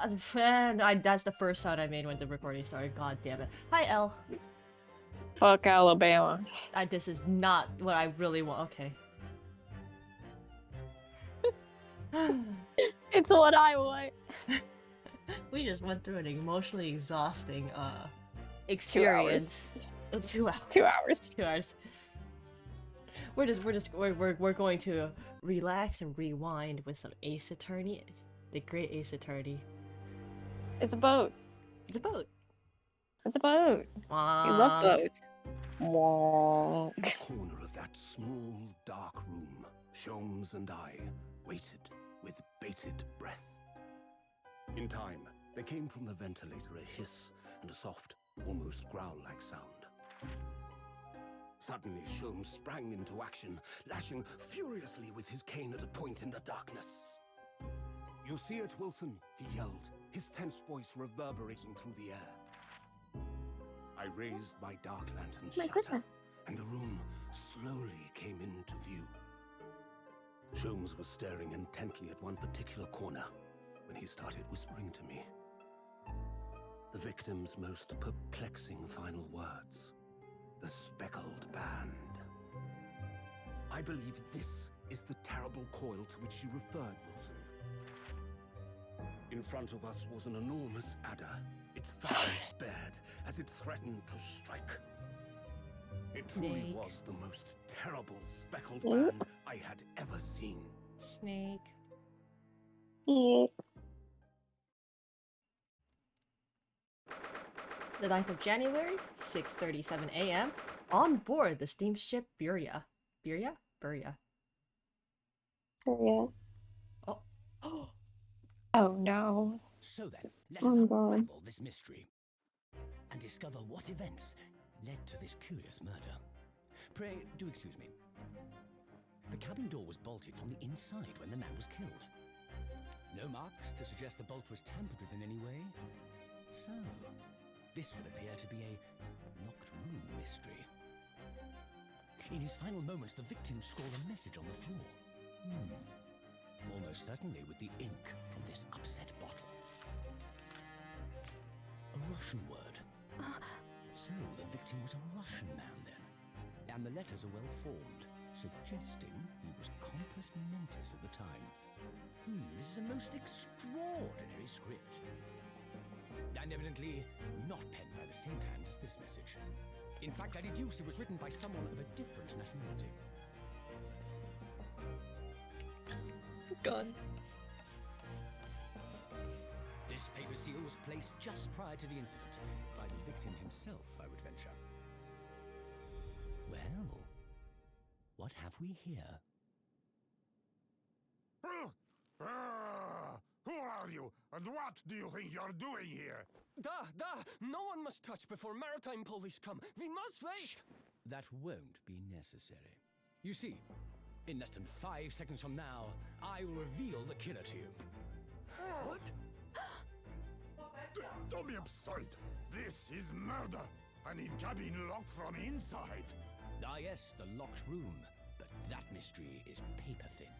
That's the first sound I made when the recording started. God damn it. Hi, Elle. Fuck Alabama. This is not what I really want. Okay. It's what I want. We just went through an emotionally exhausting experience. 2 hours. 2 hours. 2 hours. We're going to relax and rewind with some Ace Attorney, the great Ace Attorney. It's a boat. It's a boat. It's a boat. We love boats. In the corner of that small, dark room, Sholmes and I waited with bated breath. In time, there came from the ventilator a hiss and a soft, almost growl-like sound. Suddenly, Sholmes sprang into action, lashing furiously with his cane at a point in the darkness. "You see it, Wilson?" he yelled, his tense voice reverberating through the air. I raised my dark lantern shutter, and the room slowly came into view. Sholmes was staring intently at one particular corner when he started whispering to me. The victim's most perplexing final words. The speckled band. I believe this is the terrible coil to which you referred, Wilson. In front of us was an enormous adder, its fangs bared as it threatened to strike. It truly was the most terrible speckled band I had ever seen. Snake. Yeah. The 9th of January, 6:37 a.m. On board the steamship Buria. Buria? Buria. Yeah. Oh. Oh no. So then, let us unravel this mystery and discover what events led to this curious murder. Pray, do excuse me. The cabin door was bolted from the inside when the man was killed. No marks to suggest the bolt was tampered with in any way. So, this would appear to be a locked room mystery. In his final moments, the victim scrawled a message on the floor. Almost certainly with the ink from this upset bottle. A Russian word. So the victim was a Russian man then. And the letters are well formed, suggesting he was compos mentis at the time. This is a most extraordinary script. And evidently not penned by the same hand as this message. In fact, I deduce it was written by someone of a different nationality. God. This paper seal was placed just prior to the incident, by the victim himself, I would venture. Well, what have we here? Who are you, and what do you think you're doing here? No one must touch before maritime police come. We must wait! Shh. That won't be necessary. You see, in less than 5 seconds from now, I will reveal the killer to you. What? Don't be absurd. This is murder. I need cabin locked from inside. Ah yes, the locked room. But that mystery is paper thin.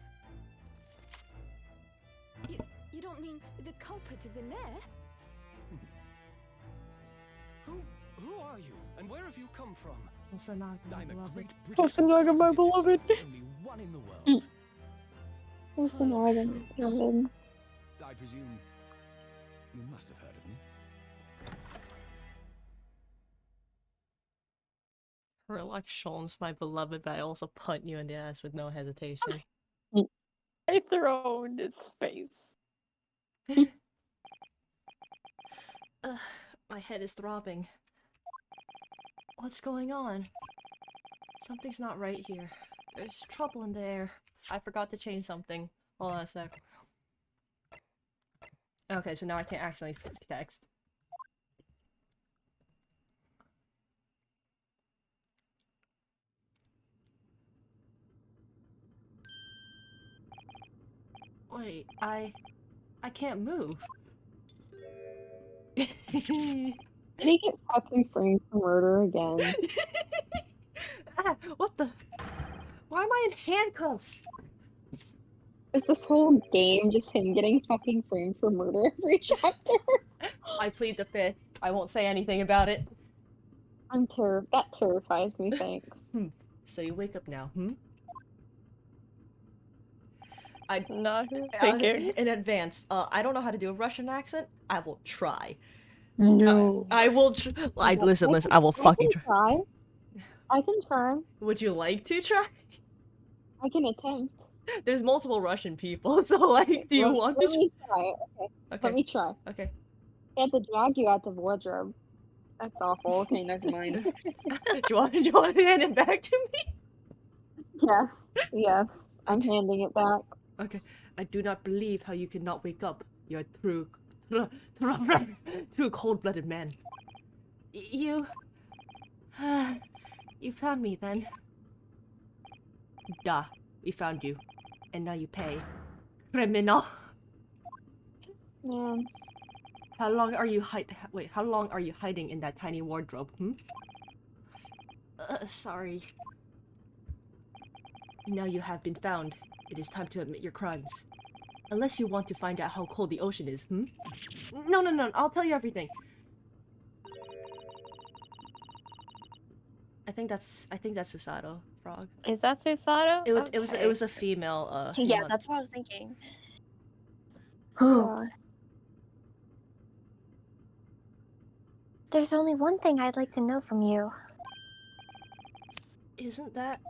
You don't mean the culprit is in there? Who are you? And where have you come from? Also not I'm a great British Also not my beloved. only one in the world. What's the northern beloved? I presume you must have heard of me. Sherlock Sholmes, my beloved, but I also punt you in the ass with no hesitation. I thrown his space. My head is throbbing. What's going on? Something's not right here. There's trouble in the air. I forgot to change something. Hold on a sec. Okay, so now I can't accidentally skip text. Wait, I can't move. Did he get fucking framed for murder again? Ah, what the? Why am I in handcuffs? Is this whole game just him getting fucking framed for murder every chapter? I plead the fifth. I won't say anything about it. That terrifies me, thanks. So you wake up now, Not thinking. in advance, I don't know how to do a Russian accent. I will try. No. I will listen, I will fucking try. try. I can try. Would you like to try? I can attempt. There's multiple Russian people, so like, do you want to Let me try. Okay. Okay. Let me try. Okay. They have to drag you out the wardrobe. That's awful. Okay, never mind. do you want to hand it back to me? Yes. I'm handing it back. Okay. I do not believe how you cannot wake up. You're a true cold-blooded man. You found me then. Duh. We found you. And now you pay. Criminal. Man. How long are you hiding in that tiny wardrobe, Sorry. Now you have been found. It is time to admit your crimes. Unless you want to find out how cold the ocean is, No, I'll tell you everything. I think that's Susato frog. Is that Susato? It was a female, Yeah, female. that's what I was thinking. Yeah. There's only one thing I'd like to know from you. Isn't that...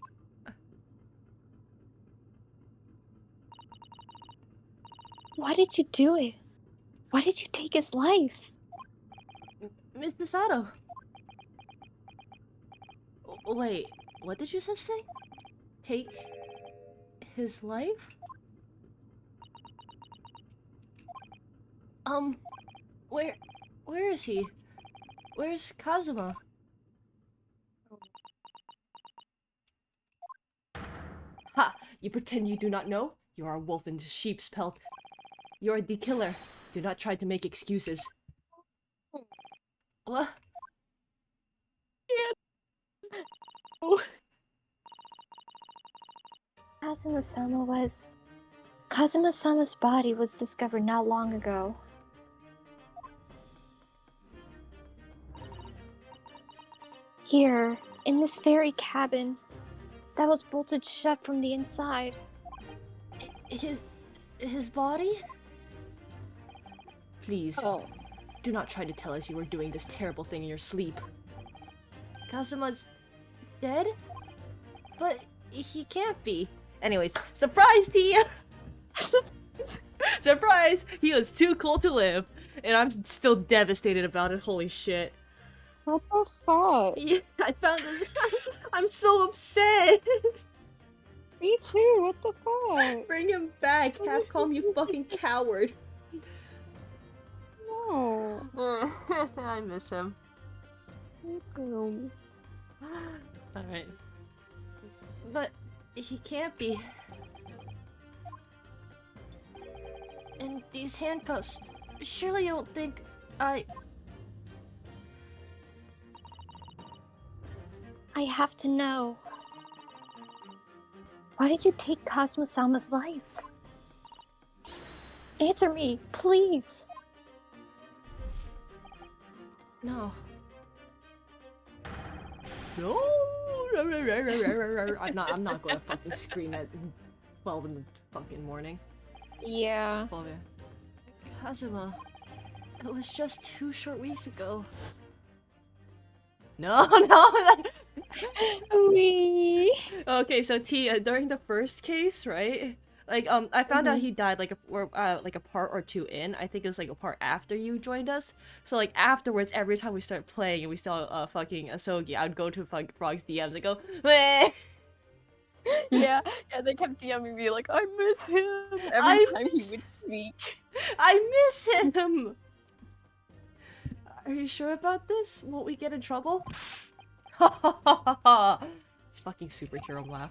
Why did you do it? Why did you take his life? Miss Susato? Wait, what did you just say? Take his life? Where is he? Where's Kazuma? Ha! You pretend you do not know? You are a wolf in sheep's pelt. You're the killer. Do not try to make excuses. What? Kazuma-sama's body was discovered not long ago. Here, in this very cabin, that was bolted shut from the inside. His body? Please, Oh. do not try to tell us you were doing this terrible thing in your sleep. Kazuma's dead? But he can't be. Anyways, surprise Tia! Surprise! He was too cool to live. And I'm still devastated about it, holy shit. What the fuck? Yeah, I found this. I'm so upset! Me too, what the fuck? Bring him back, Capcom, you fucking coward. No. I miss him. Um, Alright. But he can't be. And these handcuffs. Surely you don't think I have to know. Why did you take Kazuma-sama's life? Answer me, please. No. No. I'm not going to fucking scream at 12 in the fucking morning. Yeah. 12, yeah. Kazuma, it was just 2 short weeks ago. No. Wee. Okay, so Tia, during the first case, right? Like, I found out he died like a part or 2 in. I think it was like a part after you joined us. So like afterwards, every time we start playing and we saw fucking Asogi, I would go to Frog's DMs and go, Meh! Yeah, they kept DMing me like, I miss him every I time miss- he would speak. I miss him. Are you sure about this? Won't we get in trouble? Ha ha ha ha ha! It's fucking superhero laugh.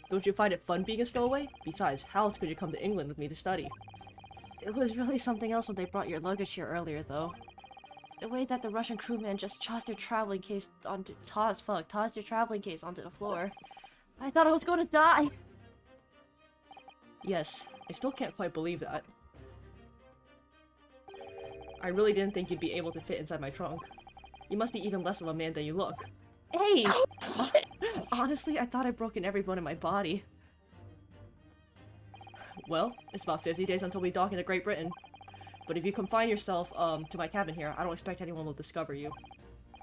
Don't you find it fun being a stowaway? Besides, how else could you come to England with me to study? It was really something else when they brought your luggage here earlier, though. The way that the Russian crewman just tossed their traveling case onto tossed their traveling case onto the floor. I thought I was going to die. Yes, I still can't quite believe that. I really didn't think you'd be able to fit inside my trunk. You must be even less of a man than you look. Hey! Honestly, I thought I'd broken every bone in my body. Well, it's about 50 days until we dock into Great Britain. But if you confine yourself, to my cabin here, I don't expect anyone will discover you.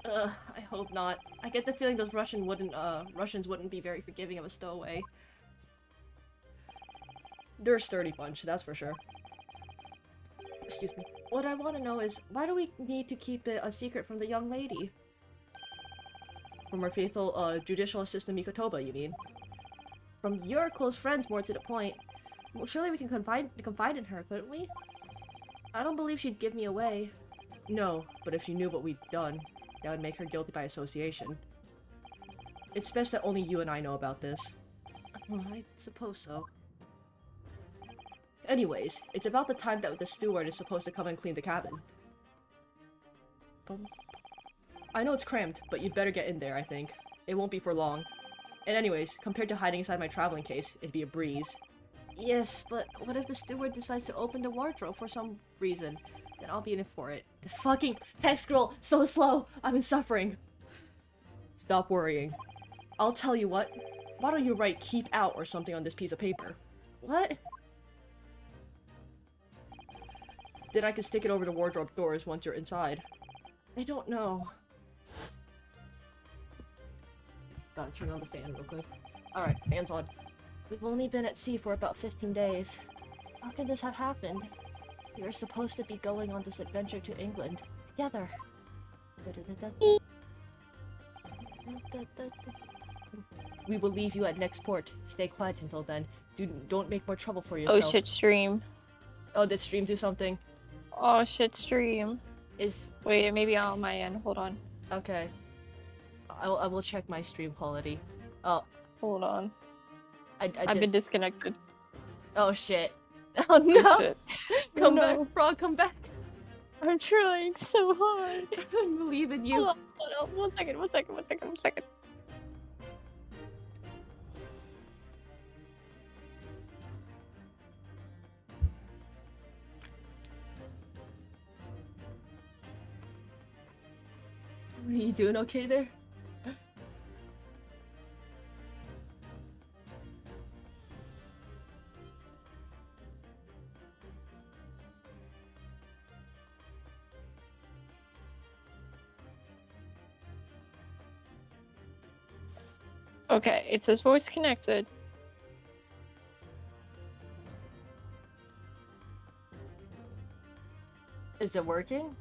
I hope not. I get the feeling those Russians wouldn't be very forgiving of a stowaway. They're a sturdy bunch, that's for sure. Excuse me. What I want to know is, why do we need to keep it a secret from the young lady? From our faithful, judicial assistant Mikotoba, you mean? From your close friends, more to the point. Well, surely we can confide in her, couldn't we? I don't believe she'd give me away. No, but if she knew what we'd done, that would make her guilty by association. It's best that only you and I know about this. Well, I suppose so. Anyways, it's about the time that the steward is supposed to come and clean the cabin. I know it's cramped, but you'd better get in there, I think. It won't be for long. And anyways, compared to hiding inside my traveling case, it'd be a breeze. Yes, but what if the steward decides to open the wardrobe for some reason? Then I'll be in it for it. This fucking text scroll, so slow! I've been suffering. Stop worrying. I'll tell you what. Why don't you write "keep out" or something on this piece of paper? What? Then I can stick it over the wardrobe doors once you're inside. I don't know. Gotta turn on the fan real quick. Alright, fan's on. We've only been at sea for about 15 days. How can this have happened? We were supposed to be going on this adventure to England together. We will leave you at next port. Stay quiet until then. Don't make more trouble for yourself. Oh shit, stream. Oh, did stream do something? Oh shit, stream. Is... Wait, it may be on my end. Hold on. Okay. I will check my stream quality. Oh. Hold on. I've been disconnected. Oh shit. Oh no! Oh, shit. Come No. back, Frog, come back! I'm trying so hard. I believe in you. Hold on. 1 second, 1 second, 1 second, 1 second. Are you doing okay there? Okay, it says voice connected. Is it working?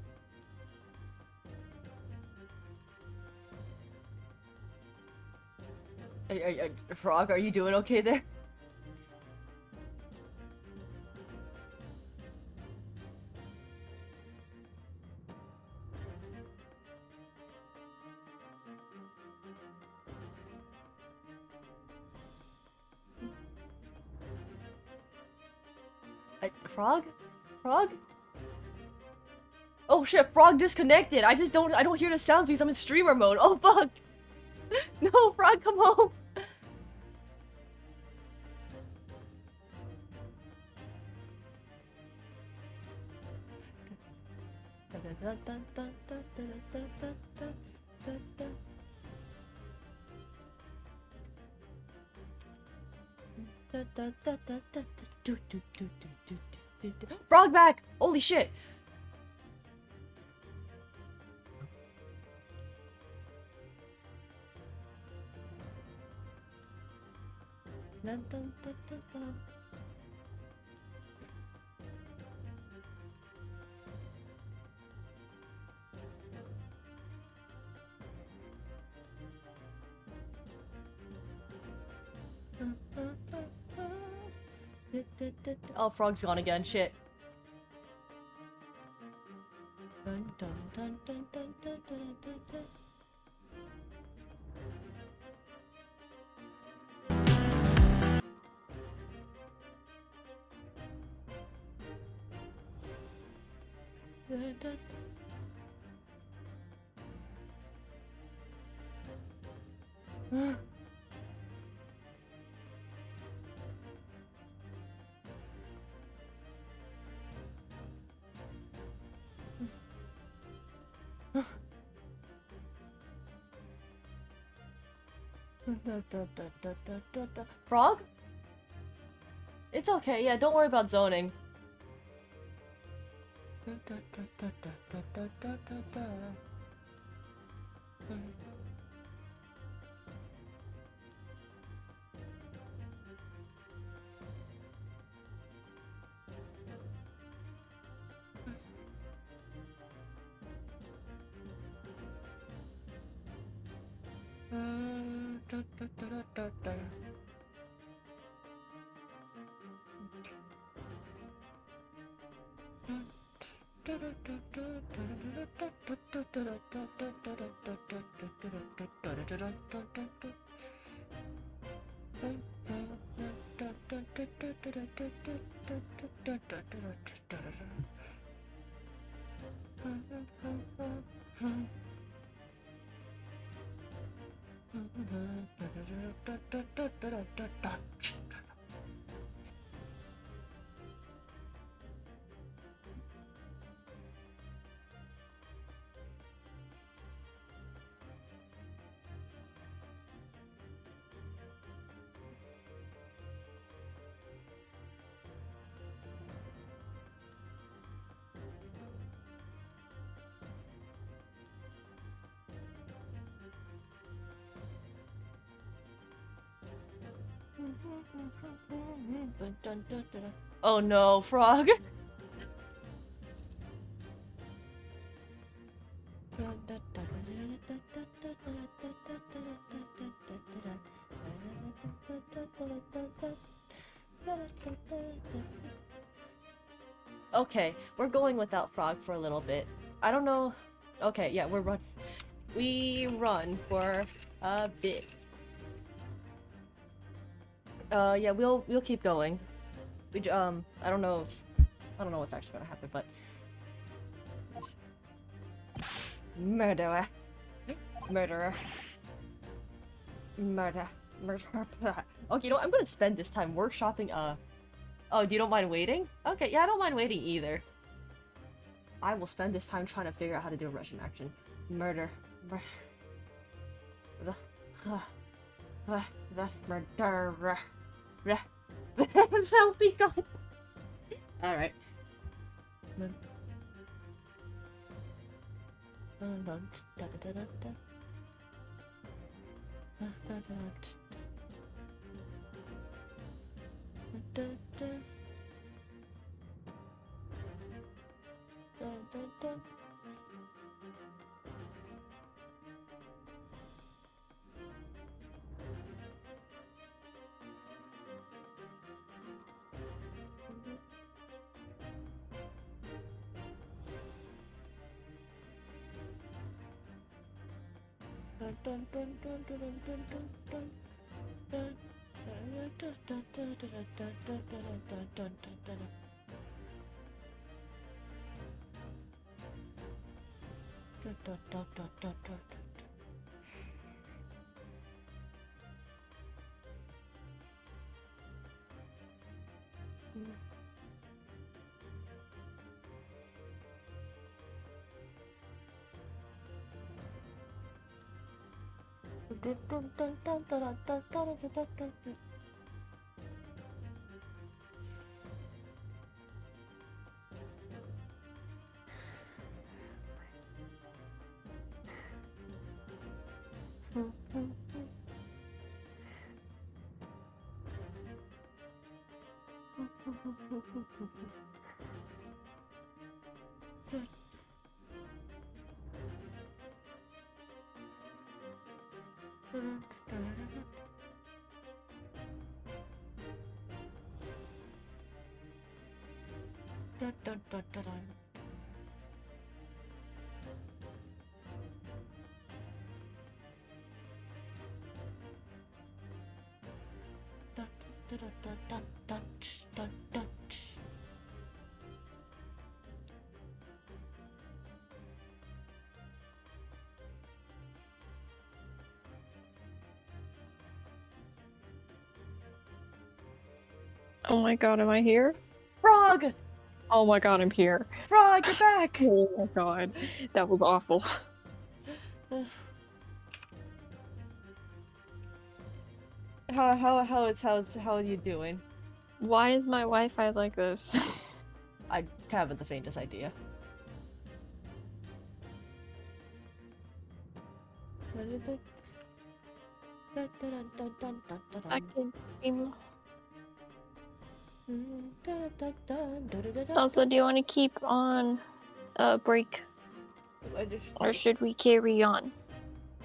Frog, are you doing okay there? Frog? Frog? Oh shit, Frog disconnected! I don't hear the sounds because I'm in streamer mode. Oh fuck! No, Frog, come home! Frog back! Holy shit! Oh, Frog's gone again. Shit. Dun, dun, dun, dun, dun, dun, dun, dun, dun. Dun, dun. Frog? It's okay, yeah, don't worry about zoning. Oh no, Frog. Okay, we're going without Frog for a little bit. I don't know. Okay, yeah, we run for a bit. Yeah, we'll keep going. I don't know what's actually gonna happen, but murderer, murderer, murder. Okay, you know what? I'm gonna spend this time workshopping. Oh, you don't mind waiting? Okay, yeah, I don't mind waiting either. I will spend this time trying to figure out how to do a Russian accent. Murder, murderer. Help me, God. Alright. Oh my god, am I here? Frog! Oh my god, I'm here. Frog, get back! Oh my god, that was awful. How are you doing? Why is my Wi-Fi like this? I haven't the faintest idea. I can stream. Also, do you want to keep on break, or should we carry on?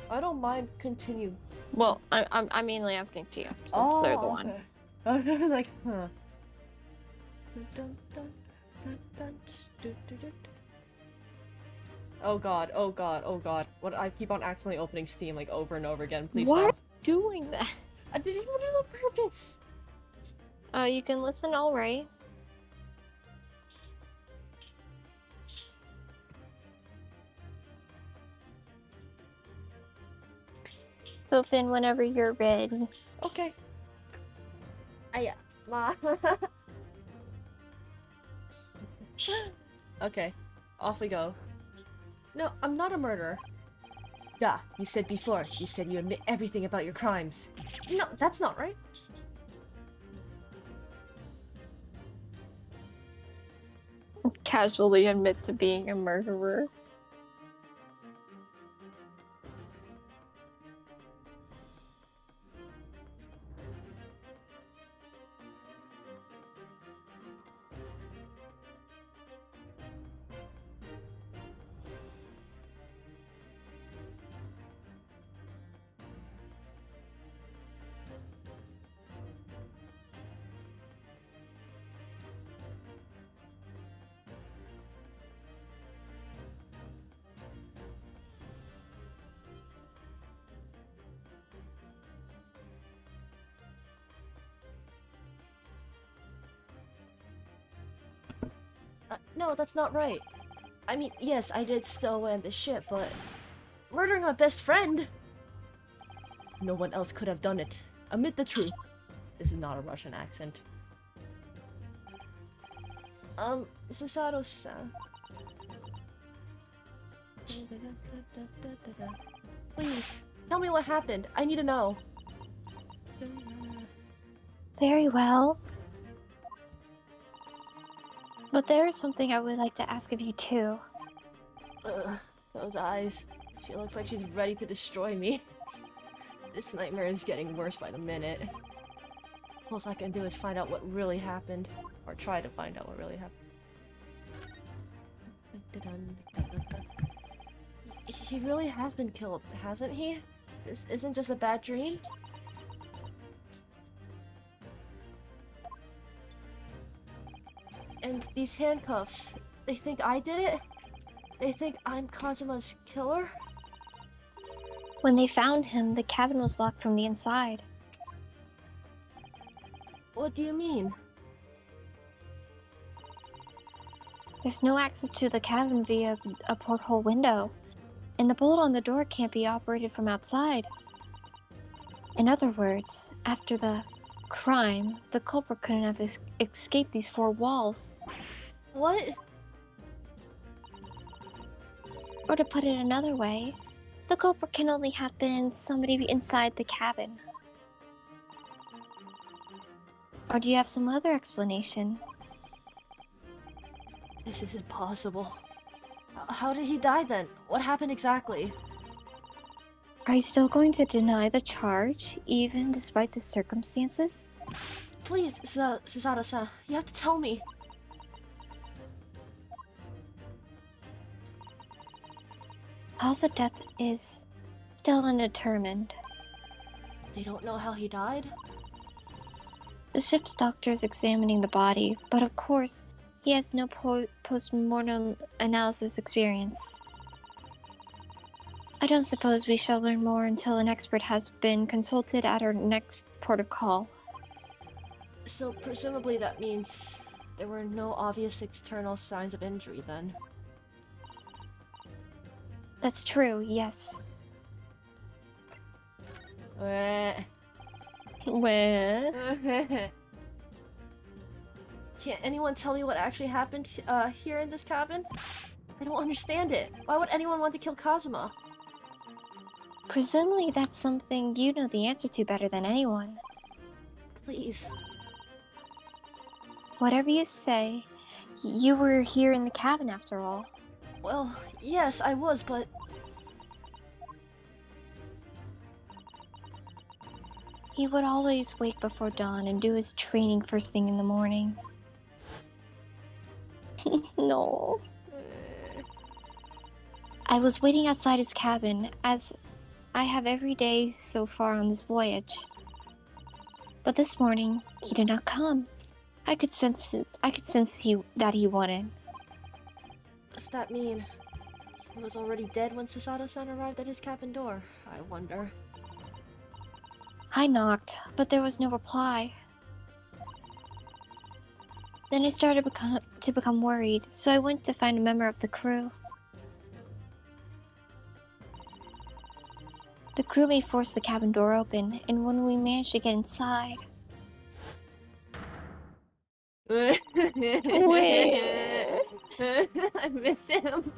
I don't mind continue. Well, I'm mainly asking to you since they're the one. Okay. I was like, huh. Oh god, oh god, oh god. What, I keep on accidentally opening Steam like over and over again. Please Why are stop. you doing that? I didn't even do it on purpose. You can listen all right. So Finn, whenever you're ready. Okay. Ma. Okay, off we go. No, I'm not a murderer. Duh, you said before. You said you admit everything about your crimes. No, that's not right. Casually admit to being a murderer. No, that's not right. I mean, yes, I did stow away on the ship, but murdering my best friend? No one else could have done it. Admit the truth. This is not a Russian accent. Susato-san. Please, tell me what happened. I need to know. Very well. But there is something I would like to ask of you too. Ugh, those eyes. She looks like she's ready to destroy me. This nightmare is getting worse by the minute. Most I can do is find out what really happened. Or try to find out what really happened. He really has been killed, hasn't he? This isn't just a bad dream? And these handcuffs, they think I did it? They think I'm Kazuma's killer? When they found him, the cabin was locked from the inside. What do you mean? There's no access to the cabin via a porthole window, and the bolt on the door can't be operated from outside. In other words, after the crime, the culprit couldn't have escaped these four walls. What? Or to put it another way, the culprit can only have been somebody inside the cabin. Or do you have some other explanation? This is impossible. How did he die then? What happened exactly? Are you still going to deny the charge, even despite the circumstances? Please, Susato-san, you have to tell me. Cause of death is still undetermined. They don't know how he died? The ship's doctor is examining the body, but of course, he has no post-mortem analysis experience. I don't suppose we shall learn more until an expert has been consulted at our next port of call. So presumably that means there were no obvious external signs of injury then. That's true, yes. Weh. Well, Can't anyone tell me what actually happened here in this cabin? I don't understand it. Why would anyone want to kill Kazuma? Presumably that's something you know the answer to better than anyone. Please. Whatever you say, you were here in the cabin after all. Well, yes, I was, but... He would always wake before dawn and do his training first thing in the morning. No. I was waiting outside his cabin, as I have every day so far on this voyage. But this morning, he did not come. I could sense it. I could sense that he wanted. Does that mean he was already dead when Susato-san arrived at his cabin door? I wonder. I knocked, but there was no reply. Then I started to become worried, so I went to find a member of the crew. The crewmate forced the cabin door open, and when we managed to get inside... I miss him.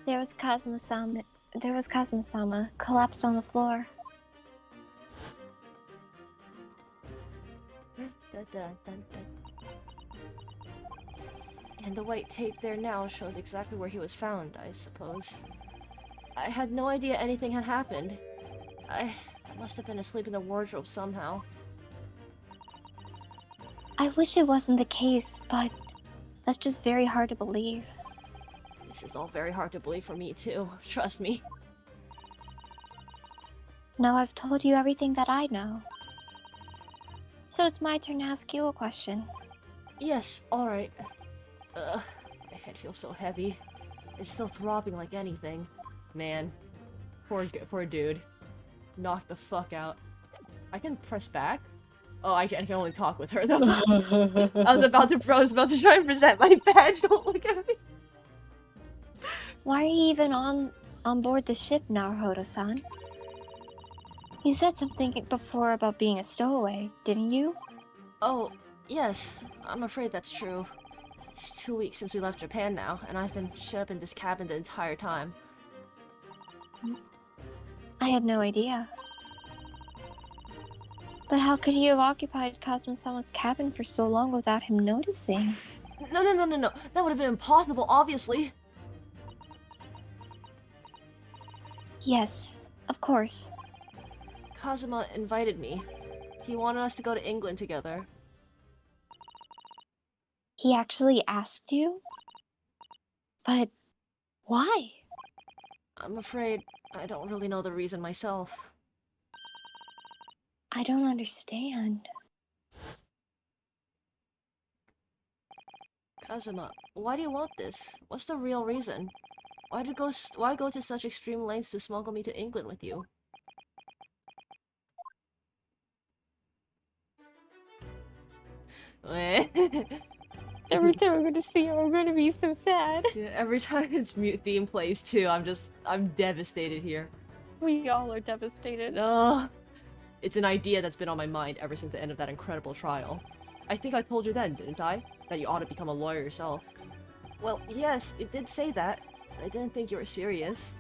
There was Kazuma-sama collapsed on the floor. And the white tape there now shows exactly where he was found, I suppose. I had no idea anything had happened. I must have been asleep in the wardrobe somehow. I wish it wasn't the case, but that's just very hard to believe. This is all very hard to believe for me too, trust me. Now I've told you everything that I know. So it's my turn to ask you a question. Yes, alright. My head feels so heavy. It's still throbbing like anything. Man. Poor dude. Knocked the fuck out. I can press back? Oh, I can only talk with her though. I was about to try and present my badge, don't look at me. Why are you even on board the ship, Naruhodo-san? You said something before about being a stowaway, didn't you? Oh, yes. I'm afraid that's true. It's 2 weeks since we left Japan now, and I've been shut up in this cabin the entire time. I had no idea. But how could you have occupied Kazuma-sama's cabin for so long without him noticing? No. That would have been impossible, obviously. Yes, of course. Kazuma invited me. He wanted us to go to England together. He actually asked you? But why? I'm afraid I don't really know the reason myself. I don't understand. Kazuma, why do you want this? What's the real reason? Why go to such extreme lengths to smuggle me to England with you? Every time I'm gonna see him, I'm gonna be so sad. Yeah, every time its mute theme plays too, I'm devastated here. We all are devastated. Ugh. It's an idea that's been on my mind ever since the end of that incredible trial. I think I told you then, didn't I? That you ought to become a lawyer yourself. Well, yes, it did say that. I didn't think you were serious.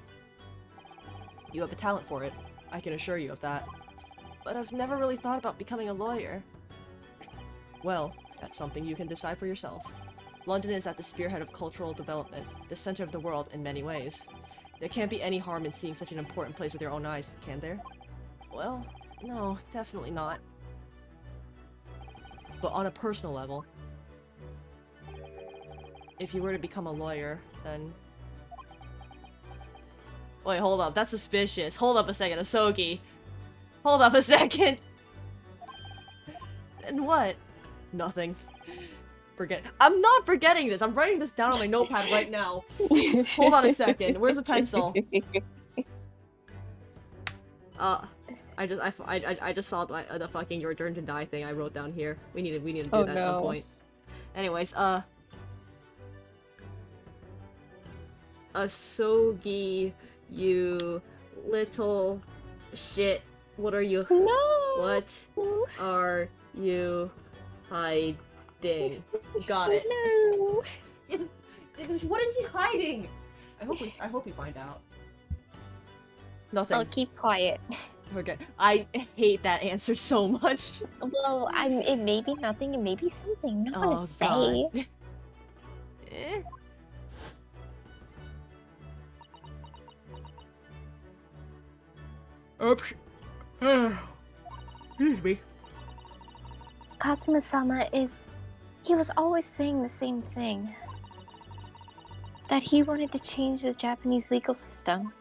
You have a talent for it. I can assure you of that. But I've never really thought about becoming a lawyer. Well, that's something you can decide for yourself. London is at the spearhead of cultural development, the center of the world in many ways. There can't be any harm in seeing such an important place with your own eyes, can there? Well, no, definitely not. But on a personal level, if you were to become a lawyer, then... Wait, hold up, that's suspicious. Hold up a second, Asogi. Hold up a second! And what? Nothing. I'm not forgetting this. I'm writing this down on my notepad right now. Hold on a second. Where's a pencil? I just saw the fucking your turn to die thing I wrote down here. We need to do that at some point. Anyways, Asogi, you little shit. What are you? No. What are you hiding? hiding. Got it. No. What is he hiding? I hope we find out. Nothing. I'll keep quiet. We're good. I hate that answer so much. Well, it may be nothing, it may be something. I'm not gonna say. God. Eh. Oops. Excuse me. Kazuma-sama is... He was always saying the same thing. That he wanted to change the Japanese legal system.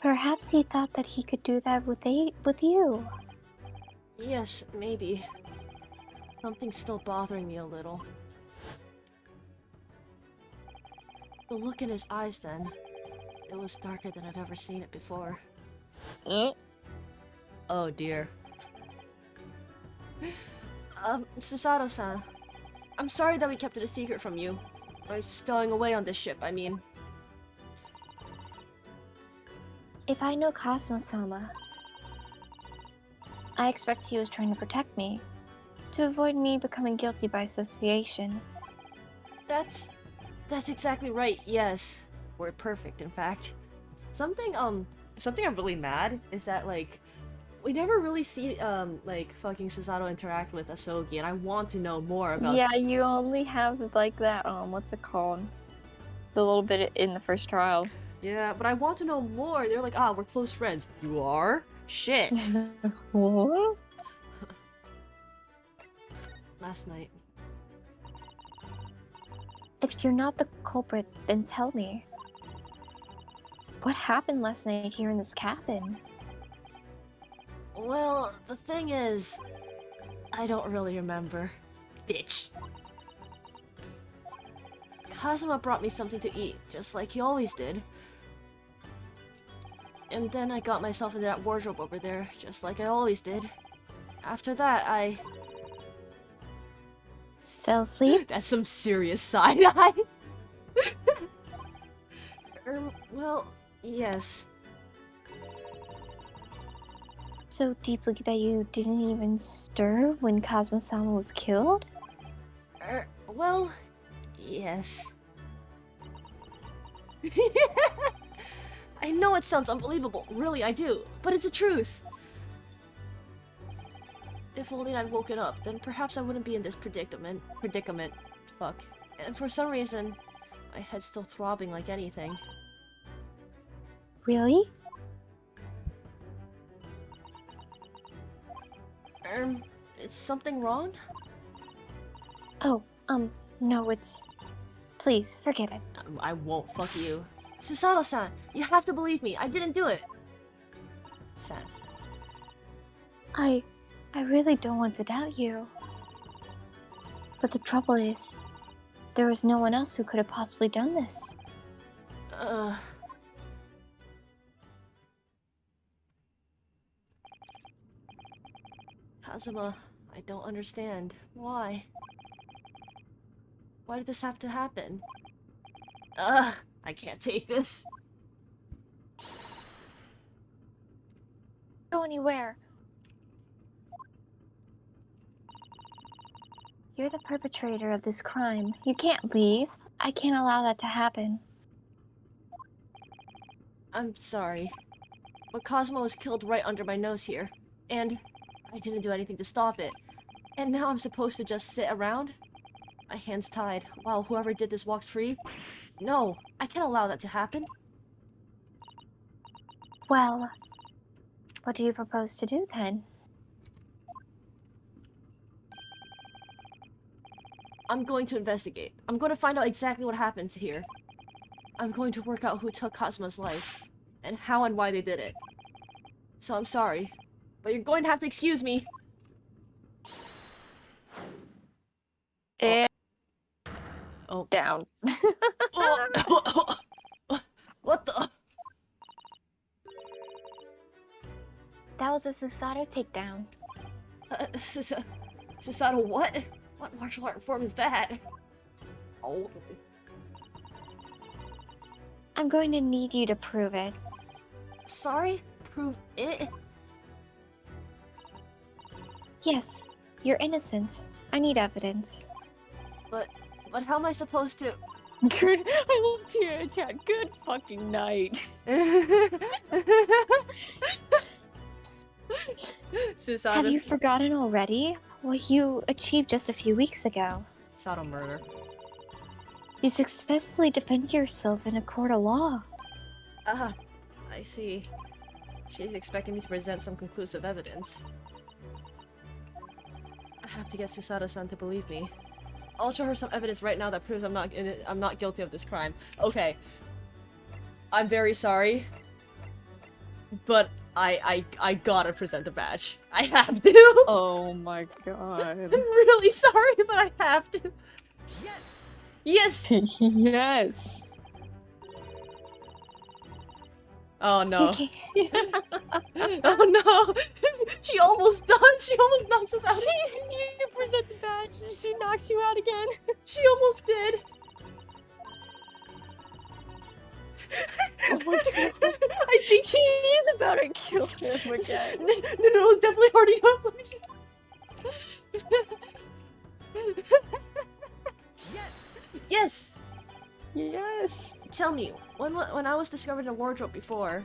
Perhaps he thought that he could do that with you. Yes, maybe. Something's still bothering me a little. The look in his eyes then. It was darker than I've ever seen it before. Oh dear. Susato-san. I'm sorry that we kept it a secret from you. By stowing away on this ship, I mean. If I know Kazuma-sama, I expect he was trying to protect me. To avoid me becoming guilty by association. That's exactly right, yes. We're perfect, in fact. Something I'm really mad is that, like, we never really see, like, fucking Susato interact with Asogi, and I want to know more about... Yeah, you only have, like, that, what's it called? The little bit in the first trial. Yeah, but I want to know more. They're like, we're close friends. You are? Shit. What? Last night. If you're not the culprit, then tell me. What happened last night here in this cabin? Well, the thing is... I don't really remember. Bitch. Kazuma brought me something to eat, just like he always did. And then I got myself into that wardrobe over there, just like I always did. After that, I... Fell asleep? That's some serious side-eye. Well, yes. So deeply that you didn't even stir when Kazuma-sama was killed? Well, yes. I know it sounds unbelievable, really I do, but it's the truth. If only I'd woken up, then perhaps I wouldn't be in this predicament. Fuck. And for some reason, my head's still throbbing like anything. Really? Is something wrong? Oh, no, it's... Please, forget it. I won't, fuck you. Susato-san, you have to believe me, I didn't do it! Sad. I really don't want to doubt you. But the trouble is, there was no one else who could have possibly done this. Kazuma, I don't understand. Why? Why did this have to happen? I can't take this. Go anywhere. You're the perpetrator of this crime. You can't leave. I can't allow that to happen. I'm sorry. But Cosmo was killed right under my nose here. And I didn't do anything to stop it. And now I'm supposed to just sit around? My hands tied, while whoever did this walks free? No, I can't allow that to happen. Well, what do you propose to do then? I'm going to investigate. I'm going to find out exactly what happened here. I'm going to work out who took Cosmo's life, and how and why they did it. So I'm sorry, but you're going to have to excuse me. And Oh. down. What the? That was a Susato takedown. Susato what? What martial art form is that? Oh. I'm going to need you to prove it. Sorry? Prove it? Yes, Your innocence. I need evidence. But how am I supposed to? Good. I love to hear chat. Good fucking night. Suicidal. Have you forgotten already what you achieved just a few weeks ago? Suicidal murder. You successfully defended yourself in a court of law. Ah, I see. She's expecting me to present some conclusive evidence. I have to get Susato-san to believe me. I'll show her some evidence right now that proves I'm not guilty of this crime. Okay. I'm very sorry. But I gotta present the badge. I have to! Oh my god. I'm really sorry, but I have to. Yes! Yes! Yes. Oh no. Okay. Oh no! She almost does! She almost knocks us out! You present the badge, she knocks you out again. She almost did! Oh my god. I think she- She's about to kill him again. No, it was definitely already up. Yes! Yes! Yes. Tell me, when I was discovered in a wardrobe before,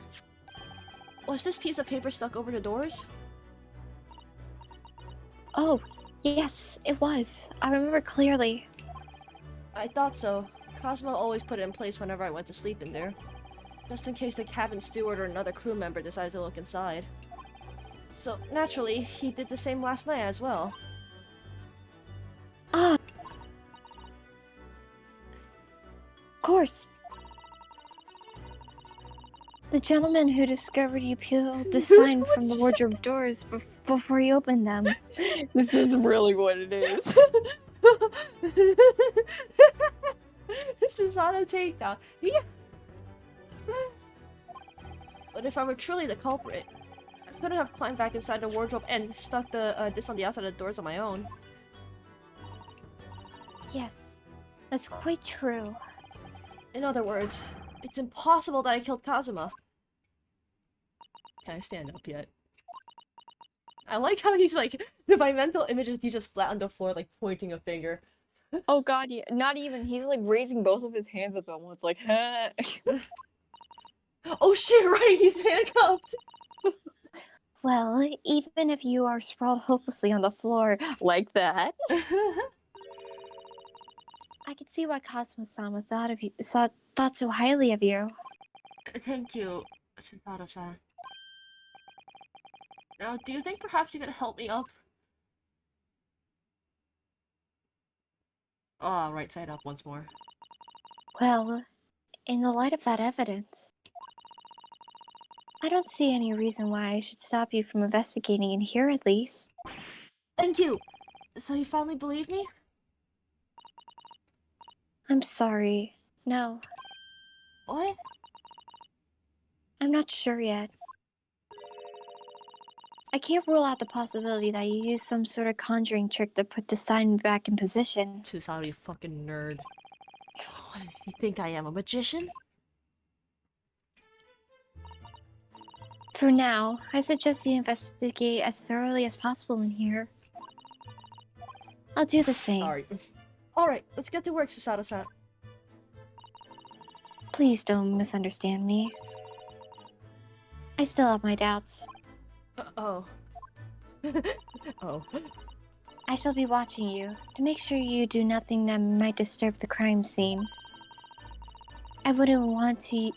was this piece of paper stuck over the doors? Oh, yes, it was. I remember clearly. I thought so. Cosmo always put it in place whenever I went to sleep in there. Just in case the cabin steward or another crew member decided to look inside. So, naturally, he did the same last night as well. Ah! Of course. The gentleman who discovered you peeled the sign from the wardrobe doors before you opened them. This is really what it is. Susato takedown. Yeah. But if I were truly the culprit, I couldn't have climbed back inside the wardrobe and stuck the this on the outside of the doors on my own. Yes, that's quite true. In other words, it's impossible that I killed Kazuma. Can I stand up yet? I like how he's like, my mental images, he's just flat on the floor, like pointing a finger. Oh god, yeah. Not even. He's like raising both of his hands up almost like, huh. Oh shit, right, he's handcuffed! Well, even if you are sprawled hopelessly on the floor, Like that. I can see why Cosmo-san thought so highly of you. Thank you, Susato-san. Now, do you think perhaps you could help me up? Oh, right side up once more. Well, in the light of that evidence, I don't see any reason why I should stop you from investigating in here at least. Thank you! So you finally believe me? I'm sorry. No, What? I'm not sure yet. I can't rule out the possibility that you used some sort of conjuring trick to put the sign back in position. Susato, you fucking nerd. What do you think I am, a magician? For now, I suggest you investigate as thoroughly as possible in here. I'll do the same. Alright, let's get to work, Susato-san. Please don't misunderstand me. I still have my doubts. Oh. Oh. I shall be watching you to make sure you do nothing that might disturb the crime scene. I wouldn't want you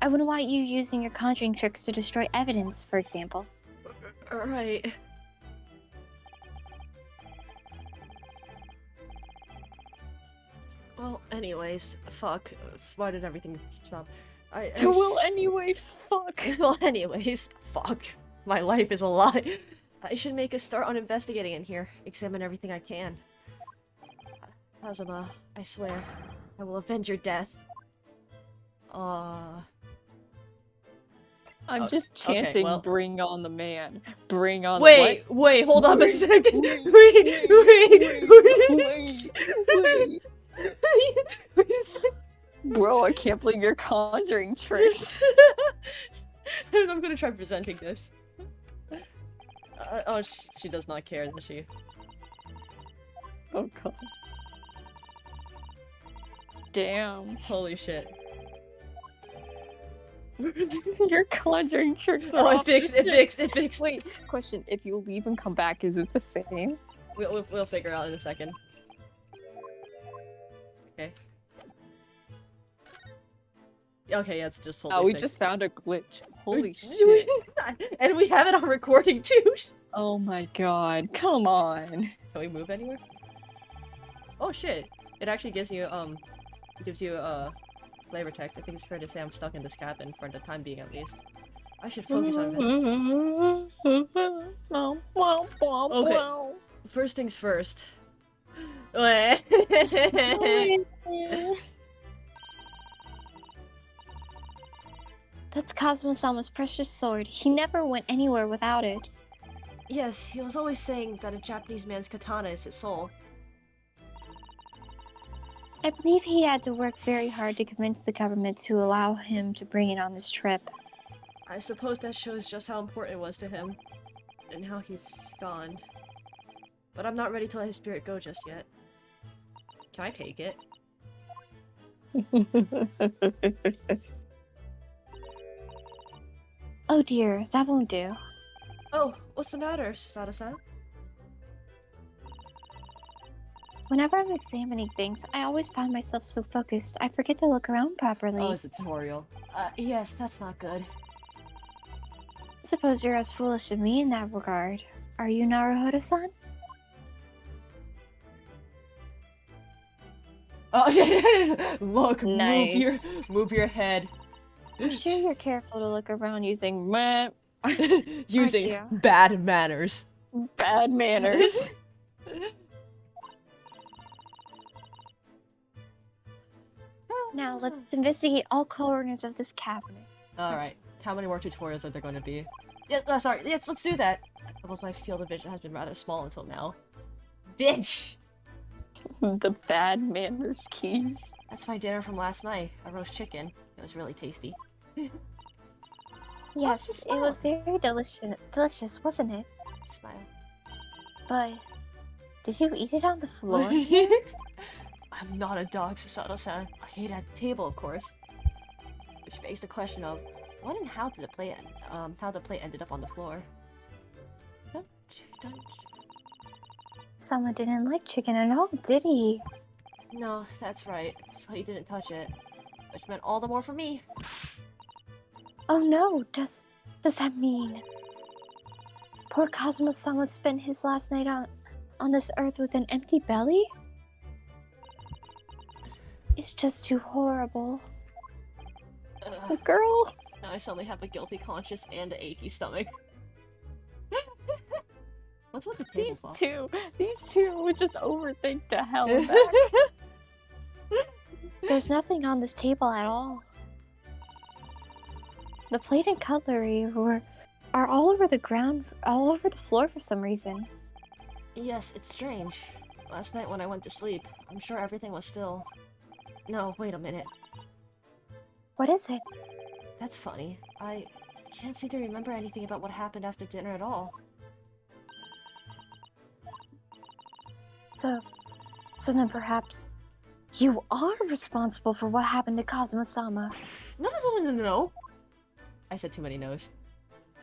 using your conjuring tricks to destroy evidence, for example. Alright. Well, anyways, fuck. Why did everything stop? Well, anyway, fuck. Well, anyways, fuck. My life is a lie. I should make a start on investigating in here. Examine everything I can. Kazuma, I swear, I will avenge your death. I'm Oh, just okay, chanting, well- bring on the man. Bring on Wait, the wait, hold on a second. wait, Wait. Wait. Bro, I can't believe you're conjuring tricks. I'm gonna try presenting this. Oh, she does not care, does she? Oh god. Damn. Holy shit. Your conjuring tricks are Oh, it off fixed, the it fixed, it fixed. Wait, question. If you leave and come back, is it the same? We'll figure it out in a second. Okay. Okay, yeah, it's just totally Oh, we fixed. just found a glitch. Holy shit. And we have it on recording too! Oh my god. Come on. Can we move anywhere? Oh shit! It actually gives you flavor text. I think it's fair to say I'm stuck in this cabin for the time being at least. I should focus on this. Okay. First things first. That's Cosmo-sama's precious sword. He never went anywhere without it. Yes, he was always saying that a Japanese man's katana is his soul. I believe he had to work very hard to convince the government to allow him to bring it on this trip. I suppose that shows just how important it was to him. And how he's gone. But I'm not ready to let his spirit go just yet. Can I take it? Oh dear, that won't do. Oh, what's the matter, Sada-san? Whenever I'm examining things, I always find myself so focused, I forget to look around properly. Oh, it's a tutorial. Yes, that's not good. Suppose you're as foolish as me in that regard. Are you Naruhodo-san? Oh, look, Nice. move your head. I'm sure you're careful to look around using meh, Using you? bad manners. bad manners. Now let's investigate all corners of this cabinet. Alright, how many more tutorials are there going to be? Yes, sorry, yes, let's do that! I suppose my field of vision has been rather small until now. Bitch! The bad manners keys. That's my dinner from last night, a roast chicken. It was really tasty. Yes, it was very delicious, wasn't it? Smile. But did you eat it on the floor? I'm not a dog, Sasato-san. I hate at the table, of course. Which begs the question of, when and how did the plate, how the plate ended up on the floor? Sama didn't like chicken at all, did he? No, that's right. So he didn't touch it. Which meant all the more for me. Oh no, does that mean poor Cosmo-sama spent his last night on this earth with an empty belly? It's just too horrible. Ugh. Girl. Now I suddenly have a guilty conscience and an achy stomach. What's with the tablecloth? These two would just overthink to hell and back. There's nothing on this table at all. The plate and cutlery are all over the ground, all over the floor for some reason. Yes, it's strange. Last night when I went to sleep, I'm sure everything was still. No, wait a minute. What is it? That's funny. I can't seem to remember anything about what happened after dinner at all. So then perhaps you are responsible for what happened to Cosmo-sama. No. I said too many no's.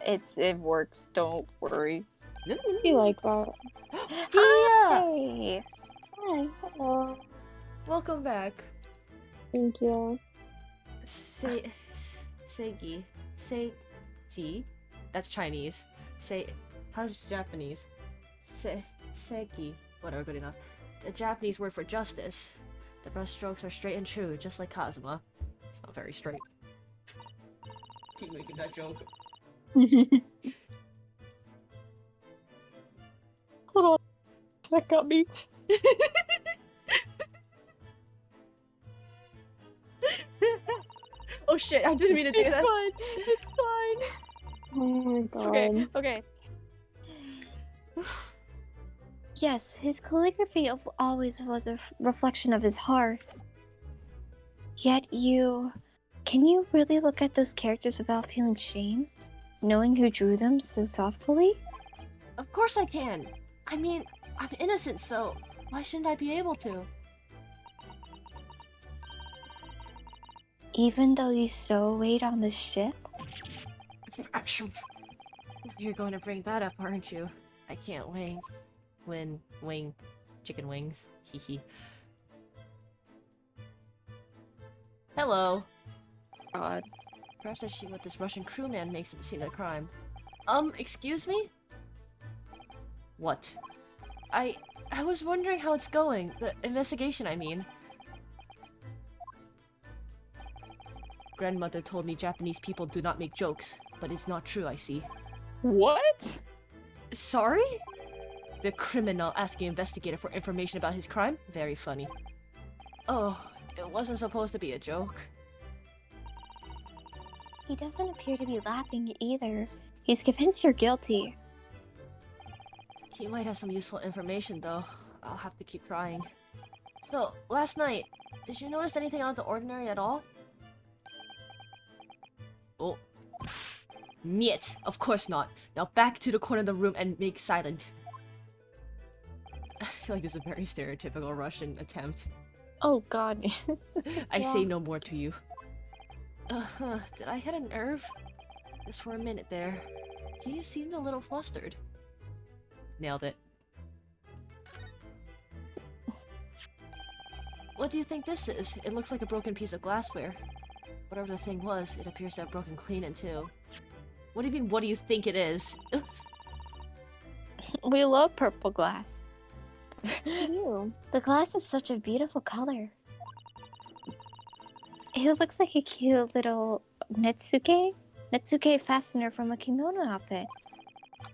It works, don't worry. You like that? Tia! Hey! Hi, hello. Welcome back. Thank you. Seigi. Seiji? That's Chinese. How's Japanese? Seigi. Whatever, good enough. The Japanese word for justice. The brush strokes are straight and true, just like Kazuma. It's not very straight. Keep making that joke. Hold on. That got me. Oh shit, I didn't mean to do It's that. fine. It's fine. Oh my god. Okay. Yes, his calligraphy always was a reflection of his heart. Yet can you really look at those characters without feeling shame? Knowing who drew them so thoughtfully? Of course I can. I mean, I'm innocent, so why shouldn't I be able to? Even though you stowawayed on the ship? You're going to bring that up, aren't you? I can't wing chicken wings. Hehe. Hello. God. Perhaps I see what this Russian crewman makes of the scene of the crime. Excuse me? What? I was wondering how it's going. The investigation, I mean. Grandmother told me Japanese people do not make jokes, but it's not true, I see. What? Sorry? The criminal asking investigator for information about his crime? Very funny. Oh, it wasn't supposed to be a joke. He doesn't appear to be laughing either. He's convinced you're guilty. He might have some useful information, though. I'll have to keep trying. So, last night, did you notice anything out of the ordinary at all? Oh. Niet! Of course not. Now back to the corner of the room and make silent. I feel like this is a very stereotypical Russian attempt. Oh god. I say no more to you. Did I hit a nerve? Just for a minute there. You seemed a little flustered. Nailed it. What do you think this is? It looks like a broken piece of glassware. Whatever the thing was, it appears to have broken clean in two. What do you mean, what do you think it is? We love purple glass. Ew. The glass is such a beautiful color. It looks like a cute little Netsuke fastener from a kimono outfit.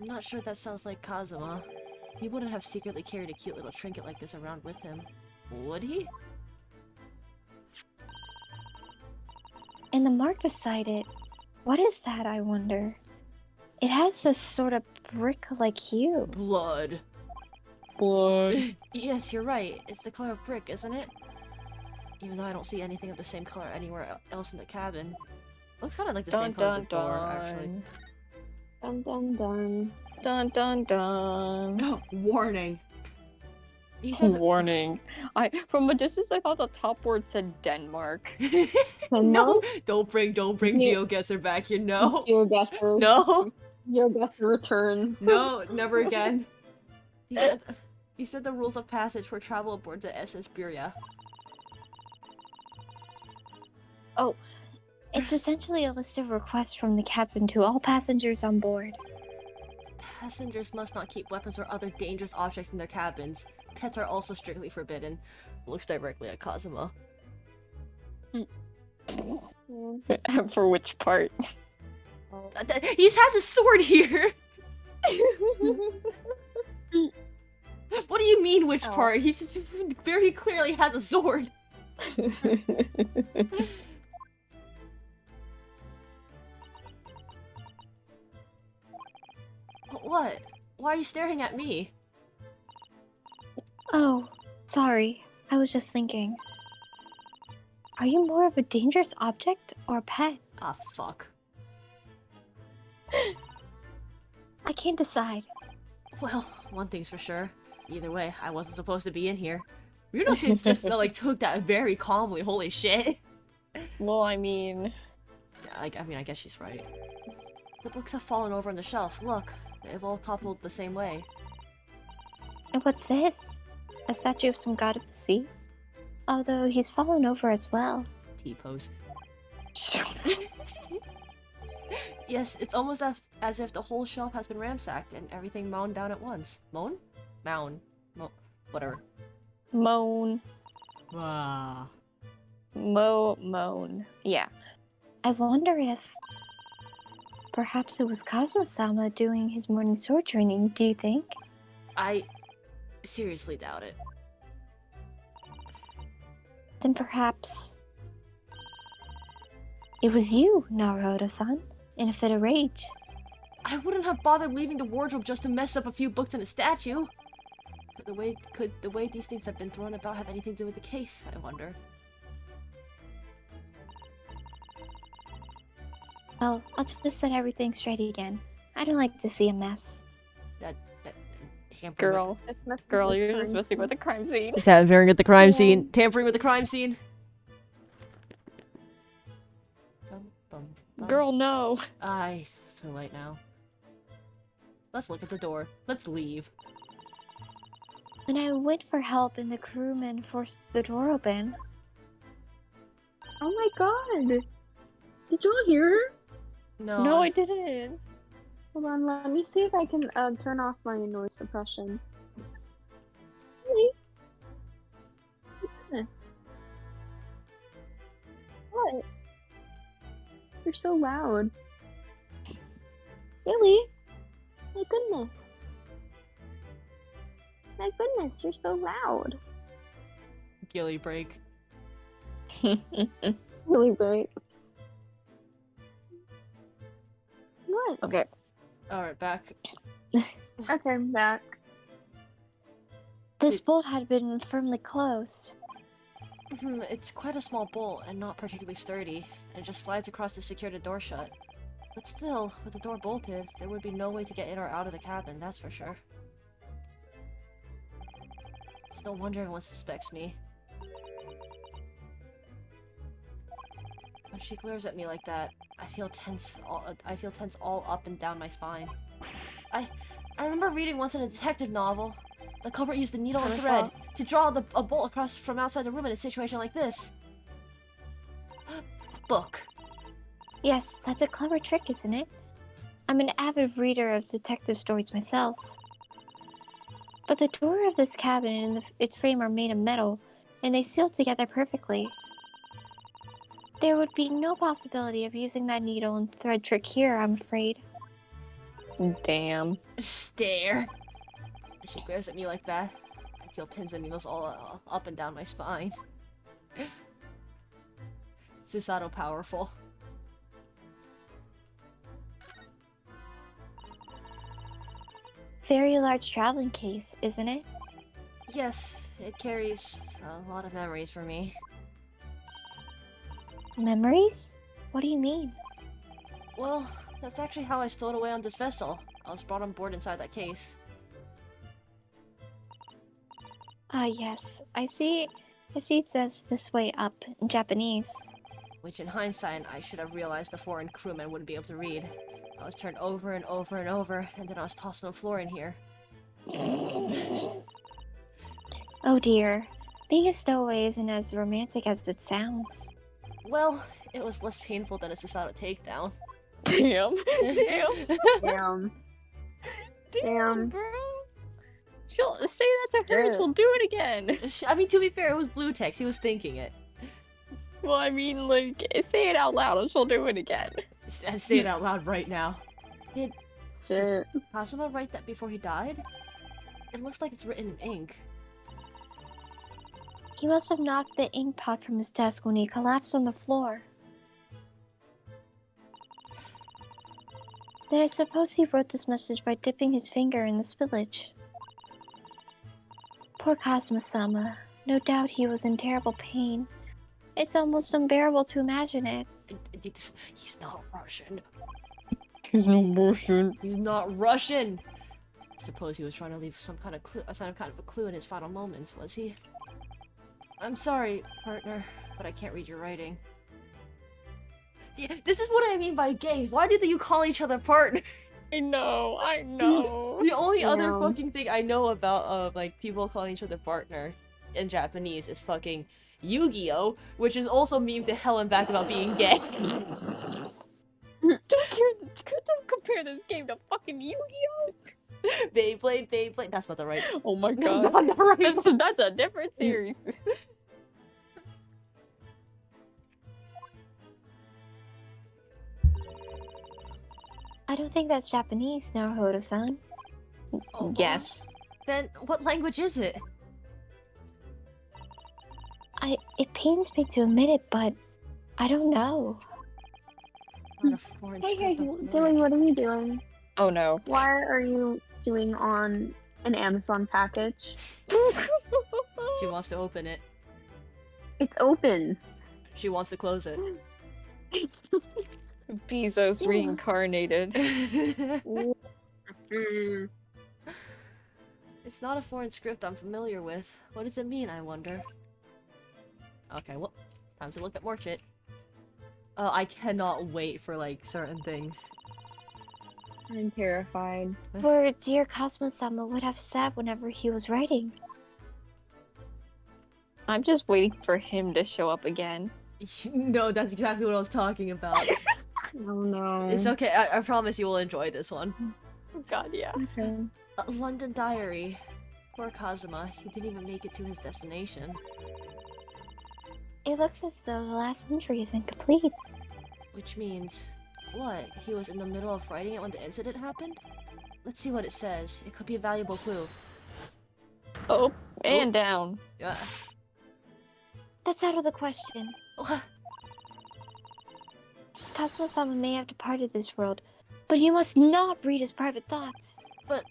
I'm not sure that sounds like Kazuma. He wouldn't have secretly carried a cute little trinket like this around with him. Would he? And the mark beside it, what is that, I wonder? It has this sort of brick-like hue. Blood. Blood. Yes, you're right. It's the color of brick, isn't it? Even though I don't see anything of the same color anywhere else in the cabin. Looks kind of like the same color of the door, actually. Dun dun dun. Dun dun dun. Warning. He said that- Warning. From a distance I thought the top word said Denmark. No, don't bring Yeah. GeoGuessr back here. No, GeoGuessr. no, GeoGuessr returns. no, never again. He said the rules of passage for travel aboard the SS Buria. Oh, it's essentially a list of requests from the captain to all passengers on board. Passengers must not keep weapons or other dangerous objects in their cabins. Pets are also strictly forbidden. Looks directly at Kazuma. Yeah. For which part? He has a sword here! What do you mean, which part? He just very clearly has a sword. What? Why are you staring at me? Oh, sorry. I was just thinking. Are you more of a dangerous object or a pet? Ah, fuck. I can't decide. Well, one thing's for sure. Either way, I wasn't supposed to be in here. Ryuno just like took that very calmly. Holy shit. Well, I mean... I mean, I guess she's right. The books have fallen over on the shelf. Look, they've all toppled the same way. And what's this? A statue of some god of the sea? Although he's fallen over as well. T-pose. Yes, it's almost as if the whole shelf has been ransacked and everything mown down at once. Mown? Mound. Whatever. Moan. Ah. Moan. Yeah. I wonder if... perhaps it was Kazuma-sama doing his morning sword training, do you think? I seriously doubt it. Then perhaps... it was you, Naruto-san, in a fit of rage. I wouldn't have bothered leaving the wardrobe just to mess up a few books and a statue. Could the way these things have been thrown about have anything to do with the case, I wonder? Well, I'll just set everything straight again. I don't like to see a mess. Tampering Girl, It's messing with girl, the you're just crime messing with the scene. crime scene. Tampering with the crime Yeah. scene. Tampering with the crime scene. Bum, bum, bum. Girl, no. It's too late now. Let's look at the door. Let's leave. When I went for help and the crewman forced the door open, Oh my god! Did you all hear her? No. No, I didn't. Hold on, let me see if I can turn off my noise suppression. Really? Yeah. What? You're so loud. Really? My goodness. My goodness, you're so loud. Gilly break. Really great. What? Okay. Alright, back. Okay, I'm back. this bolt had been firmly closed. It's quite a small bolt and not particularly sturdy, and it just slides across to secure the door shut. But still, with the door bolted, there would be no way to get in or out of the cabin, that's for sure. It's no wonder everyone suspects me. When she glares at me like that, I feel tense all up and down my spine. I remember reading once in a detective novel. The culprit used a needle and thread to draw a bolt across from outside the room in a situation like this. Book. Yes, that's a clever trick, isn't it? I'm an avid reader of detective stories myself. But the door of this cabin and its frame are made of metal, and they seal together perfectly. There would be no possibility of using that needle and thread trick here, I'm afraid. Damn. Stare. When she glares at me like that, I feel pins and needles all up and down my spine. Susato powerful. Very large traveling case, isn't it? Yes, it carries a lot of memories for me. Memories? What do you mean? Well, that's actually how I stowed away on this vessel. I was brought on board inside that case. Ah, yes. I see it says this way up in Japanese. Which in hindsight, I should have realized the foreign crewmen wouldn't be able to read. I was turned over and over and over, and then I was tossed on the floor in here. Oh dear. Being a stowaway isn't as romantic as it sounds. Well, it was less painful than a Susato takedown. Damn. Damn. Damn. Damn, bro. She'll say that to her and she'll do it again. I mean, to be fair, it was blue text. He was thinking it. Well, I mean, like, say it out loud and she'll do it again. I say it out loud right now. Did Shit. Kazuma write that before he died? It looks like it's written in ink. He must have knocked the ink pot from his desk when he collapsed on the floor. Then I suppose he wrote this message by dipping his finger in the spillage. Poor Kazuma-sama. No doubt he was in terrible pain. It's almost unbearable to imagine it. He's not Russian. He's no Russian. He's not Russian! I suppose he was trying to leave some kind of a clue in his final moments, was he? I'm sorry, partner, but I can't read your writing. Yeah, this is what I mean by gays. Why did you call each other partner? I know, I know. The only other Yeah. fucking thing I know about like people calling each other partner in Japanese is fucking Yu-Gi-Oh, which is also memed to hell and back about being gay. Don't compare this game to fucking Yu-Gi-Oh! Beyblade. That's not the right. Oh my No, god. not right. That's a different series. I don't think that's Japanese, Naruhodo-san. Oh, Yes. Then what language is it? It pains me to admit it, but I don't know. Not a foreign Hey, script, hey, but Dylan, what are you doing? Oh no. Why are you doing on an Amazon package? She wants to open it. It's open. She wants to close it. Bezos Yeah. reincarnated. Mm. It's not a foreign script I'm familiar with. What does it mean, I wonder? Okay, well, time to look at more shit. Oh, I cannot wait for, like, certain things. I'm terrified. Where dear Cosmo-sama would have sat whenever he was writing. I'm just waiting for him to show up again. No, that's exactly what I was talking about. Oh no. It's okay, I promise you will enjoy this one. Oh god, yeah. Okay. A London Diary. Poor Kazuma, he didn't even make it to his destination. It looks as though the last entry is incomplete. Which means... what? He was in the middle of writing it when the incident happened? Let's see what it says. It could be a valuable clue. Oh, and down. Yeah. That's out of the question. Cosmo-sama may have departed this world, but you must not read his private thoughts. But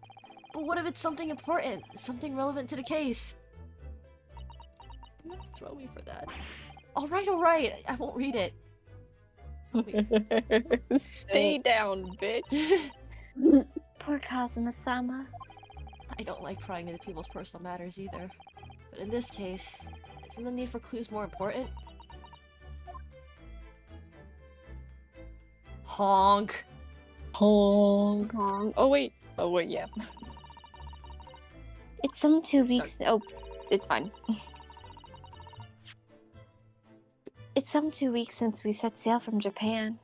what if it's something important? Something relevant to the case? Don't throw me for that. Alright, I won't read it. Stay down, bitch. Poor Kazuma-sama. I don't like prying into people's personal matters either. But in this case, isn't the need for clues more important? Honk! Honk. Honk. Oh wait, yeah. It's some 2 weeks. Oh, It's fine. it's some 2 weeks since we set sail from Japan.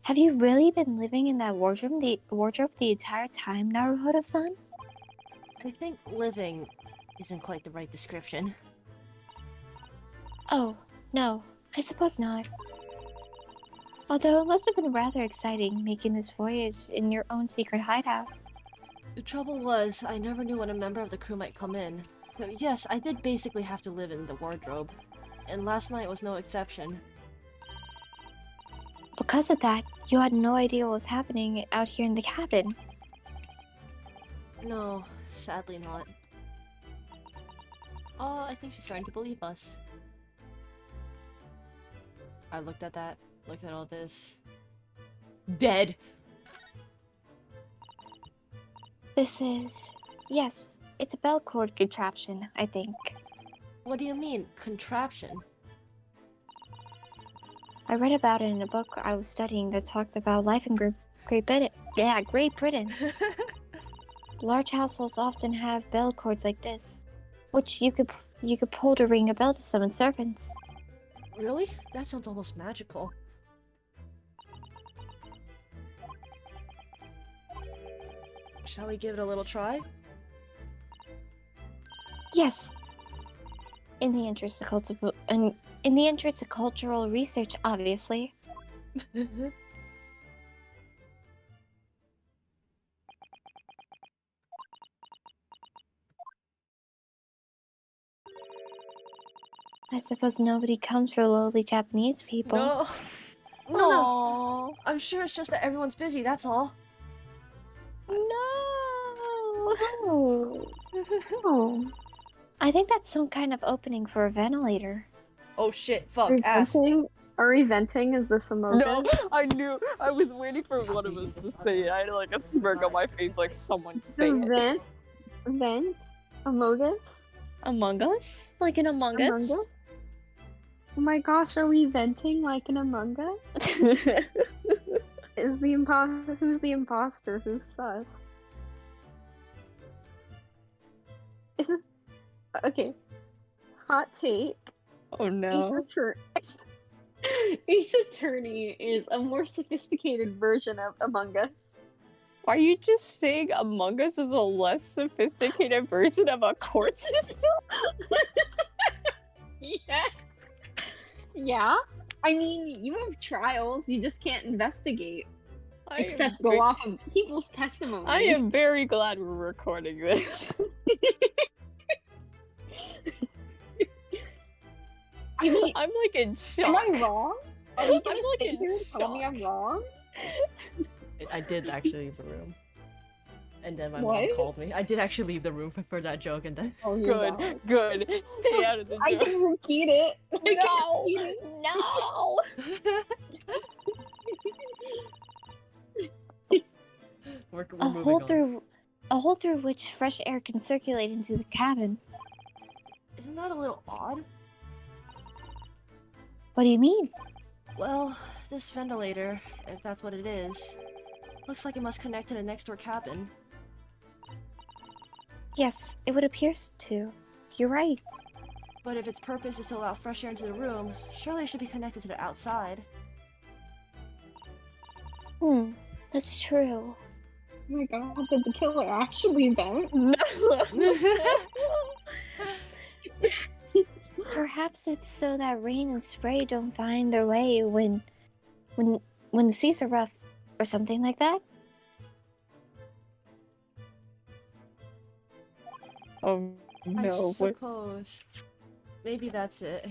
Have you really been living in that wardrobe the entire time, Naruhodo-san? I think living isn't quite the right description. Oh, no, I suppose not. Although it must have been rather exciting making this voyage in your own secret hideout. The trouble was, I never knew when a member of the crew might come in. So yes, I did basically have to live in the wardrobe. And last night was no exception. Because of that, you had no idea what was happening out here in the cabin. No, sadly not. Oh, I think she's starting to believe us. I looked at that, looked at all this. Dead! This is... yes, it's a bell cord contraption, I think. What do you mean, contraption? I read about it in a book I was studying that talked about life in Great Britain. Yeah, Great Britain. Large households often have bell cords like this, which you could pull to ring a bell to summon servants. Really? That sounds almost magical. Shall we give it a little try? Yes. In the interest of cultural research, obviously. I suppose nobody comes for lowly Japanese people. No! No! I'm sure it's just that everyone's busy, that's all. No! Oh. Oh. I think that's some kind of opening for a ventilator. Oh shit, fuck, Are we ass. venting? Are we venting? Is this a moment? No, I knew. I was waiting for one of us to say it. I had like a smirk on my face, like someone say it. Vent? Vent? Among Us? Among Us? Like an Among Among Us? Us? Oh my gosh, are we venting like an Among Us? Is the imposter? Who's the imposter? Who's sus? Is it okay? Hot take. Oh no. Ace Attorney is a more sophisticated version of Among Us. Are you just saying Among Us is a less sophisticated version of a court system? Yeah. Yeah. I mean, you have trials, you just can't investigate. Except go off of people's testimonies. I am very glad we're recording this. I mean, I'm like in shock. am I wrong? Are you gonna I'm like sit in here and tell me I'm shock. wrong? I did actually leave the room. And then my mom What? called me. I did actually leave the room for that joke and then... Oh, you're wrong. Good, good. Stay out of the I joke. can repeat it. I can No, repeat it. no. we're A moving hole on. through hole through which fresh air can circulate into the cabin. Isn't that a little odd? What do you mean? Well, this ventilator, if that's what it is, looks like it must connect to the next door cabin. Yes, it would appear to. You're right. But if its purpose is to allow fresh air into the room, surely it should be connected to the outside. That's true. Oh my god, did the killer actually vent? Perhaps it's so that rain and spray don't find their way when the seas are rough, or something like that. Oh I suppose. Maybe that's it.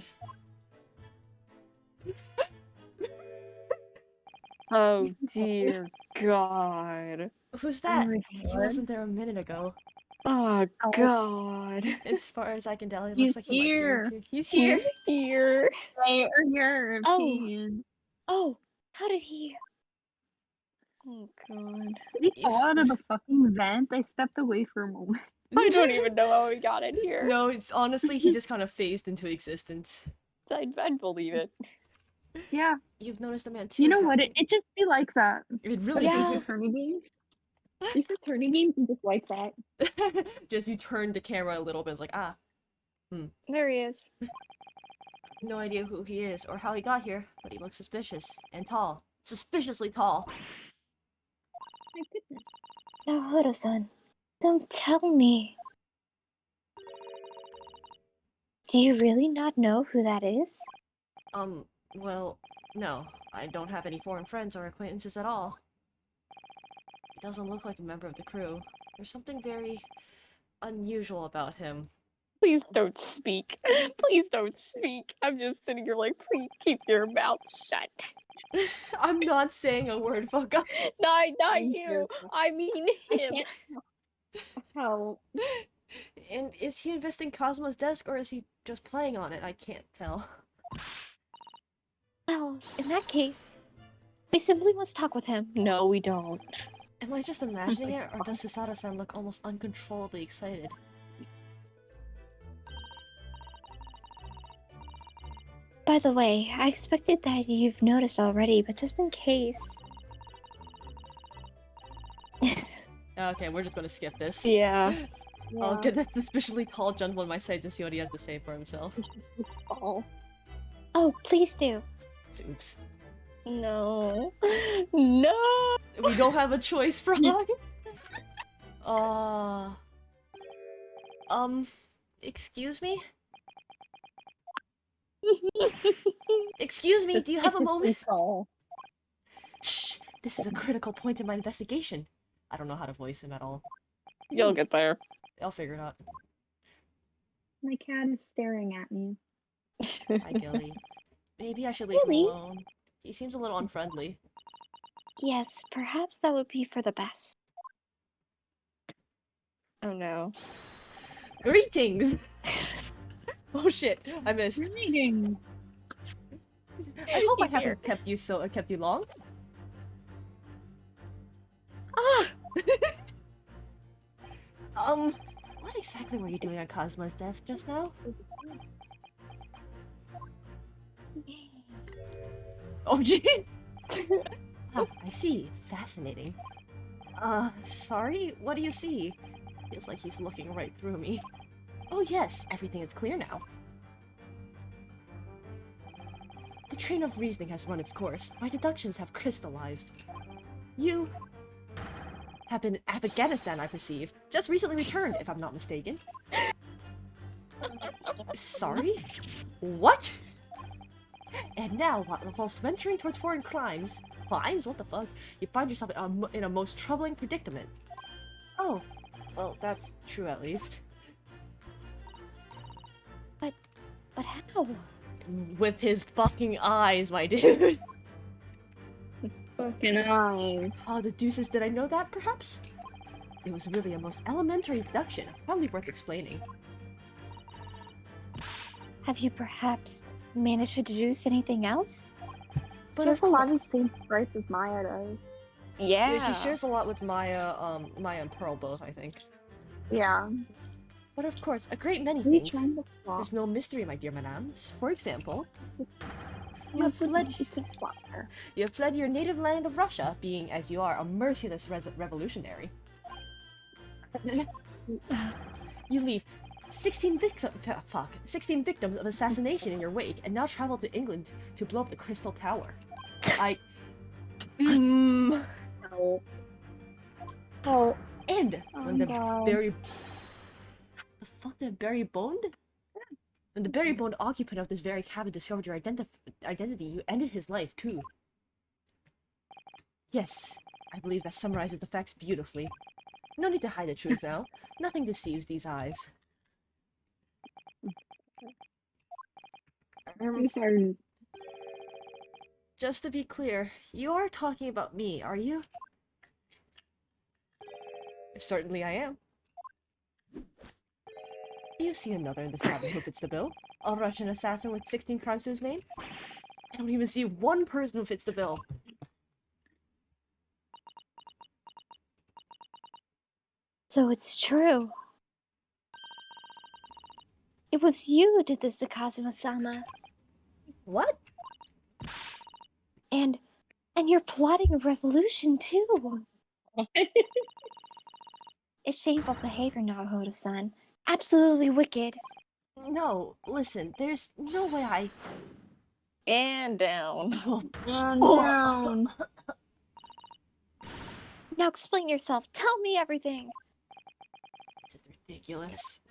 Oh dear God. Who's that? He wasn't there a minute ago. Oh God. As far as I can tell, it He's looks like he here. might be here. He's here! He's here. They are your Oh. opinion. Oh, how did he? Oh God. Did he fall out of the fucking vent? I stepped away for a moment. I don't even know how we got in here. No, it's honestly, he just kind of phased into existence. I'd believe it. Yeah. You've noticed the man too. You know what? haven't It just be like that. you? It But really Yeah. these attorney games. These attorney games are just like that. Just you turned the camera a little bit, it's like, ah, There he is. no idea who he is or how he got here, but he looks suspicious and tall. Suspiciously tall. My goodness. Now, Horo-san, don't tell me. Do you really not know who that is? Well, no. I don't have any foreign friends or acquaintances at all. He doesn't look like a member of the crew. There's something very unusual about him. Please don't speak. Please don't speak. I'm just sitting here like, please keep your mouth shut. I'm not saying a word, fuck up. Not Thank you. you. I mean I him. can't help. And is he investing Cosmo's desk or is he just playing on it? I can't tell. Well, in that case, we simply must talk with him. No, we don't. Am I just imagining it, or does Susato-san look almost uncontrollably excited? By the way, I expected that you've noticed already, but just in case. Okay, we're just gonna skip this. Yeah. I'll get that suspiciously tall gentleman on my side to see what he has to say for himself. Oh. Oh, please do. Oops. No. No. We don't have a choice, Frog! Excuse me? Excuse me, do you have a moment? Tall. Shh! This is a critical point in my investigation. I don't know how to voice him at all. You'll get there. I'll figure it out. My cat is staring at me. Hi, Gilly. Maybe I should leave him Gilly? alone. He seems a little unfriendly. Yes, perhaps that would be for the best. Oh no. Greetings! Oh shit, I missed. Reading. I hope I He's here. haven't kept you long. Ah! What exactly were you doing on Cosmo's desk just now? Oh jeez! Oh, I see. Fascinating. Sorry? What do you see? Feels like he's looking right through me. Oh yes, everything is clear now. The train of reasoning has run its course. My deductions have crystallized. You have been in Afghanistan, I perceive. Just recently returned, if I'm not mistaken. Sorry? What? And now, whilst venturing towards foreign crimes... Crimes? What the fuck? You find yourself in a most troubling predicament. Oh. Well, that's true at least. But how? With his fucking eyes, my dude. It's fucking eyes. Oh, the deuces, did I know that, perhaps? It was really a most elementary deduction, probably worth explaining. Have you perhaps managed to deduce anything else? But There's of a lot course, of same sprites as Maya does. Yeah. Yeah, she shares a lot with Maya, Maya and Pearl both, I think. Yeah. But of course, a great many What are you things. trying to swap? There's no mystery, my dear madams. For example, You have fled- swap her. you have fled your native land of Russia, being, as you are, a merciless revolutionary. You leave 16 victims of assassination in your wake, and now travel to England to blow up the Crystal Tower. No. Oh. And when the God. the fuck, the Berry Boned? When the Berry Boned occupant of this very cabin discovered your identity, you ended his life too. Yes, I believe that summarizes the facts beautifully. No need to hide the truth now. Nothing deceives these eyes. Just to be clear, you are talking about me, are you? Certainly I am. Do you see another in this cabin who fits the bill? A Russian assassin with 16 crimes to his name? I don't even see one person who fits the bill. So it's true. It was you who did this to Kazuma-sama. What? And you're plotting a revolution too. It's shameful behavior, Naruhodo-san. Absolutely wicked. No, listen, there's no way I... And down. And down. Now explain yourself. Tell me everything. This is ridiculous.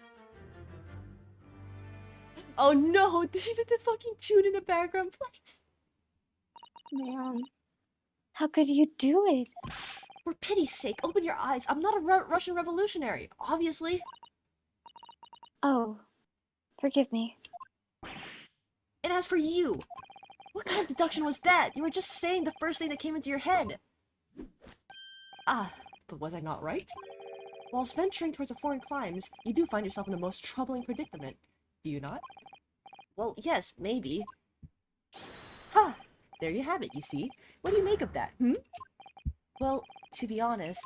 Oh no, did you put the fucking tune in the background, please? Man. How could you do it? For pity's sake, open your eyes. I'm not a Russian revolutionary, obviously. Oh, forgive me. And as for you, what kind of deduction was that? You were just saying the first thing that came into your head. Ah, but was I not right? Whilst venturing towards the foreign climes, you do find yourself in the most troubling predicament, do you not? Well, yes, maybe. Ha! There you have it, you see. What do you make of that, hmm? Well, to be honest,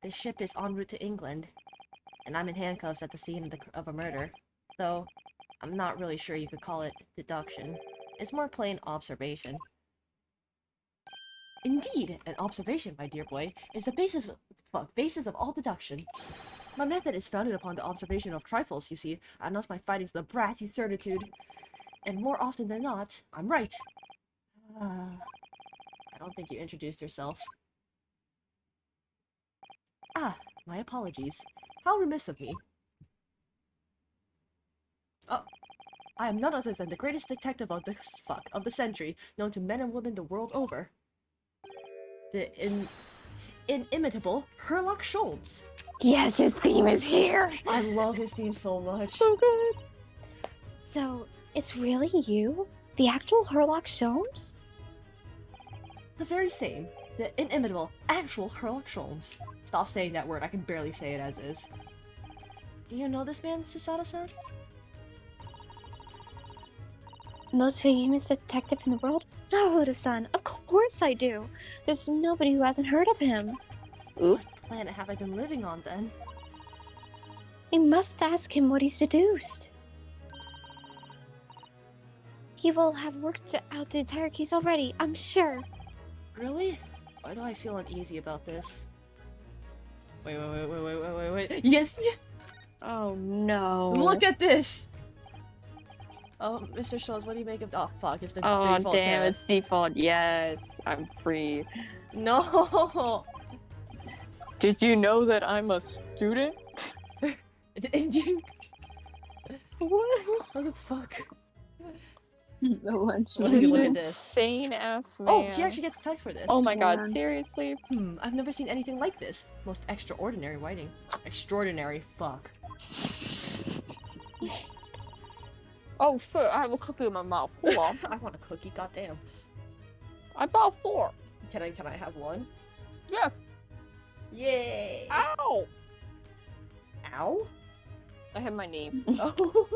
the ship is en route to England, and I'm in handcuffs at the scene of a murder, though I'm not really sure you could call it deduction. It's more plain observation. Indeed, an observation, my dear boy, is the basis of all deduction. My method is founded upon the observation of trifles, you see. I nurse my findings with a brassy certitude. And more often than not, I'm right. I don't think you introduced yourself. Ah, my apologies. How remiss of me. Oh, I am none other than the greatest detective of the century, known to men and women the world over. The inimitable Herlock Sholmes. Yes, his theme is here. I love his theme so much. So good. So, it's really you? The actual Herlock Sholmes? The very same. The inimitable, actual Herlock Sholmes. Stop saying that word, I can barely say it as is. Do you know this man, Susato-san? Most famous detective in the world? Naruto-san, of course I do. There's nobody who hasn't heard of him. What planet have I been living on, then? You must ask him what he's deduced. He will have worked out the entire case already, I'm sure. Really? Why do I feel uneasy about this? Wait. Yes! Oh no. Look at this! Oh, Mr. Schultz, what do you make of— oh, fuck, it's the Oh default damn, Kenneth. it's default. Yes, I'm free. No! Did you know that I'm a student? And you— What? What the fuck? The lunch. Let me This look at this. insane ass man. Oh, he actually gets a text for this. Oh my god, Man. seriously? I've never seen anything like this. Most extraordinary writing. Extraordinary, fuck. Oh shit, I have a cookie in my mouth. Hold on. I want a cookie, goddamn. I bought 4. Can I have one? Yes. Yay! Ow! Ow? I hit my knee. Oh.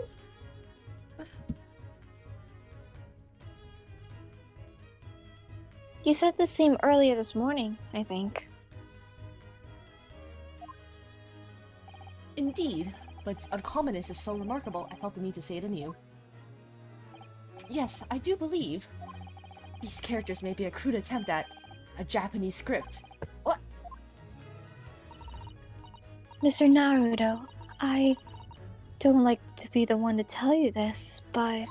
You said the same earlier this morning, I think. Indeed, but its uncommonness is so remarkable, I felt the need to say it anew. Yes, I do believe these characters may be a crude attempt at a Japanese script. What? Mr. Naruto, I don't like to be the one to tell you this, but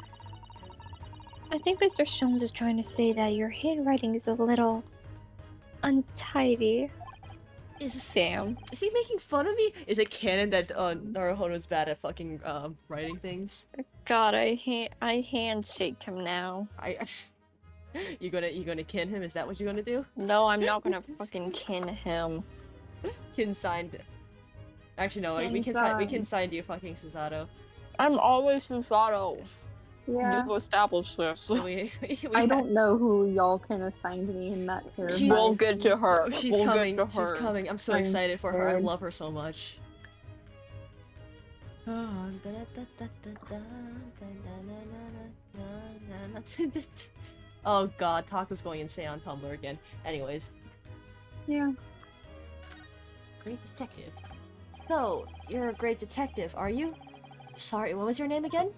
I think Mr. Sholmes is trying to say that your handwriting is a little untidy. Damn. Is he making fun of me? Is it canon that Naruhodo's bad at fucking writing things? God, I handshake him now. You gonna kin him? Is that what you're gonna do? No, I'm not gonna fucking kin him. Kin signed. Actually, no. We can sign you, fucking Susato. I'm always Susato. Yeah. You've established this. I don't know who y'all can assign to me in that character. We'll get to her. She's We'll coming. Get to her. She's coming. I'm so excited for her. I love her so much. Oh god, Taco's going insane on Tumblr again. Anyways. Yeah. Great detective. So, you're a great detective, are you? Sorry, what was your name again?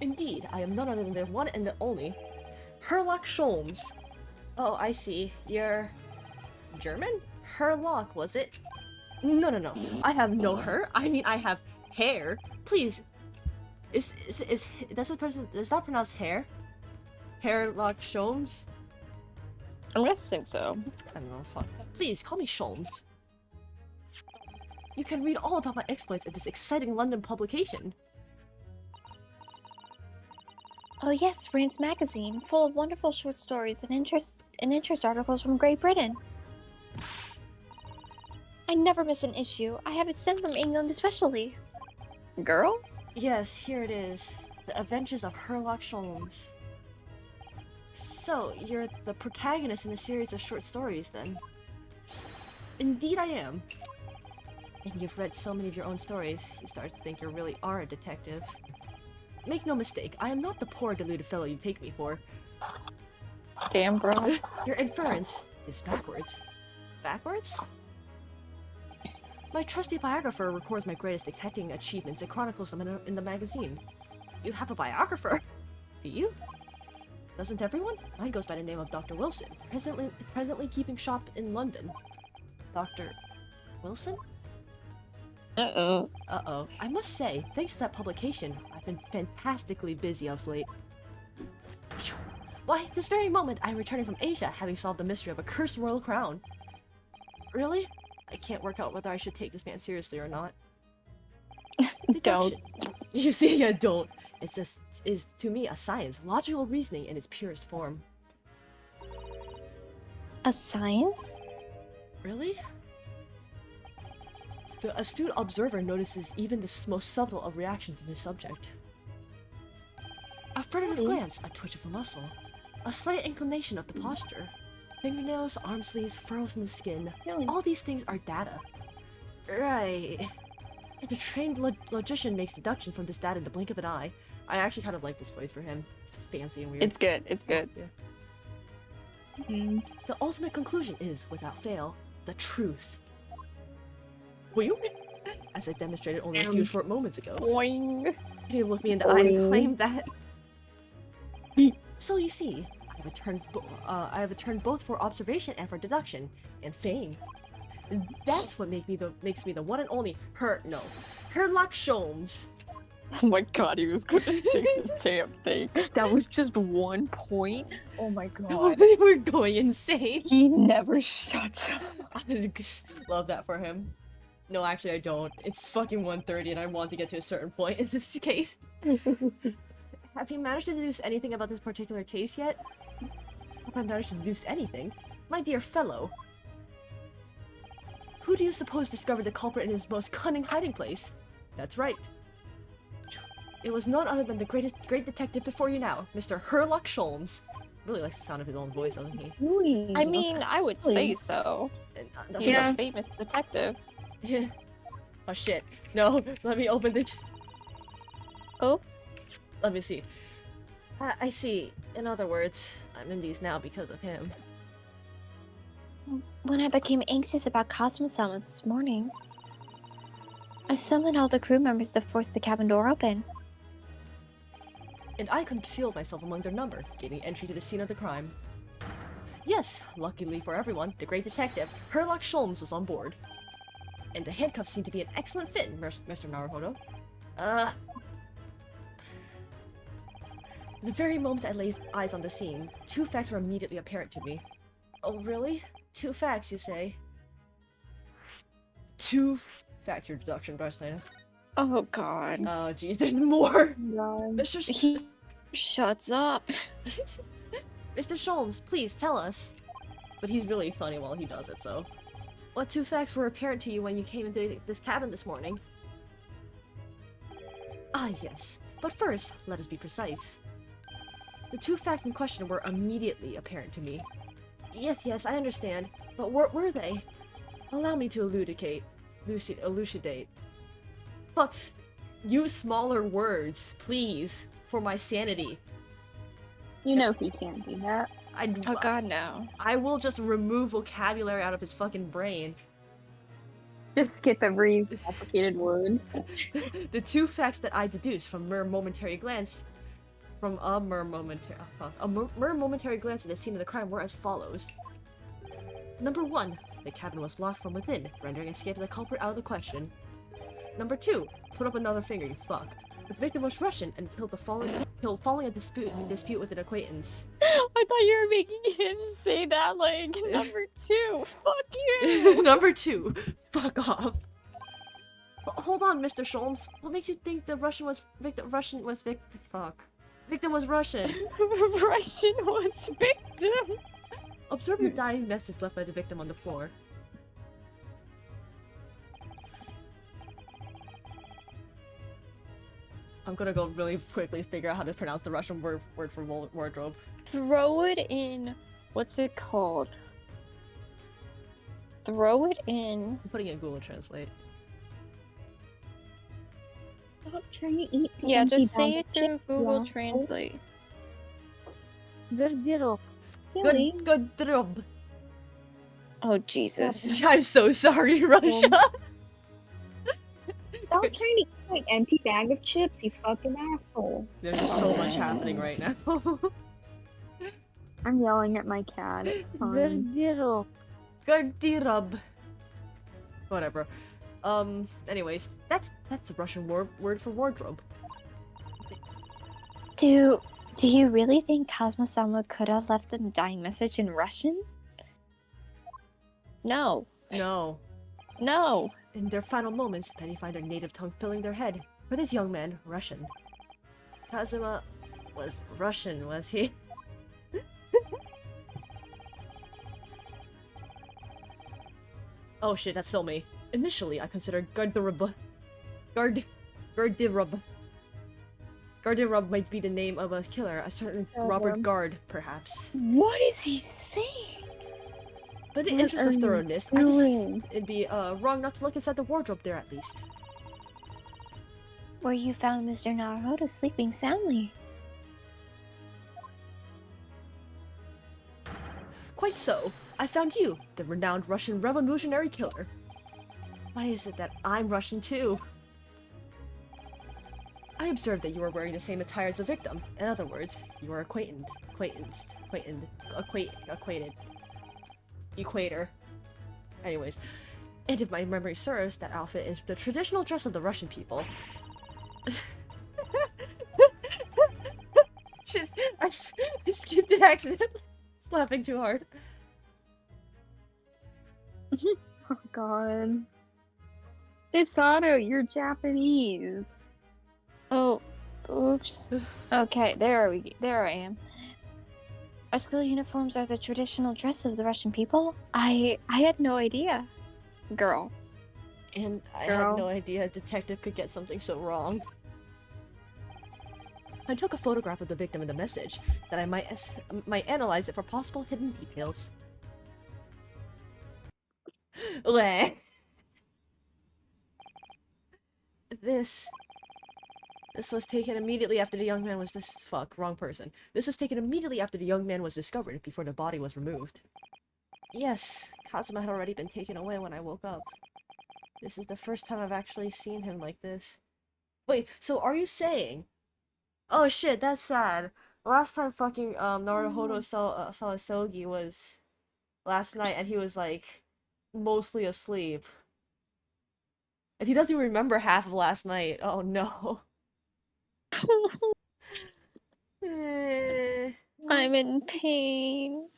Indeed, I am none other than the one and the only Herlock Sholmes. Oh, I see. You're German? Herlock, was it? No. I have no her. I mean, I have hair. Please. Is that pronounced hair? Herlock Sholmes? I'm gonna think so. I don't know, fuck. Please, call me Sholmes. You can read all about my exploits at this exciting London publication. Oh yes, Rand's magazine, full of wonderful short stories and interest articles from Great Britain. I never miss an issue. I have it sent from England especially. Girl? Yes, here it is. The Adventures of Herlock Sholmes. So, you're the protagonist in a series of short stories, then? Indeed I am. And you've read so many of your own stories, you start to think you really are a detective. Make no mistake, I am not the poor deluded fellow you take me for. Damn, bro. Your inference is backwards. Backwards? My trusty biographer records my greatest detecting achievements and chronicles them in the magazine. You have a biographer? Do you? Doesn't everyone? Mine goes by the name of Dr. Wilson, presently keeping shop in London. Dr. Wilson? Uh-oh. Uh-oh. I must say, thanks to that publication, I've been fantastically busy of late. Why, this very moment I'm returning from Asia, having solved the mystery of a cursed royal crown. Really? I can't work out whether I should take this man seriously or not. Don't. You see, I don't. It's just, is to me a science, logical reasoning in its purest form. A science? Really? The astute observer notices even the most subtle of reactions in his subject. A furtive glance, a twitch of a muscle, a slight inclination of the posture, fingernails, arm sleeves, furrows in the skin, all these things are data. Right. And the trained logician makes deduction from this data in the blink of an eye. I actually kind of like this voice for him. It's fancy and weird. It's good. It's good. Yeah. The ultimate conclusion is, without fail, the truth. Will you? As I demonstrated only a few short moments ago. Boing. He looked me in the eye and claimed that. So you see, I have returned both for observation and for deduction, and fame. And that's what makes me the one and only Herlock Sholmes. Oh my god, he was going to say the damn thing. That was just 1 point. Oh my god. They were going insane. He never shuts up. I love that for him. No, actually I don't. It's fucking 1:30 and I want to get to a certain point in this case. Have you managed to deduce anything about this particular case yet? Have I managed to deduce anything? My dear fellow. Who do you suppose discovered the culprit in his most cunning hiding place? That's right. It was none other than the great detective before you now, Mr. Herlock Sholmes. Really likes the sound of his own voice, doesn't he? I mean, I would say so. And, He's a famous detective. Yeah. Oh shit. No, let me open it. Oh? Let me see. I see. In other words, I'm in these now because of him. When I became anxious about Cosmo-sama this morning, I summoned all the crew members to force the cabin door open. And I concealed myself among their number, gaining entry to the scene of the crime. Yes, luckily for everyone, the great detective, Herlock Sholmes, was on board. And the handcuffs seem to be an excellent fit, Mr. Naruhodo. The very moment I laid eyes on the scene, 2 facts were immediately apparent to me. Oh, really? 2 facts, you say? 2 facts, your deduction, Darslana. Oh god. Oh, jeez, there's more! God. Mr. Shuts up. Mr. Sholmes, please tell us. But he's really funny while he does it, so. What 2 facts were apparent to you when you came into this cabin this morning? Ah, yes. But first, let us be precise. The 2 facts in question were immediately apparent to me. Yes, I understand. But what were they? Allow me to elucidate. Fuck. Use smaller words, please, for my sanity. You know he can't do that. Oh god, no. I will just remove vocabulary out of his fucking brain. Just skip every complicated word. The 2 facts that I deduced from a mere momentary glance at the scene of the crime were as follows. Number 1, the cabin was locked from within, rendering escape of the culprit out of the question. Number 2, put up another finger, you fuck. The victim was Russian and killed following a dispute with an acquaintance. I thought you were making him say that like number 2. Fuck you. Number 2, fuck off. Hold on, Mr. Sholmes. What makes you think the Victim was Russian? Russian was victim. Observe the dying message left by the victim on the floor. I'm gonna go really quickly figure out how to pronounce the Russian word for wardrobe. Throw it in. What's it called? Throw it in. I'm putting it in Google Translate. Stop trying to eat. Yeah, just say it through Google Translate. Гардероб. Good job. Oh, Jesus. I'm so sorry, Russia. Stop trying to eat my empty bag of chips, you fucking asshole. There's so much happening right now. I'm yelling at my cat. It's fine. Garderob. Whatever. Anyways, that's the Russian word for wardrobe. Do you really think Cosmo-sama could have left a dying message in Russian? No. No. No. In their final moments, many find their native tongue filling their head. For this young man, Russian. Kazuma was Russian, was he? Oh shit, that's still me. Initially, I considered Garderob might be the name of a killer, a certain Robert Guard, perhaps. What is he saying? But in the interest of thoroughness, I just think it'd be wrong not to look inside the wardrobe there at least. Where you found Mr. Naruhodo sleeping soundly. Quite so. I found you, the renowned Russian revolutionary killer. Why is it that I'm Russian too? I observed that you were wearing the same attire as the victim. In other words, you were equated. Anyways, and if my memory serves, that outfit is the traditional dress of the Russian people. Shit, I skipped it accidentally. It's laughing too hard. Oh god. Hisato, you're Japanese. Oh, oops. Okay, there I am. Our school uniforms are the traditional dress of the Russian people? I had no idea. Girl. And I had no idea a detective could get something so wrong. I took a photograph of the victim in the message, that I might analyze it for possible hidden details. This This was taken immediately after the young man was wrong person. This was taken immediately after the young man was discovered, before the body was removed. Yes, Kazuma had already been taken away when I woke up. This is the first time I've actually seen him like this. Wait, so are you saying... Oh shit, that's sad. Last time fucking Naruhodo saw Asogi was last night, and he was like mostly asleep. And he doesn't even remember half of last night. Oh no. I'm in pain.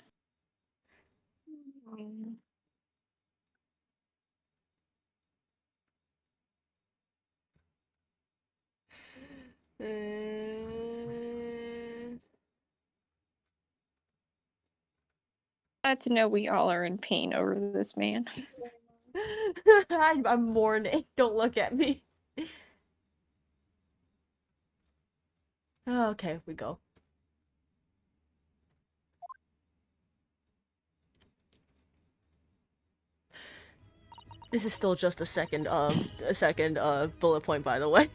Glad to know we all are in pain over this man. I'm mourning. Don't look at me. Okay, we go. This is still just a second bullet point, by the way.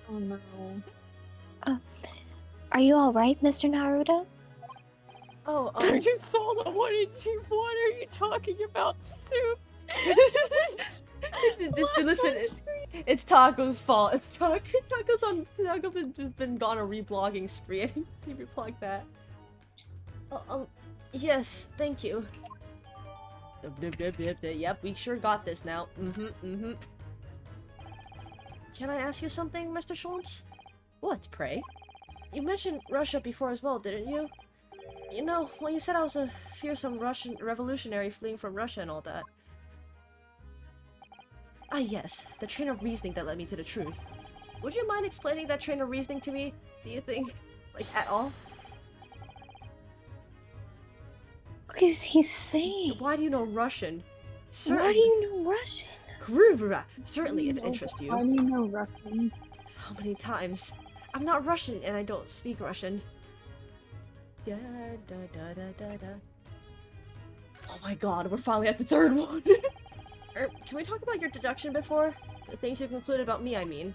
Oh no. Are you alright, Mr. Naruto? Oh, I just saw the what are you talking about? Soup. It's Taco's fault. It's Taco's been on a reblogging spree. I didn't reblog that. Yes, thank you. Yep, we sure got this now. Can I ask you something, Mr. Sholmes? What, pray? You mentioned Russia before as well, didn't you? You know, when you said I was a fearsome Russian revolutionary fleeing from Russia and all that. Ah yes, the train of reasoning that led me to the truth. Would you mind explaining that train of reasoning to me? Do you think, like, at all? What is he saying? Why do you know Russian? Why do you know Russian? Certainly, if it interests you. Why do you know Russian? How many times? I'm not Russian and I don't speak Russian. Da, da, da, da, da, da. Oh my god, we're finally at the third one. Can we talk about your deduction before? The things you concluded about me, I mean.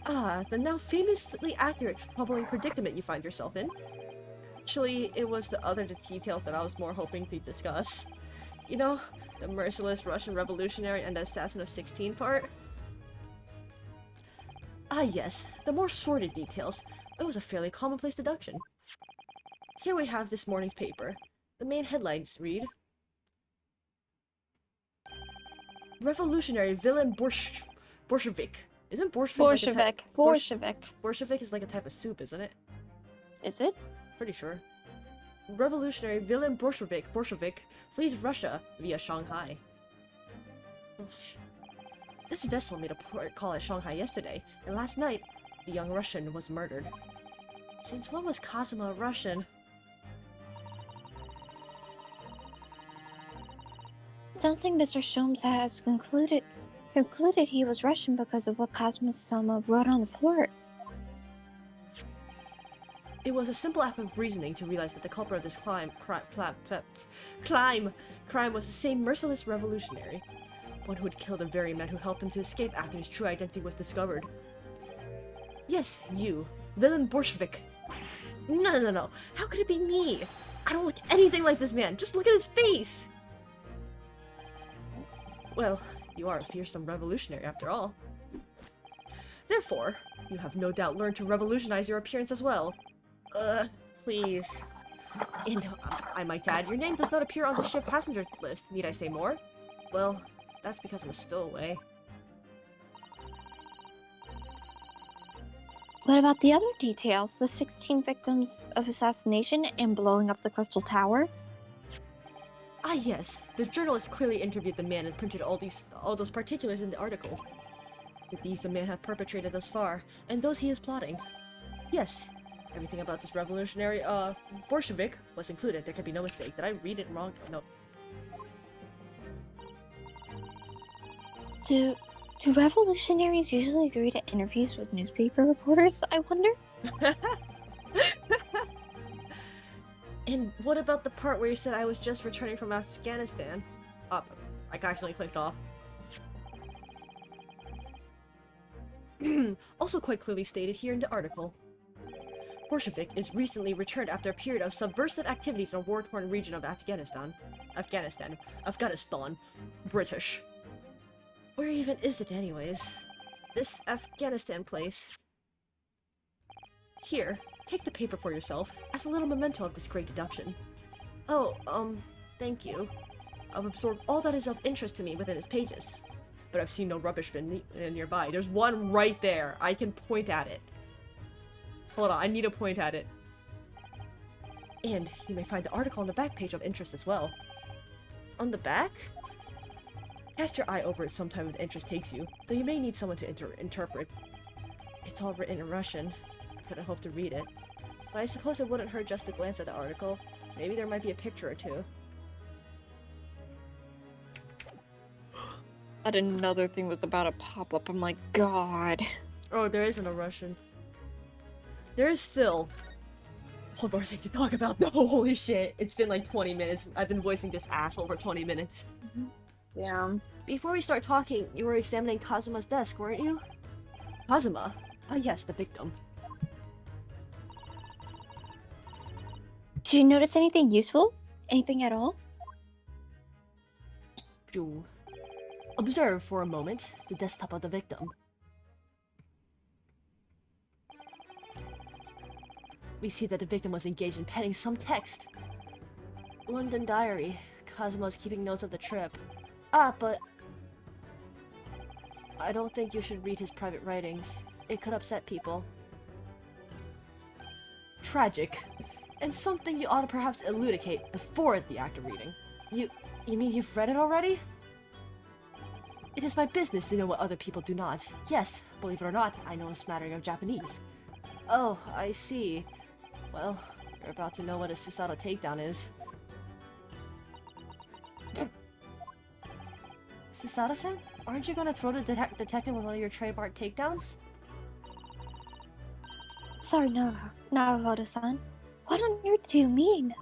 Ah, the now famously accurate, troubling predicament you find yourself in. Actually, it was the other details that I was more hoping to discuss. You know, the merciless Russian revolutionary and the assassin of 16 part? Ah yes, the more sordid details. It was a fairly commonplace deduction. Here we have this morning's paper. The main headlines read... Revolutionary villain Bolshevik. Isn't Bolshevik Bolshevik is like a type of soup, isn't it? Is it? Pretty sure. Revolutionary villain Bolshevik flees Russia via Shanghai. This vessel made a port call at Shanghai yesterday, and last night, the young Russian was murdered. Since when was Kazuma Russian? It sounds like Mr. Sholmes has concluded he was Russian because of what Kazuma-sama wrote on the fort. It was a simple act of reasoning to realize that the culprit of this crime was the same merciless revolutionary. One who had killed the very man who helped him to escape after his true identity was discovered. Yes, you. Villain Bolshevik. No. How could it be me? I don't look anything like this man. Just look at his face! Well, you are a fearsome revolutionary after all. Therefore, you have no doubt learned to revolutionize your appearance as well. Please. And I might add, your name does not appear on the ship passenger list. Need I say more? Well, that's because I'm a stowaway. What about the other details? The 16 victims of assassination and blowing up the Crystal Tower? Ah yes, the journalist clearly interviewed the man and printed all those particulars in the article. That these the man have perpetrated thus far, and those he is plotting. Yes, everything about this revolutionary, Bolshevik was included. There could be no mistake. Did I read it wrong? No. Do revolutionaries usually agree to interviews with newspaper reporters, I wonder? And what about the part where you said I was just returning from Afghanistan? I accidentally clicked off. Also quite clearly stated here in the article. Bolshevik is recently returned after a period of subversive activities in a war-torn region of Afghanistan. British. Where even is it anyways? This Afghanistan place. Here, take the paper for yourself, as a little memento of this great deduction. Oh, thank you. I've absorbed all that is of interest to me within its pages. But I've seen no rubbish bin nearby. There's one right there. I can point at it. Hold on, I need to point at it. And you may find the article on the back page of interest as well. On the back? Cast your eye over it sometime if interest takes you, though you may need someone to interpret. It's all written in Russian. I couldn't hope to read it. But I suppose it wouldn't hurt just to glance at the article. Maybe there might be a picture or two. But another thing was about to pop up. I'm like, God. Oh, there isn't a Russian. There is still one more thing to talk about. No, holy shit. It's been like 20 minutes. I've been voicing this asshole for 20 minutes. Yeah. Before we start talking, you were examining Kazuma's desk, weren't you? Kazuma? Ah, yes, the victim. Did you notice anything useful? Anything at all? You observe for a moment the desktop of the victim. We see that the victim was engaged in penning some text. London Diary. Kazuma was keeping notes of the trip. Ah, but I don't think you should read his private writings. It could upset people. Tragic. And something you ought to perhaps elucidate before the act of reading. You mean you've read it already? It is my business to know what other people do not. Yes, believe it or not, I know a smattering of Japanese. Oh, I see. Well, you're about to know what a Susato takedown is. Susato-san? Aren't you gonna throw the detective with one of your trademark takedowns? Sorry, no, Naruto-san. What on earth do you mean?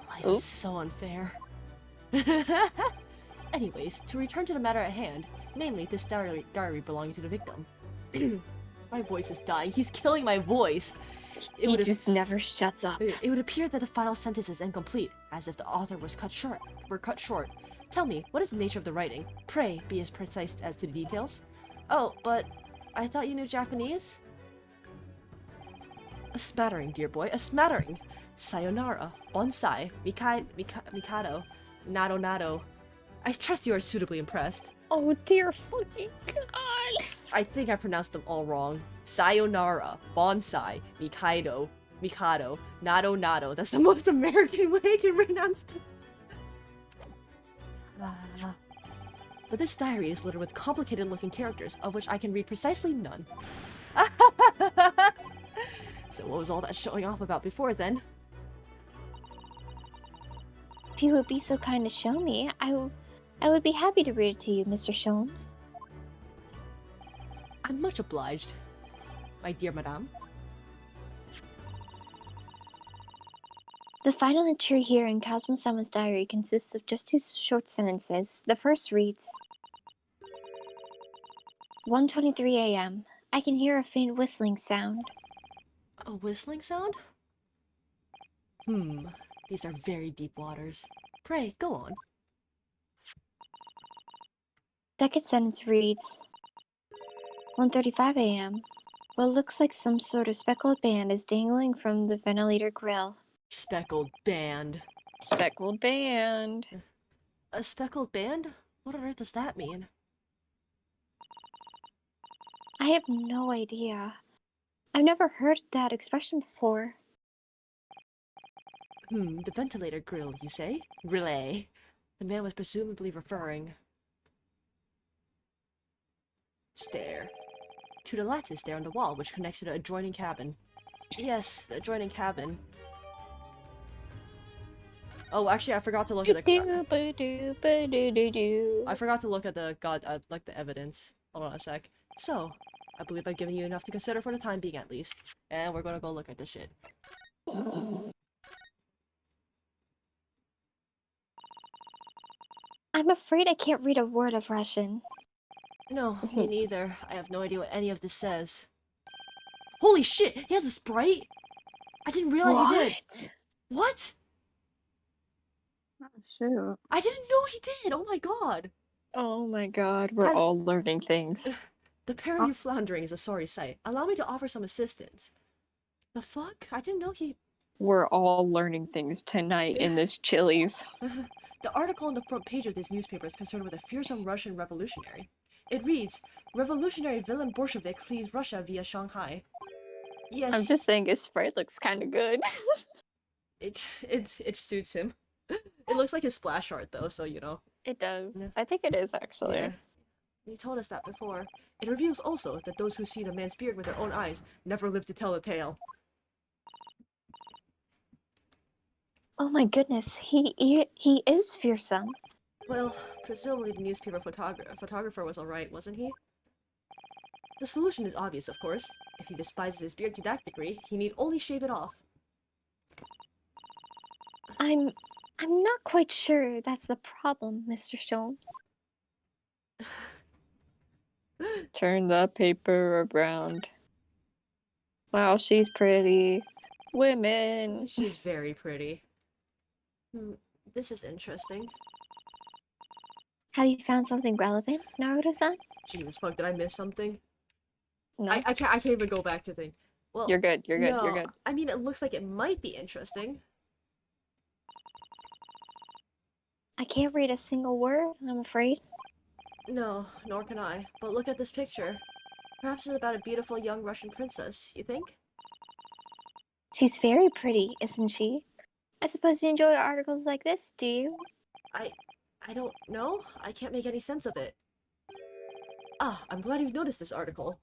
Life is so unfair. Anyways, to return to the matter at hand, namely this diary belonging to the victim. My voice is dying. He's killing my voice. He just never shuts up. It would appear that the final sentence is incomplete, as if the author was cut short. Tell me, what is the nature of the writing? Pray, be as precise as to the details. Oh, but I thought you knew Japanese? A smattering, dear boy, a smattering. Sayonara, bonsai, mikado, nado. I trust you are suitably impressed. Oh dear fucking God. I think I pronounced them all wrong. Sayonara, bonsai, mikado, nado. That's the most American way I can pronounce it. But this diary is littered with complicated-looking characters, of which I can read precisely none. So what was all that showing off about before, then? If you would be so kind to show me, I would be happy to read it to you, Mr. Sholmes. I'm much obliged, my dear madame. The final entry here in Kazuma-sama's diary consists of just 2 short sentences. The first reads, 1:23 a.m. I can hear a faint whistling sound. A whistling sound? These are very deep waters. Pray, go on. Second sentence reads, 1:35 a.m. What looks like some sort of speckled band is dangling from the ventilator grill. Speckled band. Speckled band. A speckled band? What on earth does that mean? I have no idea. I've never heard that expression before. The ventilator grill, you say? Relay. The man was presumably referring... Stare. To the lattice there on the wall, which connects to the adjoining cabin. Yes, the adjoining cabin. Oh, actually, I forgot to look at the... I forgot to look at the like the evidence. Hold on a sec. So, I believe I've given you enough to consider for the time being, at least. And we're gonna go look at this shit. I'm afraid I can't read a word of Russian. No, me neither. I have no idea what any of this says. Holy shit! He has a Sprite? I didn't realize he did. What? Oh, shoot. I didn't know he did! Oh my god! Oh my god, we're all learning things. The pair of you floundering is a sorry sight. Allow me to offer some assistance. The fuck? I didn't know he... We're all learning things tonight in this Chili's. The article on the front page of this newspaper is concerned with a fearsome Russian revolutionary. It reads, Revolutionary villain Bolshevik flees Russia via Shanghai. Yes. I'm just saying his sprite looks kind of good. It suits him. It looks like his splash art though, so you know. It does. Yeah. I think it is actually. Yeah. He told us that before. It reveals also that those who see the man's beard with their own eyes never live to tell the tale. Oh my goodness, he is fearsome. Well, presumably the newspaper photographer was alright, wasn't he? The solution is obvious, of course. If he despises his beard to that degree, he need only shave it off. I'm not quite sure that's the problem, Mr. Sholmes. Turn the paper around. Wow, she's pretty. Women. She's very pretty. This is interesting. Have you found something relevant, Naruto-san? Jesus fuck, did I miss something? No, I can't even go back to thing. Well, you're good. You're good. no, You're good. I mean, it looks like it might be interesting. I can't read a single word, I'm afraid. No, nor can I. But look at this picture. Perhaps it's about a beautiful young Russian princess, you think? She's very pretty, isn't she? I suppose you enjoy articles like this, do you? I don't know. I can't make any sense of it. Ah, I'm glad you've noticed this article.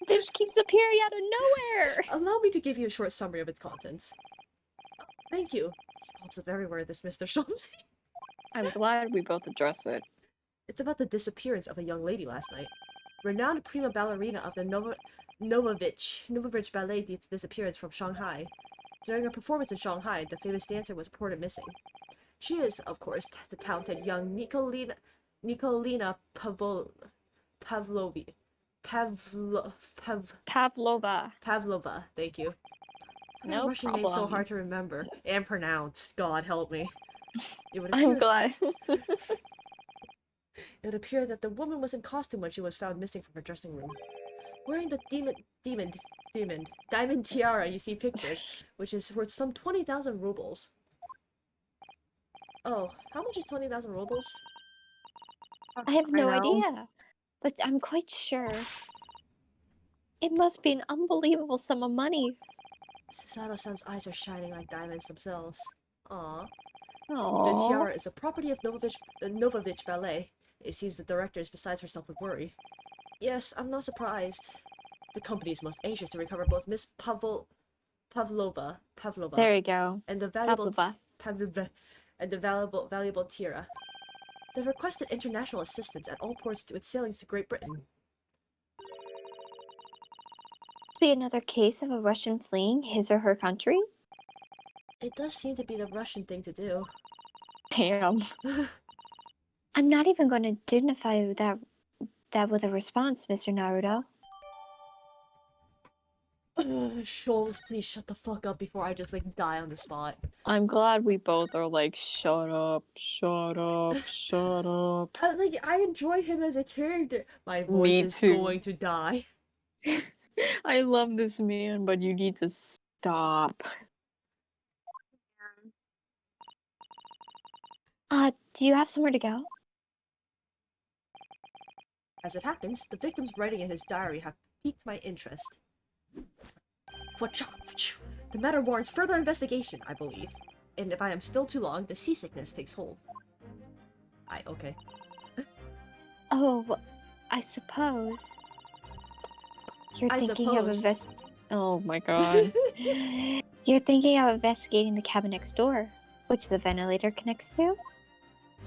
Bitch keeps appearing out of nowhere! Allow me to give you a short summary of its contents. Thank you. He pops up everywhere, this Mr. Sholmes. I'm glad we both address it. It's about the disappearance of a young lady last night. Renowned prima ballerina of the Novovich Ballet disappearance from Shanghai. During a performance in Shanghai, the famous dancer was reported missing. She is, of course, the talented young Nikolina Pavlova, thank you. No Russian problem. name so hard to remember and pronounce. God help me. I'm glad. It would appear that the woman was in costume when she was found missing from her dressing room. Wearing the diamond tiara you see pictured, which is worth some 20,000 rubles. Oh, how much is 20,000 rubles? I have no idea, but I'm quite sure. It must be an unbelievable sum of money. Susato-san's eyes are shining like diamonds themselves. Aww. The Aww. tiara is the property of Novovich Ballet. It seems the director is beside herself with worry. Yes, I'm not surprised. The company is most anxious to recover both Miss Pavlova, There you go. and the valuable Pavlova. valuable tiara. They've requested international assistance at all ports with sailings to Great Britain. Be another case of a Russian fleeing his or her country? It does seem to be the Russian thing to do. Damn. I'm not even going to dignify that with a response, Mr. Naruto. Sholmes, please shut the fuck up before I just like die on the spot. I'm glad we both are like, shut up, shut up, shut up. I enjoy him as a character. My voice Me is too. going to die. I love this man, but you need to stop. Do you have somewhere to go? As it happens, the victim's writing in his diary have piqued my interest. The matter warrants further investigation, I believe. And if I am still too long, the seasickness takes hold. Okay. Oh, I suppose. You're thinking of Oh my god. You're thinking of investigating the cabin next door, which the ventilator connects to?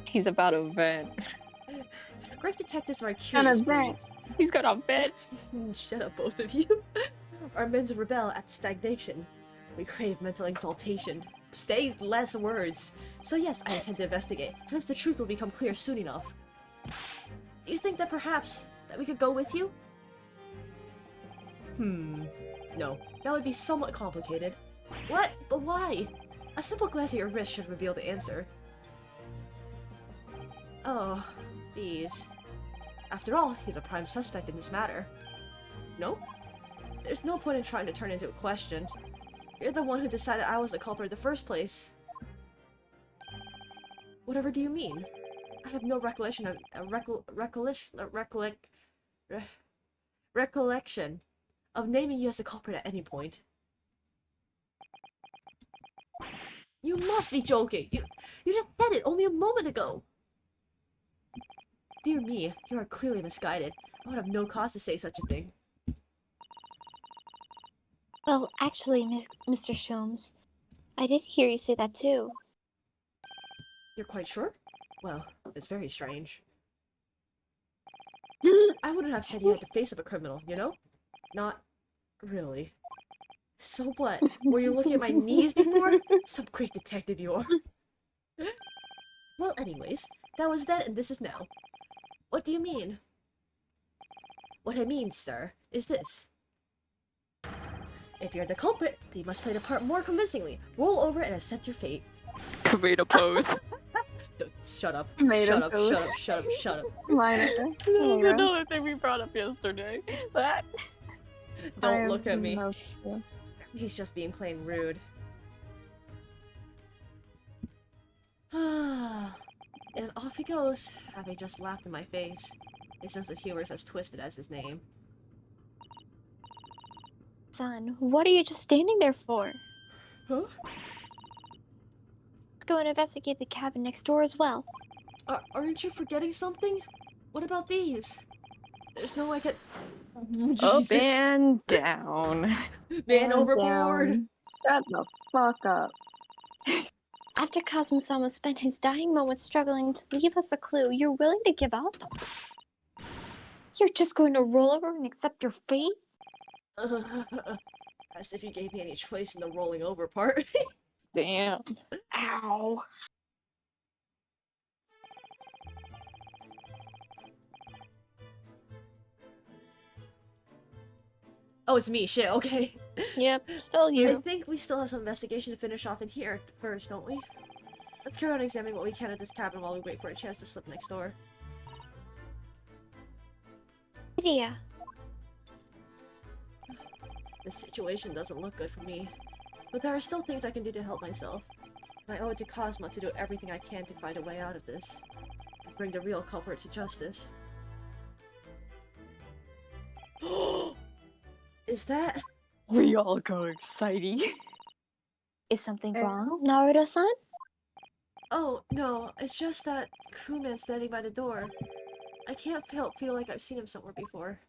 He's about to vent. Great detectives are On a curious vent. He's got a vent. Shut up, both of you. Our men rebel at stagnation. We crave mental exaltation. say less words. So yes, I intend to investigate. Hence the truth will become clear soon enough. Do you think that perhaps that we could go with you? No. That would be somewhat complicated. What? But why? A simple glance at your wrist should reveal the answer. Oh, these. After all, you're the prime suspect in this matter. No? There's no point in trying to turn it into a question. You're the one who decided I was the culprit in the first place. Whatever do you mean? I have no recollection of recollection of naming you as the culprit at any point. You must be joking! You just said it only a moment ago! Dear me, you are clearly misguided. I would have no cause to say such a thing. Well, actually, Mr. Sholmes, I did hear you say that too. You're quite sure? Well, it's very strange. I wouldn't have said you had the face of a criminal, you know? Not really. So what? Were you looking at my knees before? Some great detective you are. Well, anyways, that was then and this is now. What do you mean? What I mean, sir, is this. If you're the culprit, then you must play the part more convincingly. Roll over and accept your fate. Tomato pose. Shut up. Tomato Shut up, pose. shut up, shut up, shut up. Minor. That was another thing we brought up yesterday. That. Don't look at me. No. He's just being plain rude. And off he goes, having just laughed in my face. His sense of humor is as twisted as his name. Son, what are you just standing there for? Huh? Let's go and investigate the cabin next door as well. Aren't you forgetting something? What about these? There's no way I could... Up Jesus. and down. Man overboard! Down. Shut the fuck up. After Cosmo-sama spent his dying moments struggling to leave us a clue, you're willing to give up? You're just going to roll over and accept your fate? As if you gave me any choice in the rolling over part. Damn. Ow. Oh, it's me, shit, okay. Yep, still I you. think we still have some investigation to finish off in here first, don't we? Let's carry on examining what we can at this cabin while we wait for a chance to slip next door. Idea. This situation doesn't look good for me, but there are still things I can do to help myself. And I owe it to Cosmo to do everything I can to find a way out of this, and bring the real culprit to justice. Is that... We all go exciting. Is something wrong, Naruto-san? Oh, no, it's just that crewman standing by the door. I can't feel like I've seen him somewhere before.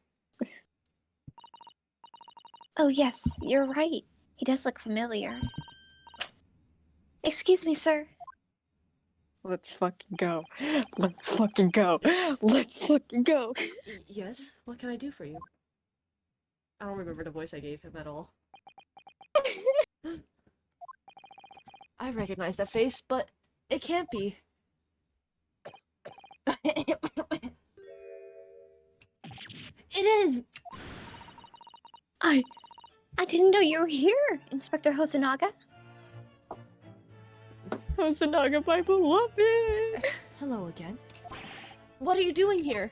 Oh yes, you're right. He does look familiar. Excuse me, sir. Let's fucking go. Let's fucking go. Let's fucking go. Yes? What can I do for you? I don't remember the voice I gave him at all. I recognize that face, but it can't be. It is! I didn't know you were here, Inspector Hosonaga. Hosonaga, my beloved. Hello again. What are you doing here?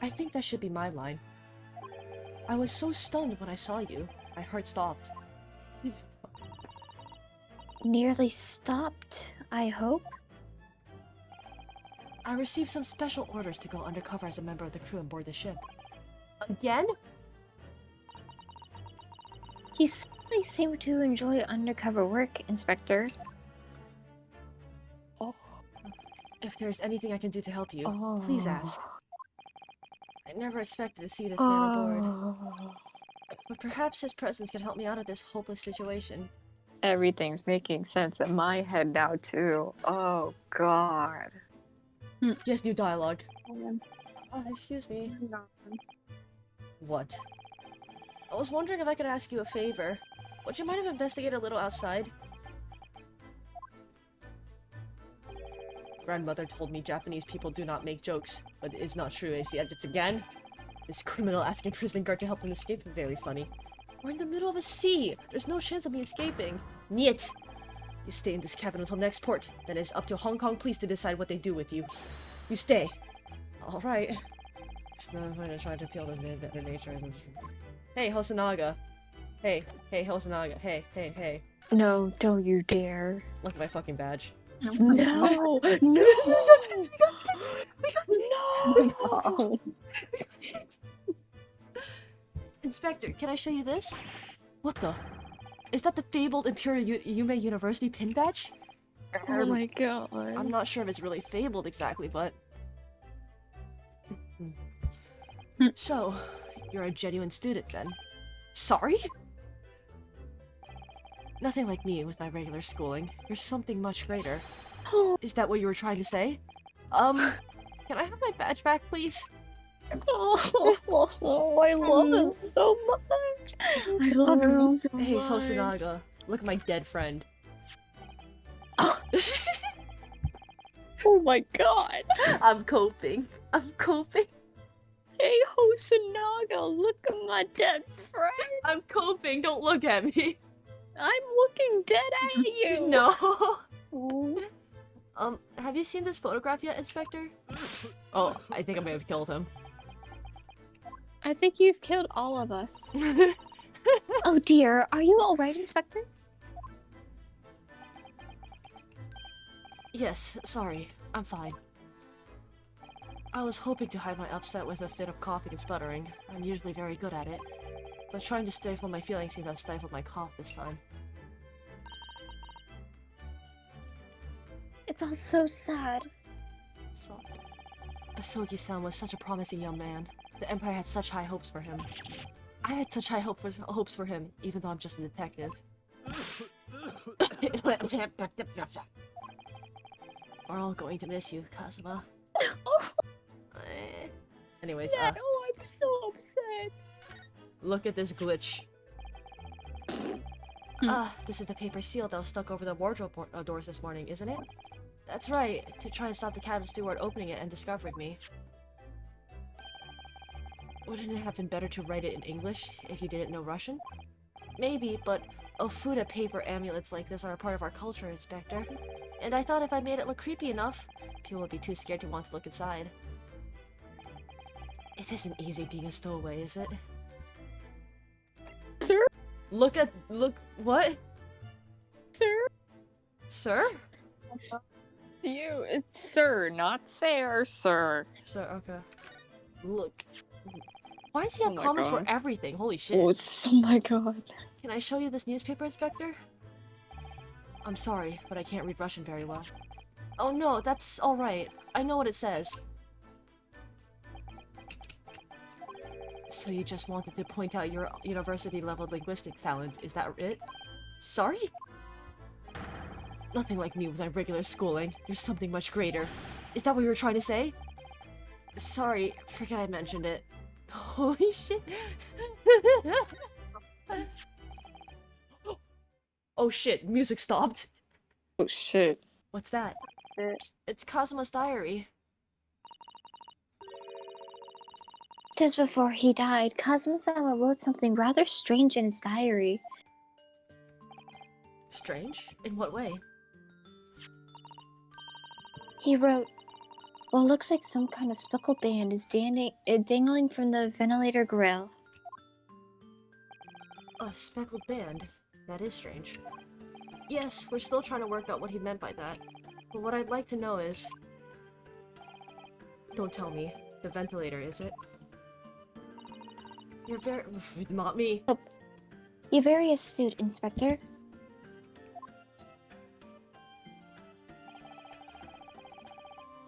I think that should be my line. I was so stunned when I saw you. My heart stopped. Nearly stopped, I hope. I received some special orders to go undercover as a member of the crew on board the ship. Again? He certainly seemed to enjoy undercover work, Inspector. If there's anything I can do to help you, please ask. I never expected to see this man aboard. But perhaps his presence can help me out of this hopeless situation. Everything's making sense in my head now, too. Oh, God. Yes, new dialogue. Excuse me. What? I was wondering if I could ask you a favor. Would you mind if I investigate a little outside? Grandmother told me Japanese people do not make jokes, but it is not true. I see it's again. This criminal asking prison guard to help him escape. Very funny. We're in the middle of a sea. There's no chance of me escaping. Niet. You stay in this cabin until next port. Then it's up to Hong Kong police to decide what they do with you. You stay. Alright. There's no point in trying to appeal to the better nature. Hey, Hosonaga. Hey, Hosonaga. Hey. No, don't you dare. Look at my fucking badge. No, no, no. No. Inspector, can I show you this? What the? Is that the fabled Imperial Yume University pin badge? Oh my god. I'm not sure if it's really fabled exactly, but... So, you're a genuine student then? Sorry? Nothing like me with my regular schooling. You're something much greater. Is that what you were trying to say? Can I have my badge back, please? Oh, I love him so much. I love him so much. Hey, Hosonaga, look at my dead friend. Oh my god. I'm coping. Hey, Hosonaga, look at my dead friend. I'm coping. Don't look at me. I'm looking dead at you. No. Have you seen this photograph yet, Inspector? Oh, I think I may have killed him. I think you've killed all of us. Oh dear, are you alright, Inspector? Yes, sorry. I'm fine. I was hoping to hide my upset with a fit of coughing and sputtering. I'm usually very good at it. But trying to stifle my feelings seemed to have stifled my cough this time. It's all so sad. So, Asogi-san was such a promising young man. The Empire had such high hopes for him. I had such high hopes for him, even though I'm just a detective. We're all going to miss you, Kazuma. Anyways, Dad, oh, I'm so upset. Look at this glitch. This is the paper seal that was stuck over the wardrobe doors this morning, isn't it? That's right, to try and stop the cabin steward opening it and discovering me. Wouldn't it have been better to write it in English if you didn't know Russian? Maybe, but Ofuda paper amulets like this are a part of our culture, Inspector. And I thought if I made it look creepy enough, people would be too scared to want to look inside. It isn't easy being a stowaway, is it? Sir? Look, what? Sir? Sir? You, it's sir, not sir, sir. Sir, okay. Look. Why does he have Oh my comments for God. everything? Holy shit. Oh my god. Can I show you this newspaper, Inspector? I'm sorry, but I can't read Russian very well. Oh no, that's alright. I know what it says. So you just wanted to point out your university-level linguistics talent, is that it? Sorry? Nothing like me with my regular schooling. You're something much greater. Is that what you were trying to say? Sorry, forget I mentioned it. Holy shit. Oh shit, music stopped. Oh shit. What's that? It's Kazuma's diary. Just before he died, Kazuma-sama wrote something rather strange in his diary. Strange? In what way? He wrote, "What looks like some kind of speckled band is dangling from the ventilator grill." A speckled band? That is strange. Yes, we're still trying to work out what he meant by that. But what I'd like to know is... Don't tell me. The ventilator, is it? You're very... Not me. You're very astute, Inspector.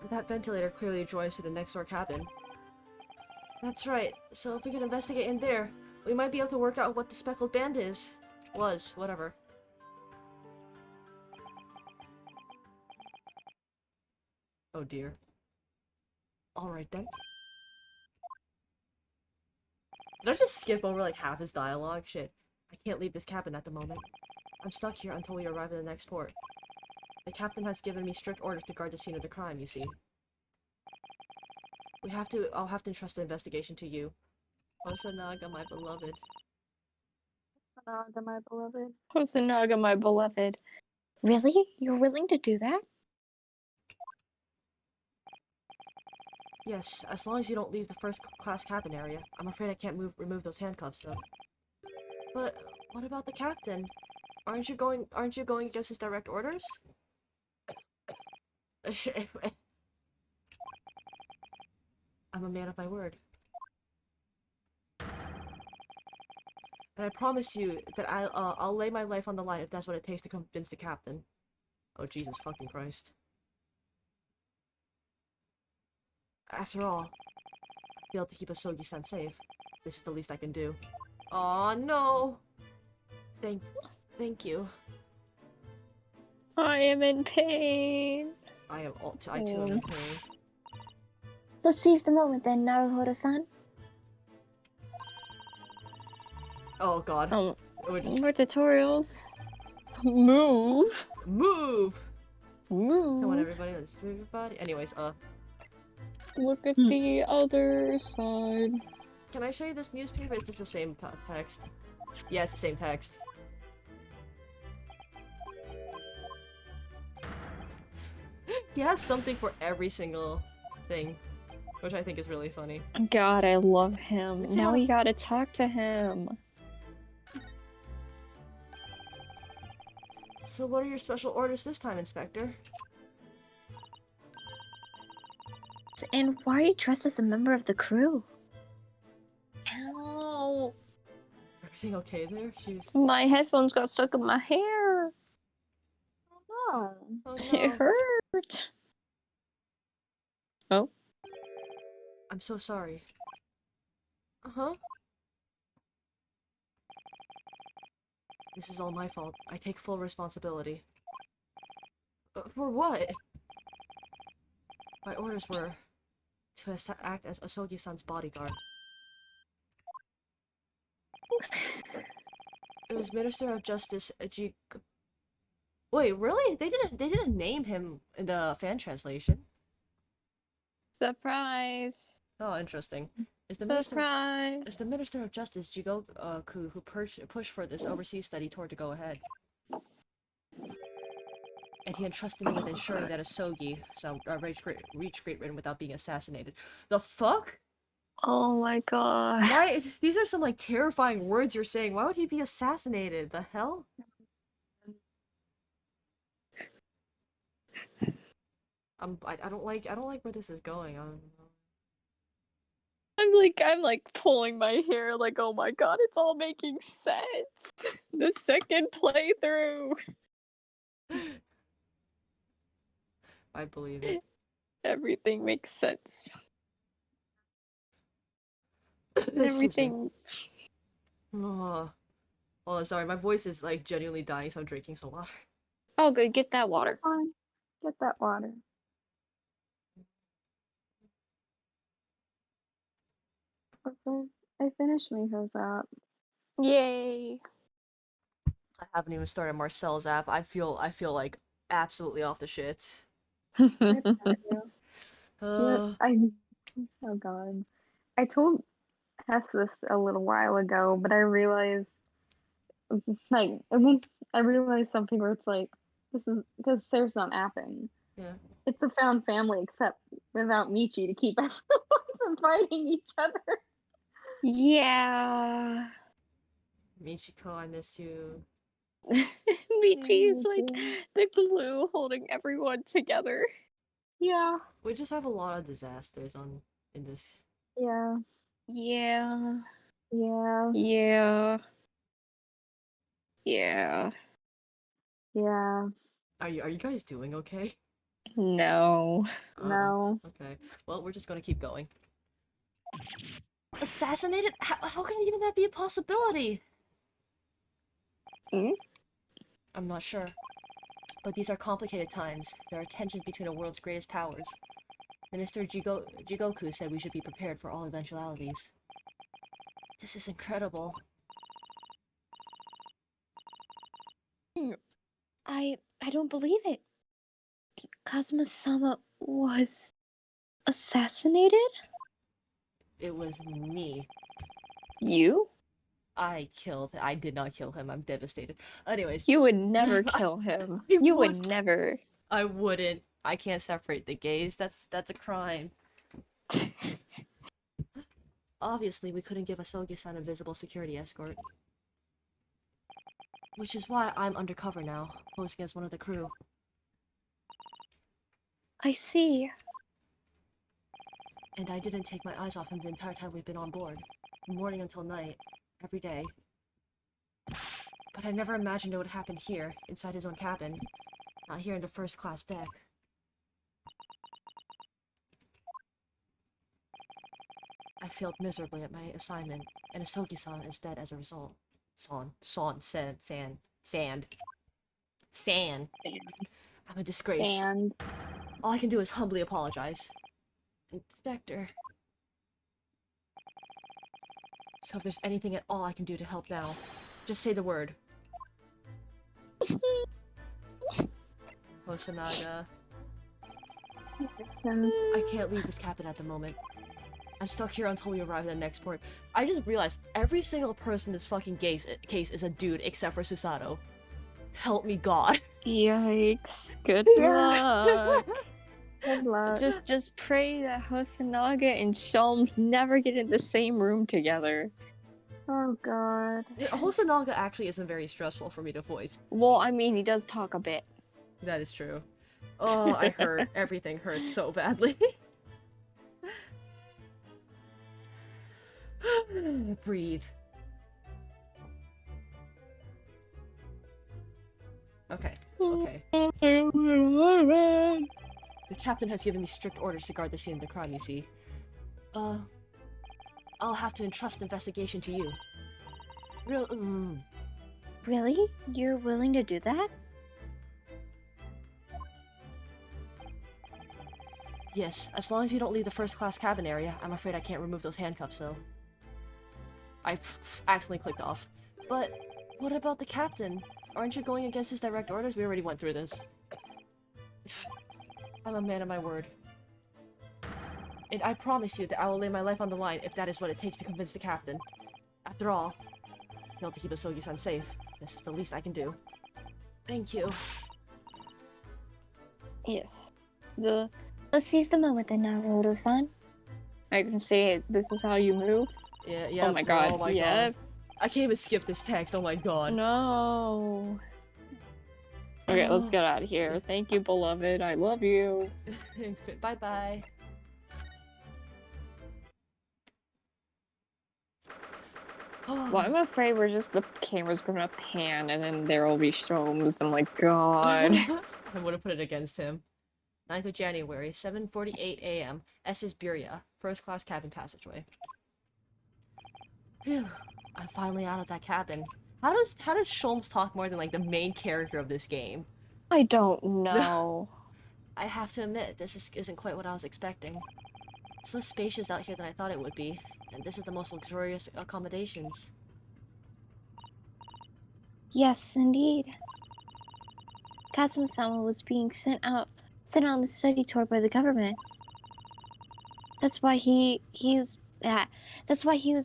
That ventilator clearly joins to the next door cabin. That's right. So if we can investigate in there, we might be able to work out what the speckled band is. Was, whatever. Oh dear. Alright then. Did I just skip over like half his dialogue? Shit. I can't leave this cabin at the moment. I'm stuck here until we arrive at the next port. The captain has given me strict orders to guard the scene of the crime, you see. I'll have to entrust the investigation to you. Osanaga, my beloved. Naga, my beloved. Hosonaga, my beloved. Really? You're willing to do that? Yes, as long as you don't leave the first class cabin area. I'm afraid I can't remove those handcuffs, though. But what about the captain? Aren't you going against his direct orders? I'm a man of my word. And I promise you that I'll lay my life on the line if that's what it takes to convince the captain. Oh, Jesus fucking Christ. After all, I'll be able to keep Asogi-san safe. This is the least I can do. Aw, no! Thank you. I am in pain. I too am in pain. Let's seize the moment then, Naruhodo-san. Oh god. More tutorials. Move. Move! Move. Come on everybody, let's move your body. Anyways, Look at the other side. can I show you this newspaper? It's just the same text. Yeah, it's the same text. He has something for every single thing, which I think is really funny. God, I love him. See Now what- we gotta talk to him. So what are your special orders this time, Inspector? And why are you dressed as a member of the crew? Ow. Everything okay there? She's... My headphones got stuck in my hair. Oh. Oh It no. hurt. Oh. I'm so sorry. Uh-huh. This is all my fault. I take full responsibility. For what? My orders were to act as Asogi-san's bodyguard. It was Minister of Justice Wait, really? They didn't name him in the fan translation. Surprise. Oh, interesting. It's the Surprise. Minister of Justice Jigoku who pushed for this overseas study tour to go ahead. And he entrusted me with ensuring that Asogi reached Great Britain without being assassinated. The fuck? Oh my god. Why? These are some like terrifying words you're saying. Why would he be assassinated? The hell? I don't like where this is going. I don't know. I'm like pulling my hair like, oh my god, it's all making sense. The second playthrough. I believe it. Everything makes sense. Excuse me. Everything. Oh, sorry, my voice is like genuinely dying, so I'm drinking some water. Oh good, get that water. Fine. Get that water. Also, I finished Miho's app. Yay. I haven't even started Marcel's app. I feel like absolutely off the shits. Oh god. I told Hess this a little while ago, but I realized I realized something where it's like this is because Sarah's not apping. Yeah. It's a found family except without Michi to keep everyone from fighting each other. Yeah. Michiko, I miss you. Michi is like the glue holding everyone together. Yeah. We just have a lot of disasters in this. Yeah. Yeah. Yeah. Yeah. Yeah. Yeah. Are you guys doing okay? No. No. Okay. Well, we're just gonna keep going. Assassinated? How can even that be a possibility? Hmm? I'm not sure. But these are complicated times. There are tensions between the world's greatest powers. Minister Jigoku said we should be prepared for all eventualities. This is incredible. doing? I don't believe it. Kazuma-sama was assassinated? It was me. You? I did not kill him. I'm devastated. Anyways. You would never kill him. You would never. I wouldn't. I can't separate the gays. That's a crime. Obviously, we couldn't give Asogi-san a visible security escort. Which is why I'm undercover now, posing as one of the crew. I see. And I didn't take my eyes off him the entire time we've been on board. From morning until night. Every day. But I never imagined it would happen here, inside his own cabin. Not here in the first class deck. I failed miserably at my assignment, and Asogi-san is dead as a result. Sand. I'm a disgrace. And All I can do is humbly apologize. Inspector. So if there's anything at all I can do to help now, just say the word. Hosonaga. I can't leave this cabin at the moment. I'm stuck here until we arrive at the next port. I just realized every single person in this fucking case is a dude except for Susato. Help me, God. Yikes. Good luck. good luck. Just pray that Hosonaga and Sholmes never get in the same room together. Oh god. Hosonaga actually isn't very stressful for me to voice. Well, I mean, he does talk a bit. That is true. Oh, I hurt. Everything hurts so badly. Breathe. Okay. The captain has given me strict orders to guard the scene of the crime, you see. I'll have to entrust the investigation to you. Really? You're willing to do that? Yes, as long as you don't leave the first-class cabin area. I'm afraid I can't remove those handcuffs, though. I accidentally clicked off. But what about the captain? Aren't you going against his direct orders? We already went through this. I'm a man of my word. And I promise you that I will lay my life on the line if that is what it takes to convince the captain. After all, I failed to keep Asogi-san safe. This is the least I can do. Thank you. Yes. Let's seize the moment then, Naruto-san. I can say it. This is how you move. Yeah. Oh my god. Oh my yeah. god. I can't even skip this text. Oh my god. No. Okay, let's get out of here. Thank you, beloved. I love you. Bye bye. Well, I'm afraid the camera's gonna pan and then there will be Sholmes. I'm like, God. I would have put it against him. 9th of January, 7:48 a.m. SS Buria, first class cabin passageway. Phew, I'm finally out of that cabin. How does Sholmes talk more than like the main character of this game? I don't know. I have to admit, this isn't quite what I was expecting. It's less spacious out here than I thought it would be, and this is the most luxurious accommodations. Yes, indeed. Kazuma-sama was being sent on the study tour by the government. That's why he was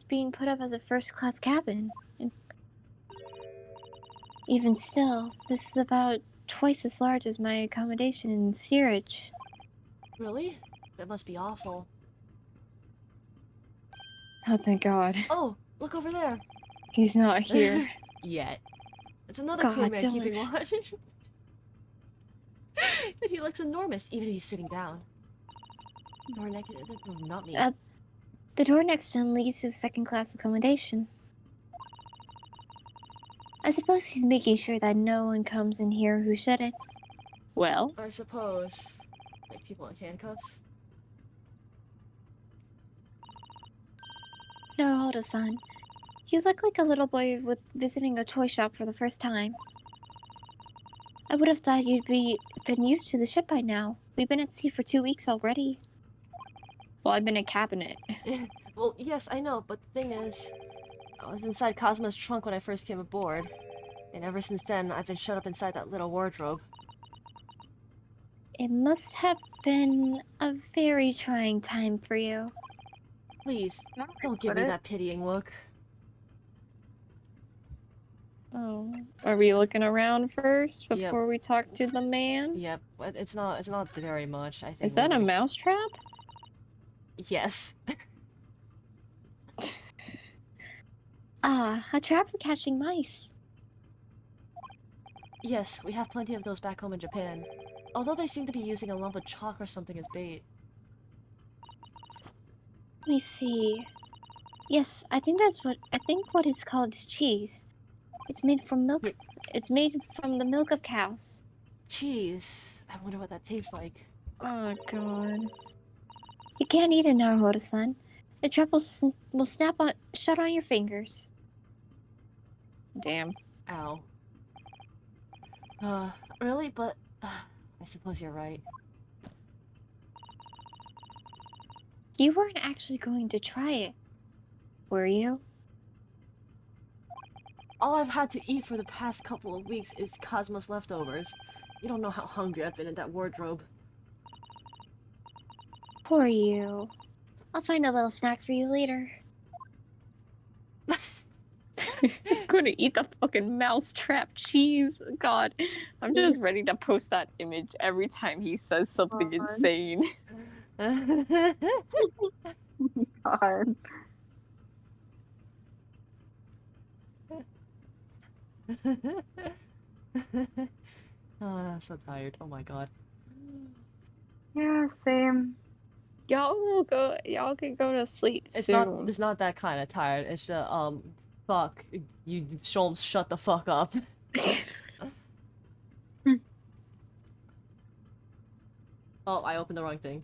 being put up as a first-class cabin. And even still, this is about twice as large as my accommodation in Steerage. Really? That must be awful. Oh, thank God. Oh, look over there. He's not here. Yet. It's another God, crewman don't. keeping watch. But he looks enormous, even if he's sitting down. Door next, not me. The door next to him leads to the second-class accommodation. I suppose he's making sure that no one comes in here who shouldn't. Well, I suppose. Like people in handcuffs? Naruto-san, you look like a little boy visiting a toy shop for the first time. I would have thought you'd been used to the ship by now. We've been at sea for 2 weeks already. well, I've been in cabinet. Well, yes, I know, but the thing is, I was inside Cosmo's trunk when I first came aboard, And ever since then, I've been shut up inside that little wardrobe. It must have been a very trying time for you. Please, Not don't give me that pitying look. Oh, are we looking around first Yep. before we talk to the man? Yep, but it's not very much, I think. Is that a we're gonna- mousetrap? Yes. Ah, a trap for catching mice. Yes, we have plenty of those back home in Japan. Although they seem to be using a lump of chalk or something as bait. Let me see. Yes, I think what it's called is cheese. It's made from milk. Wait. It's made from the milk of cows. Cheese. I wonder what that tastes like. Oh god. You can't eat it, Naruhodo-san. The trap will snap shut on your fingers. Damn. Ow. Really? But I suppose you're right. You weren't actually going to try it, were you? All I've had to eat for the past couple of weeks is Cosmos leftovers. You don't know how hungry I've been in that wardrobe. Poor you. I'll find a little snack for you later. Gonna eat the fucking mousetrap cheese. God, I'm just ready to post that image every time he says something God. insane. God. So tired. Oh my god. Yeah, same. Y'all can go to sleep It's soon. not that kind of tired. It's just fuck. You Sholmes, shut the fuck up. Oh, I opened the wrong thing.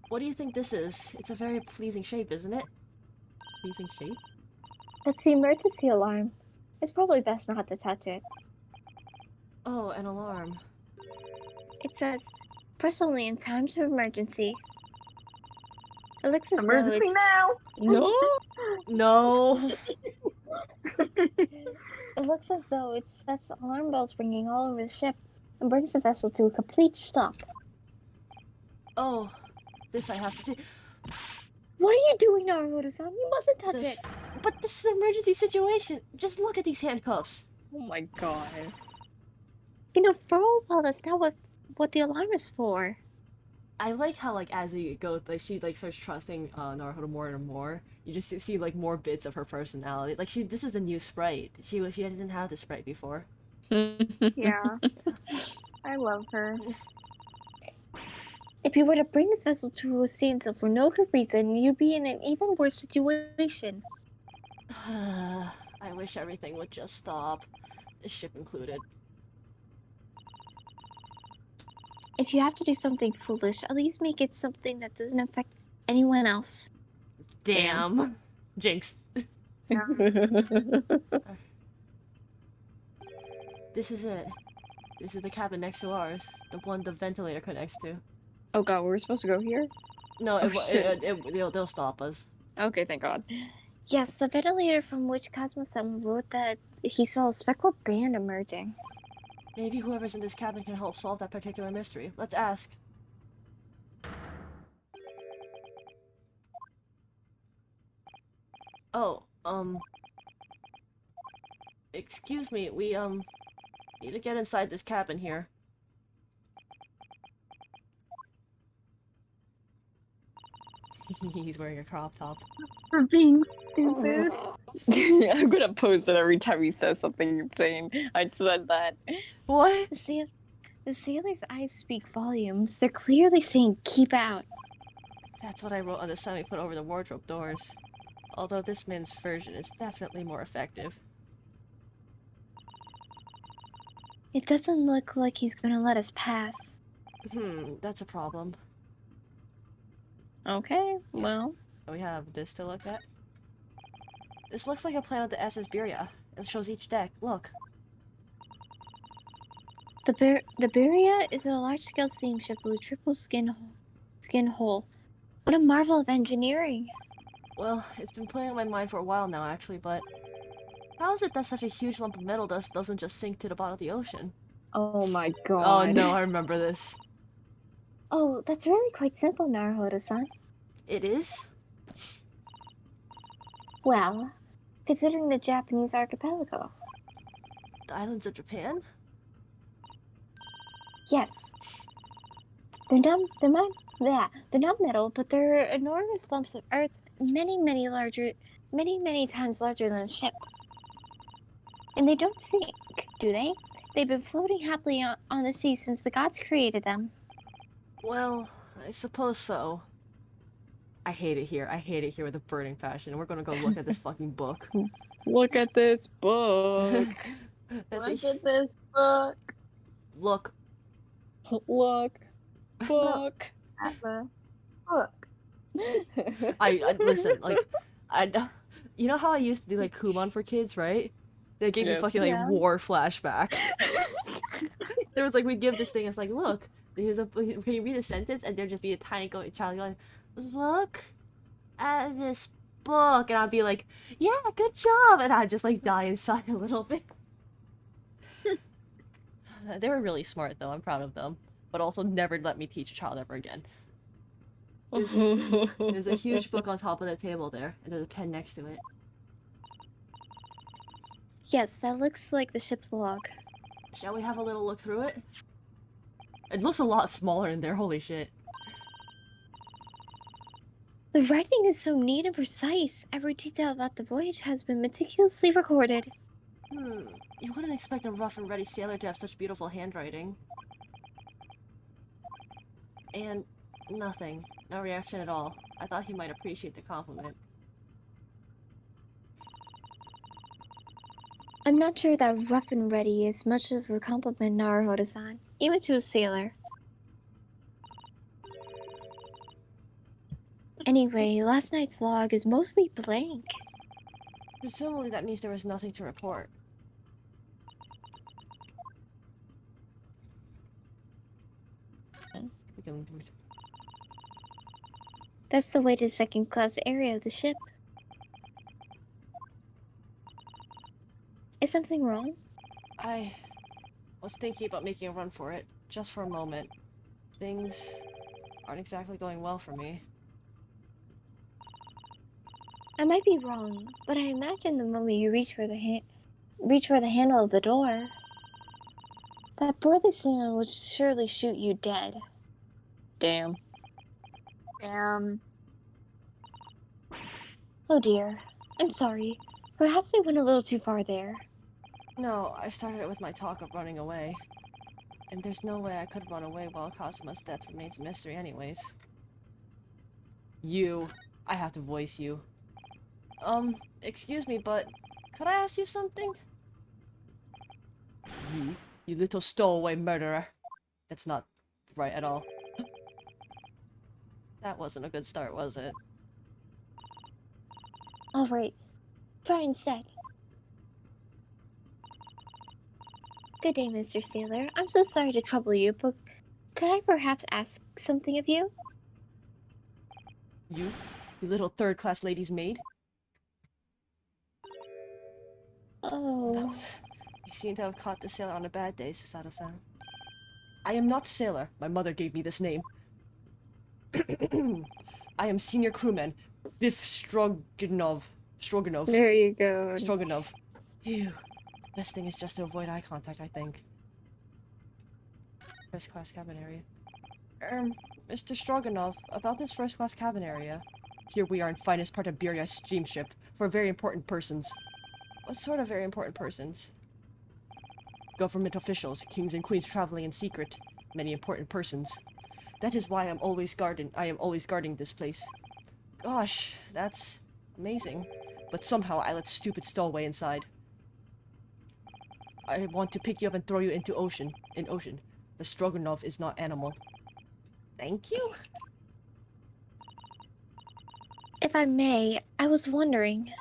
What do you think this is? It's a very pleasing shape, isn't it? Pleasing shape? That's the emergency alarm. It's probably best not to touch it. Oh, an alarm. It says, push only in times of emergency. It looks as though Emergency it's, now! No. No. it looks as though it sets alarm bells ringing all over the ship and brings the vessel to a complete stop. Oh, this I have to see. What are you doing, Naruhodo-san? You mustn't touch The- it. But this is an emergency situation. Just look at these handcuffs. Oh my god. You know, for all well, that's not what the alarm is for. I like how, like, as we go, like, she, like, starts trusting Naruhodo more and more. You just see, like, more bits of her personality. Like, this is a new sprite. She didn't have this sprite before. Yeah. I love her. If you were to bring this vessel to a standstill for no good reason, you'd be in an even worse situation. I wish everything would just stop. This ship included. If you have to do something foolish, at least make it something that doesn't affect anyone else. Damn. Jinx. This is it. This is the cabin next to ours. The one the ventilator connects to. Oh god, we're supposed to go here? No, Oh, shit. they'll stop us. Okay, thank god. Yes, the ventilator from which Cosmo-san wrote that he saw a spectral band emerging. Maybe whoever's in this cabin can help solve that particular mystery. Let's ask. Oh, excuse me, we, need to get inside this cabin here. He's wearing a crop top. For being stupid. I'm gonna post it every time he says something insane. I said that. What? The sailor's eyes speak volumes. They're clearly saying, keep out. That's what I wrote on the sign we put over the wardrobe doors. Although this man's version is definitely more effective. It doesn't look like he's gonna let us pass. That's a problem. Okay, well. We have this to look at. This looks like a plan of the SS Beria. It shows each deck. Look. The Beria is a large-scale steamship with a triple skin hull. What a marvel of engineering! Well, it's been playing on my mind for a while now, actually, but How is it that such a huge lump of metal doesn't just sink to the bottom of the ocean? Oh my god. Oh no, I remember this. Oh, that's really quite simple, Naruhodo-san. It is? Well, considering the Japanese archipelago. The islands of Japan? Yes. They're not metal, but they're enormous lumps of earth, many times larger than a ship. And they don't sink, do they? They've been floating happily on the sea since the gods created them. Well, I suppose so. I hate it here. I hate it here with a burning passion. We're gonna go look at this fucking book. Look at this book. That's Look at this book. Look. Look. Book. At the book. I listen, like, you know how I used to do, like, Kumon for kids, right? They gave me Yes. fucking, like, Yeah. war flashbacks. There was, like, we'd give this thing, it's like, look, here's a, can you read a sentence? And there'd just be a tiny child going, look at this book. And I'd be like, yeah, good job. And I'd just, like, die inside a little bit. They were really smart, though. I'm proud of them. But also never let me teach a child ever again. There's a huge book on top of the table there, and there's a pen next to it. Yes, that looks like the ship's log. Shall we have a little look through it? It looks a lot smaller in there, holy shit. The writing is so neat and precise. Every detail about the voyage has been meticulously recorded. You wouldn't expect a rough and ready sailor to have such beautiful handwriting. And nothing. No reaction at all. I thought he might appreciate the compliment. I'm not sure that rough and ready is much of a compliment, Naruhodo-san, even to a sailor. Anyway, last night's log is mostly blank. Presumably that means there was nothing to report. We can... That's the way to the second-class area of the ship. Is something wrong? I was thinking about making a run for it, just for a moment. Things aren't exactly going well for me. I might be wrong, but I imagine the moment you reach for the handle of the door, that burly sailor would surely shoot you dead. Damn. Oh dear. I'm sorry. Perhaps I went a little too far there. No, I started it with my talk of running away. And there's no way I could run away while Kasuma's death remains a mystery anyways. You. I have to voice you. Excuse me, but could I ask you something? You little stowaway murderer. That's not right at all. That wasn't a good start, was it? Alright. Try instead. Good day, Mr. Sailor. I'm so sorry to trouble you, but could I perhaps ask something of you? You little third-class lady's maid? Oh. You seem to have caught the sailor on a bad day, Susato-san. I am not sailor. My mother gave me this name. I am senior crewman, Biff Stroganov. There you go. Stroganov. Phew. Best thing is just to avoid eye contact, I think. First class cabin area. Mr. Stroganov, about this first class cabin area. Here we are in finest part of Beria steamship for very important persons. What sort of very important persons? Government officials, kings and queens traveling in secret. Many important persons. That is why I am always guarding this place. Gosh, that's amazing. But somehow I let stupid stowaway inside. I want to pick you up and throw you into ocean. The Stroganov is not animal. Thank you? If I may, I was wondering...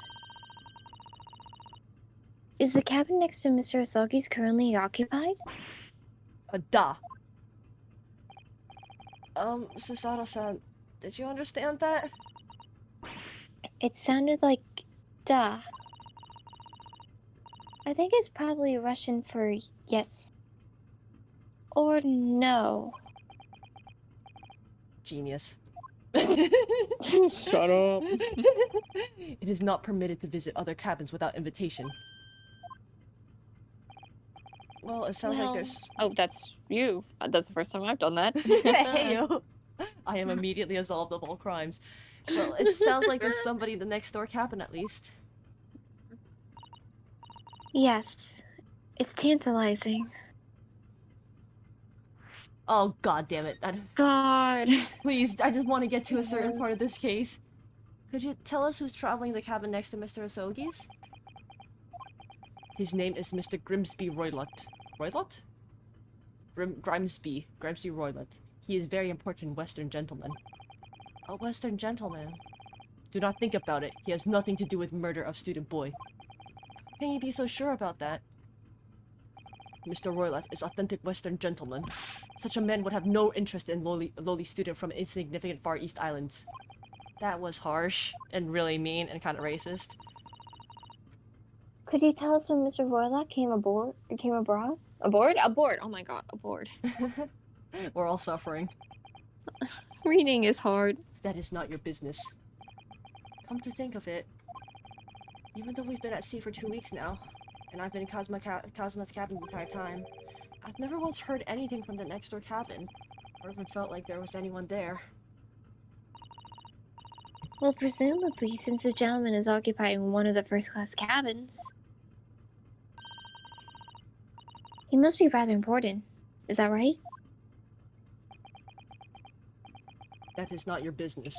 Is the cabin next to Mr. Asagi's currently occupied? Duh. Susato-san, did you understand that? It sounded like... duh. I think it's probably Russian for yes. Or no. Genius. Shut up. It is not permitted to visit other cabins without invitation. Well, it sounds like there's... Oh, that's you. That's the first time I've done that. Heyo. I am immediately absolved of all crimes. Well, it sounds like there's somebody in the next door cabin at least. Yes. It's tantalizing. Oh, god damn it. God. Please, I just want to get to a certain part of this case. Could you tell us who's traveling the cabin next to Mr. Asogi's? His name is Mr. Grimsby Roylott. Roylott? Grimsby Roylott. He is very important Western gentleman. A Western gentleman? Do not think about it. He has nothing to do with murder of student boy. How can you be so sure about that? Mr. Roylott is authentic Western gentleman. Such a man would have no interest in lowly student from insignificant Far East Islands. That was harsh and really mean and kind of racist. Could you tell us when Mr. Roylott came aboard? Came abroad? Aboard? Aboard. Oh my god, aboard. We're all suffering. Reading is hard. That is not your business. Come to think of it, even though we've been at sea for 2 weeks now, and I've been in Cosma's cabin the entire time, I've never once heard anything from the next door cabin, or even felt like there was anyone there. Well, presumably, since the gentleman is occupying one of the first-class cabins, he must be rather important. Is that right? That is not your business.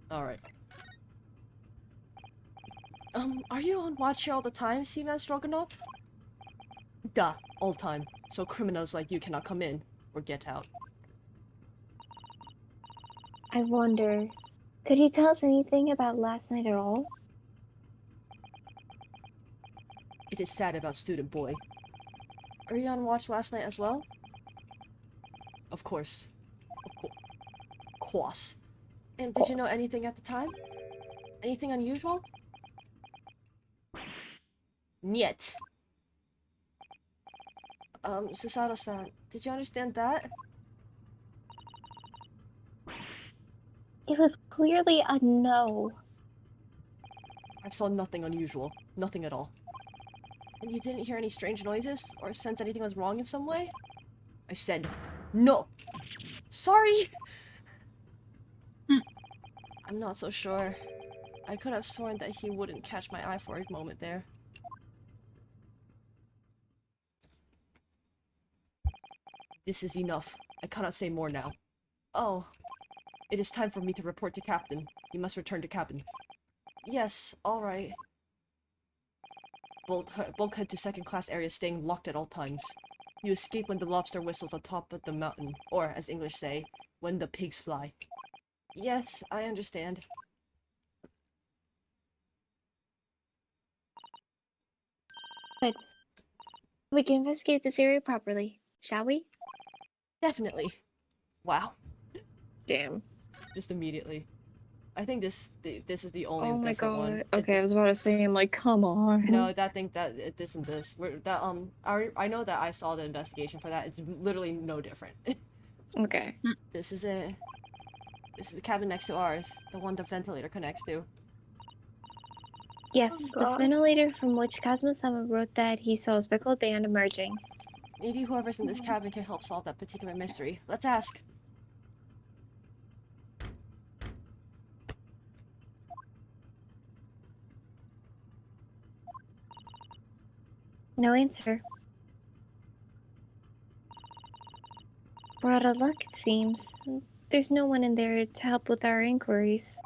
Alright. Are you on watch here all the time, Seaman Stroganoff? Duh, all time. So criminals like you cannot come in, or get out. I wonder, could you tell us anything about last night at all? It is sad about student boy. Are you on watch last night as well? Of course. Of course. And did you know anything at the time? Anything unusual? Niet. Susato-san, did you understand that? It was clearly a no. I saw nothing unusual. Nothing at all. And you didn't hear any strange noises? Or sense anything was wrong in some way? I said, no! Sorry! I'm not so sure. I could have sworn that he wouldn't catch my eye for a moment there. This is enough. I cannot say more now. Oh. It is time for me to report to Captain. You must return to cabin. Yes, alright. Bulkhead to second-class area staying locked at all times. You escape when the lobster whistles on top of the mountain, or, as English say, when the pigs fly. Yes, I understand. But we can investigate this area properly, shall we? Definitely. Wow. Damn. Just immediately. I think this is the only Oh my different one. god. Okay, I was about to say, I'm like, come on. No, this and this. I know that I saw the investigation for that. It's literally no different. Okay. This is it. This is the cabin next to ours. The one the ventilator connects to. Yes, the ventilator from which Cosmo-sama wrote that he saw a speckled band emerging. Maybe whoever's in this cabin can help solve that particular mystery. Let's ask. No answer. We're out of luck, it seems. There's no one in there to help with our inquiries.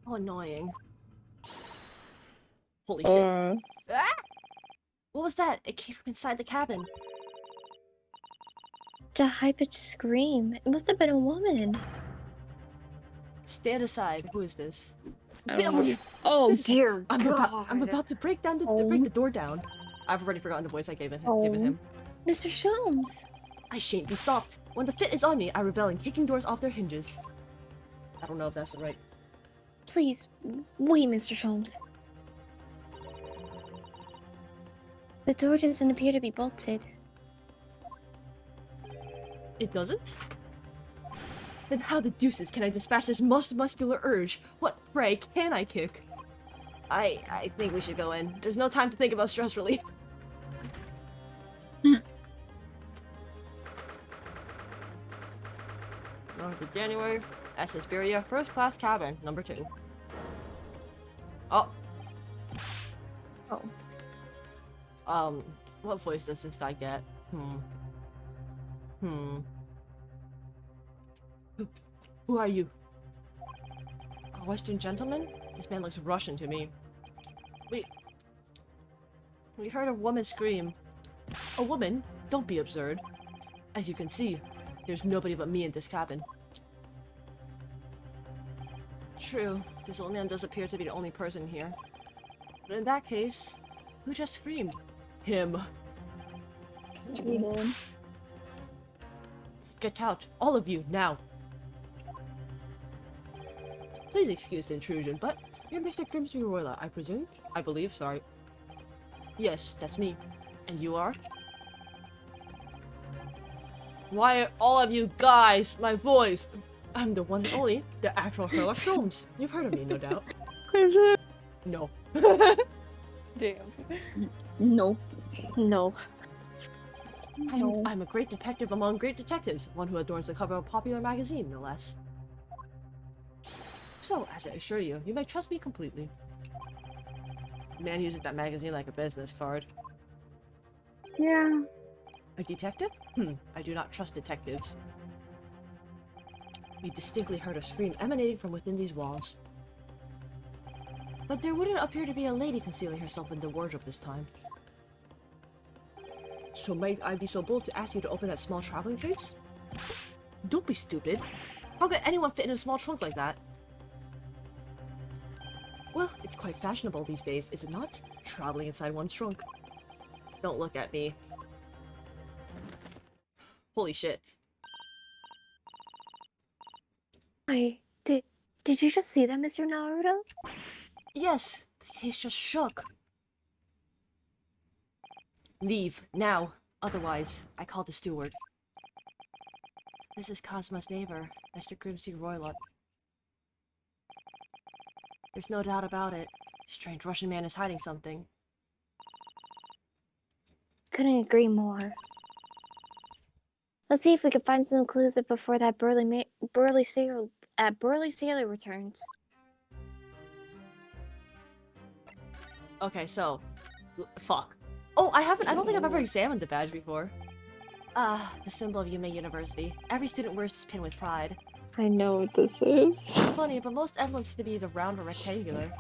Oh, annoying. Holy shit. Ah! What was that? It came from inside the cabin. A high-pitched scream. It must have been a woman. Stand aside. Who is this? I don't know. Oh dear I'm God. about to break down break the door down. I've already forgotten the voice I given him. Mr. Sholmes! I shan't be stopped. When the fit is on me, I revel in kicking doors off their hinges. I don't know if that's right. Please, wait, Mr. Sholmes. The door doesn't appear to be bolted. It doesn't? Then how the deuces can I dispatch this most muscular urge? What prey can I kick? I think we should go in. There's no time to think about stress relief. Going to January, S. Hesperia, first class cabin, number 2. Oh. Oh. What voice does this guy get? Who are you? A Western gentleman? This man looks Russian to me. We heard a woman scream. A woman? Don't be absurd. As you can see, there's nobody but me in this cabin. True, this old man does appear to be the only person here. But in that case, who just screamed? Him. We did. Get out, all of you, now. Please excuse the intrusion, but you're Mr. Grimsby Royla, I presume? I believe, sorry. Yes, that's me. And you are? Why are all of you guys, my voice? I'm the one and only, the actual Sherlock Holmes. You've heard of me, no doubt. No. Damn. No. No. I'm a great detective among great detectives, one who adorns the cover of a popular magazine, no less. So, as I assure you, you may trust me completely. Man uses that magazine like a business card. Yeah. A detective? I do not trust detectives. We distinctly heard a scream emanating from within these walls. But there wouldn't appear to be a lady concealing herself in the wardrobe this time. So might I be so bold to ask you to open that small traveling case? Don't be stupid. How could anyone fit in a small trunk like that? Well, it's quite fashionable these days, is it not? Traveling inside one's trunk. Don't look at me. Holy shit. Did you just see that, Mr. Naruto? Yes, the case just shook. Leave, now. Otherwise, I call the steward. This is Cosmo's neighbor, Mr. Grimsby Roylott. There's no doubt about it. Strange Russian man is hiding something. Couldn't agree more. Let's see if we can find some clues before that burly sailor returns. Okay, so... fuck. Oh, I don't think I've ever examined the badge before. The symbol of Yume University. Every student wears this pin with pride. I know what this is. It's funny, but most emblems seem to be either round or rectangular.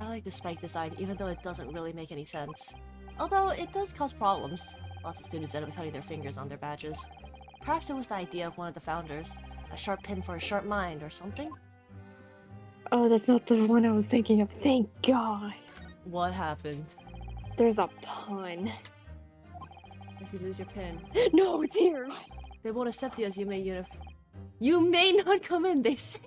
I like the spike design, even though it doesn't really make any sense. Although, it does cause problems. Lots of students end up cutting their fingers on their badges. Perhaps it was the idea of one of the founders. A sharp pin for a sharp mind, or something? Oh, that's not the one I was thinking of. Thank God. What happened? There's a pun. If you lose your pin, No, it's here. they won't accept you as You may not come in, they say.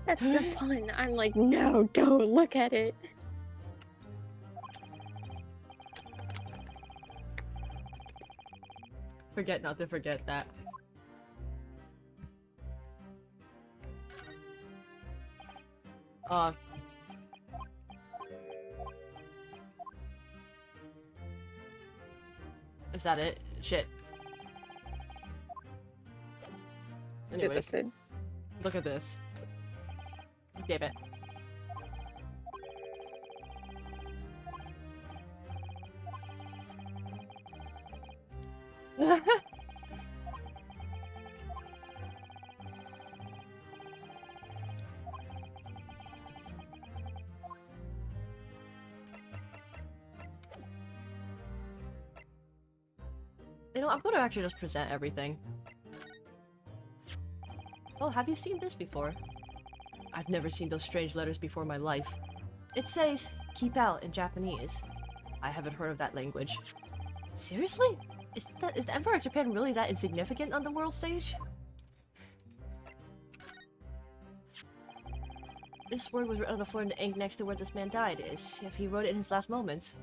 That's the pun. I'm like, no, don't look at it. Forget not to forget that. Is that it? Shit. Anyways, look at this. Damn it. You know, I'm gonna actually just present everything. Oh, have you seen this before? I've never seen those strange letters before in my life. It says, keep out in Japanese. I haven't heard of that language. Seriously? Is the Empire of Japan really that insignificant on the world stage? This word was written on the floor in the ink next to where this man died, as if he wrote it in his last moments.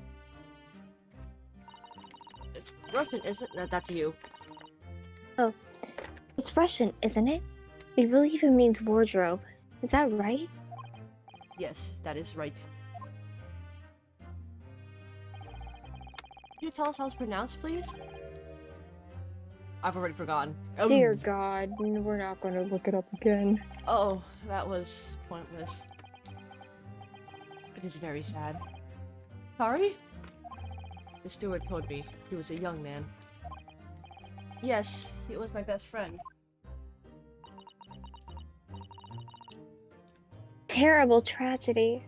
It's Russian, isn't it? No, that's you. Oh, it's Russian, isn't it? We believe it means wardrobe. Is that right? Yes, that is right. Can you tell us how it's pronounced, please? I've already forgotten. Dear God, we're not going to look it up again. Oh, that was pointless. It is very sad. Sorry? The steward told me he was a young man. Yes, he was my best friend. Terrible tragedy.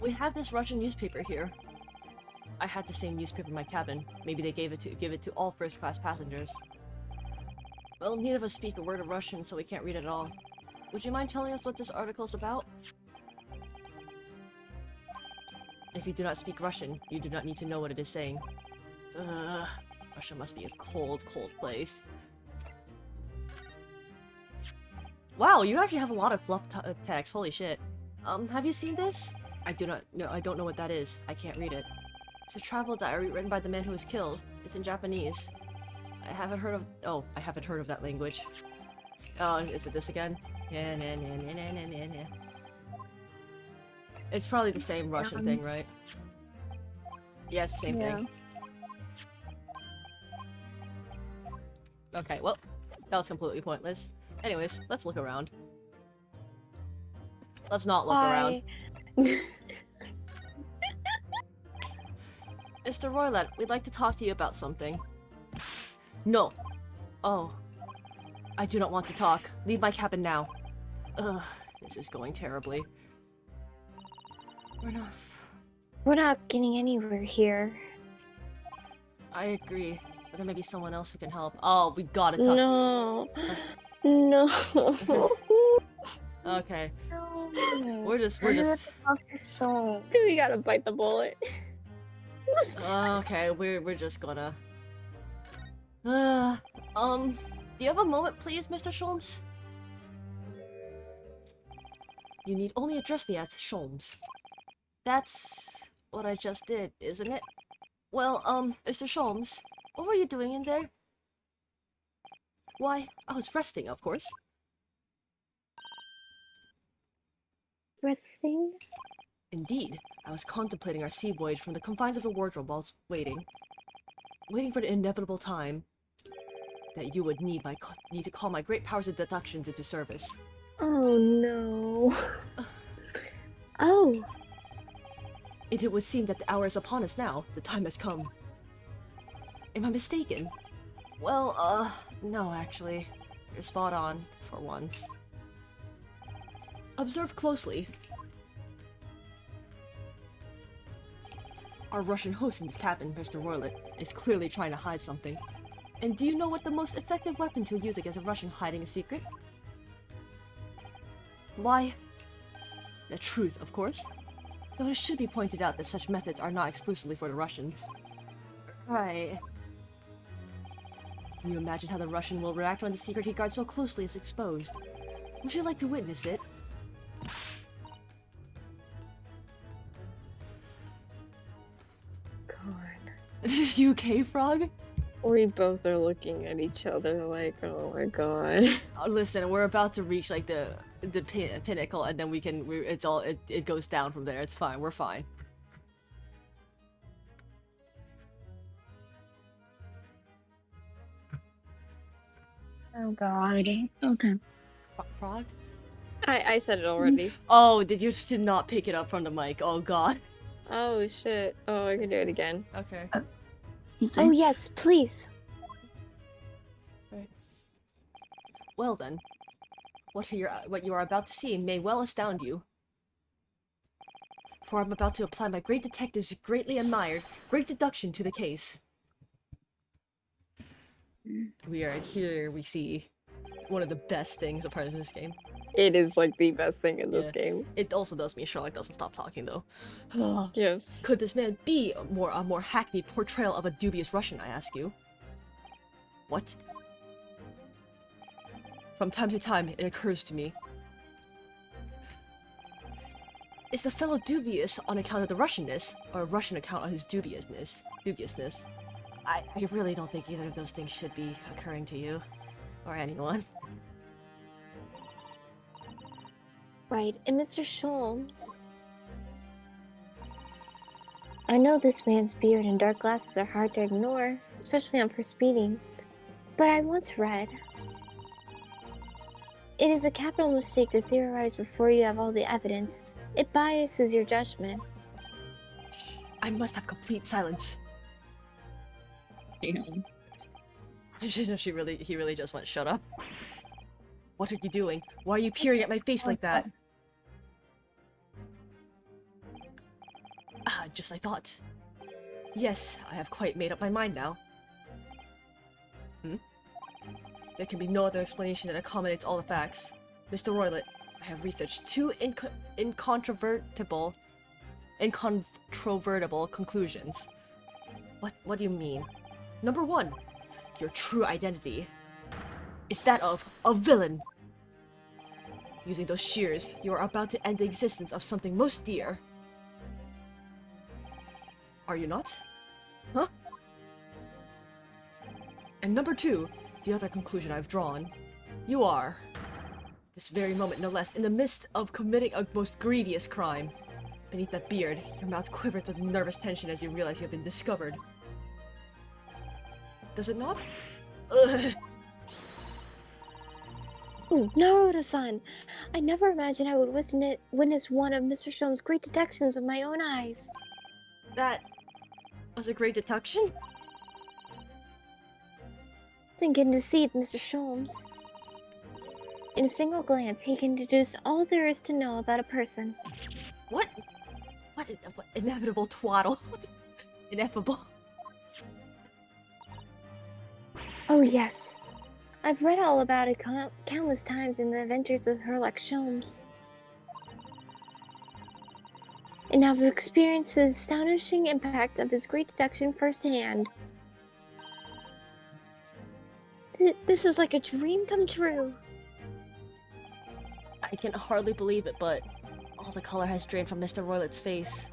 We have this Russian newspaper here. I had the same newspaper in my cabin. Maybe they give it to all first-class passengers. Well, neither of us speak a word of Russian, so we can't read it at all. Would you mind telling us what this article is about? If you do not speak Russian, you do not need to know what it is saying. Russia must be a cold, cold place. Wow, you actually have a lot of fluff text. Holy shit. Have you seen this? I don't know what that is. I can't read it. It's a travel diary written by the man who was killed. It's in Japanese. I haven't heard of that language. Oh, is it this again? It's probably the same Russian thing, right? Yeah, it's the same thing. Okay, well, that was completely pointless. Anyways, let's look around. Let's not look around. Mr. Roylet, we'd like to talk to you about something. No. Oh. I do not want to talk. Leave my cabin now. Ugh, this is going terribly. We're not getting anywhere here. I agree, but there may be someone else who can help. Oh, we gotta talk. No. No. Okay. No. We're just. We gotta bite the bullet. Okay, we're just gonna. Do you have a moment, please, Mr. Sholmes? You need only address me as Sholmes. That's what I just did, isn't it? Well, Mr. Sholmes, what were you doing in there? Why, I was resting, of course. Resting? Indeed, I was contemplating our sea voyage from the confines of the wardrobe whilst waiting for the inevitable time that you would need to call my great powers of deductions into service. Oh no. Oh. It would seem that the hour is upon us now. The time has come. Am I mistaken? Well, no, actually. You're spot on, for once. Observe closely. Our Russian host in this cabin, Mr. Roylet, is clearly trying to hide something. And do you know what the most effective weapon to use against a Russian hiding a secret? Why? The truth, of course. Though it should be pointed out that such methods are not exclusively for the Russians. Right. Can you imagine how the Russian will react when the secret he guards so closely is exposed? Would you like to witness it? God. You okay, Frog? We both are looking at each other like, oh my god. Listen, we're about to reach like the pinnacle, and then it goes down from there. It's fine. We're fine. Oh god. Okay. Frog? I said it already. Oh, you did not pick it up from the mic? Oh god. Oh shit. Oh, I can do it again. Okay. Oh yes, please. Right. Well then, what you are about to see may well astound you. For I'm about to apply my great detective's greatly admired great deduction to the case. We see one of the best things a part of this game. It is like the best thing in this Yeah. game. It also does mean Sherlock doesn't stop talking though. Yes. Could this man be a more hackneyed portrayal of a dubious Russian, I ask you? What? From time to time, it occurs to me. Is the fellow dubious on account of the Russianness, or Russian account on his dubiousness? I really don't think either of those things should be occurring to you. Or anyone. Right, and Mr. Sholmes. I know this man's beard and dark glasses are hard to ignore, especially on first meeting, but I once read, it is a capital mistake to theorize before you have all the evidence. It biases your judgment. Shh, I must have complete silence. Damn. He really just went, shut up. What are you doing? Why are you peering at my face like that? Ah, just I thought. Yes, I have quite made up my mind now. There can be no other explanation that accommodates all the facts. Mr. Roylott, I have researched two incontrovertible conclusions. What do you mean? Number one, your true identity is that of a villain. Using those shears, you are about to end the existence of something most dear. Are you not? Huh? And number two, the other conclusion I've drawn. You are, this very moment no less, in the midst of committing a most grievous crime. Beneath that beard, your mouth quivers with nervous tension as you realize you have been discovered. Does it not? Ugh. Oh, Naruto-san! I never imagined I would witness one of Mr. Sholmes' great detections with my own eyes. That was a great deduction? Then can deceive Mr. Sholmes. In a single glance, he can deduce all there is to know about a person. What? What inevitable twaddle? Ineffable. Oh yes. I've read all about it countless times in the adventures of Herlock Sholmes. And I've experienced the astonishing impact of his great deduction firsthand. This is like a dream come true. I can hardly believe it, but all the color has drained from Mr. Roylott's face.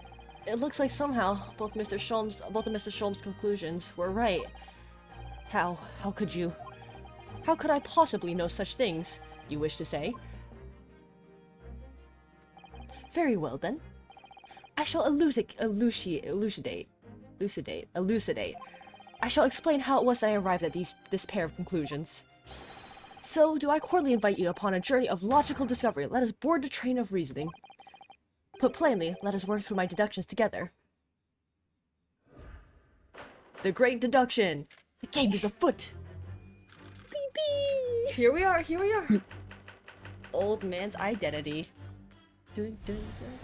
It looks like somehow both of Mr. Sholmes' conclusions were right. How could you? How could I possibly know such things, you wish to say? Very well then. I shall elucidate. I shall explain how it was that I arrived at this pair of conclusions. So, do I cordially invite you upon a journey of logical discovery. Let us board the train of reasoning. Put plainly, let us work through my deductions together. The great deduction! The game is afoot! Beep. Here we are. Old man's identity. Dun, dun, dun,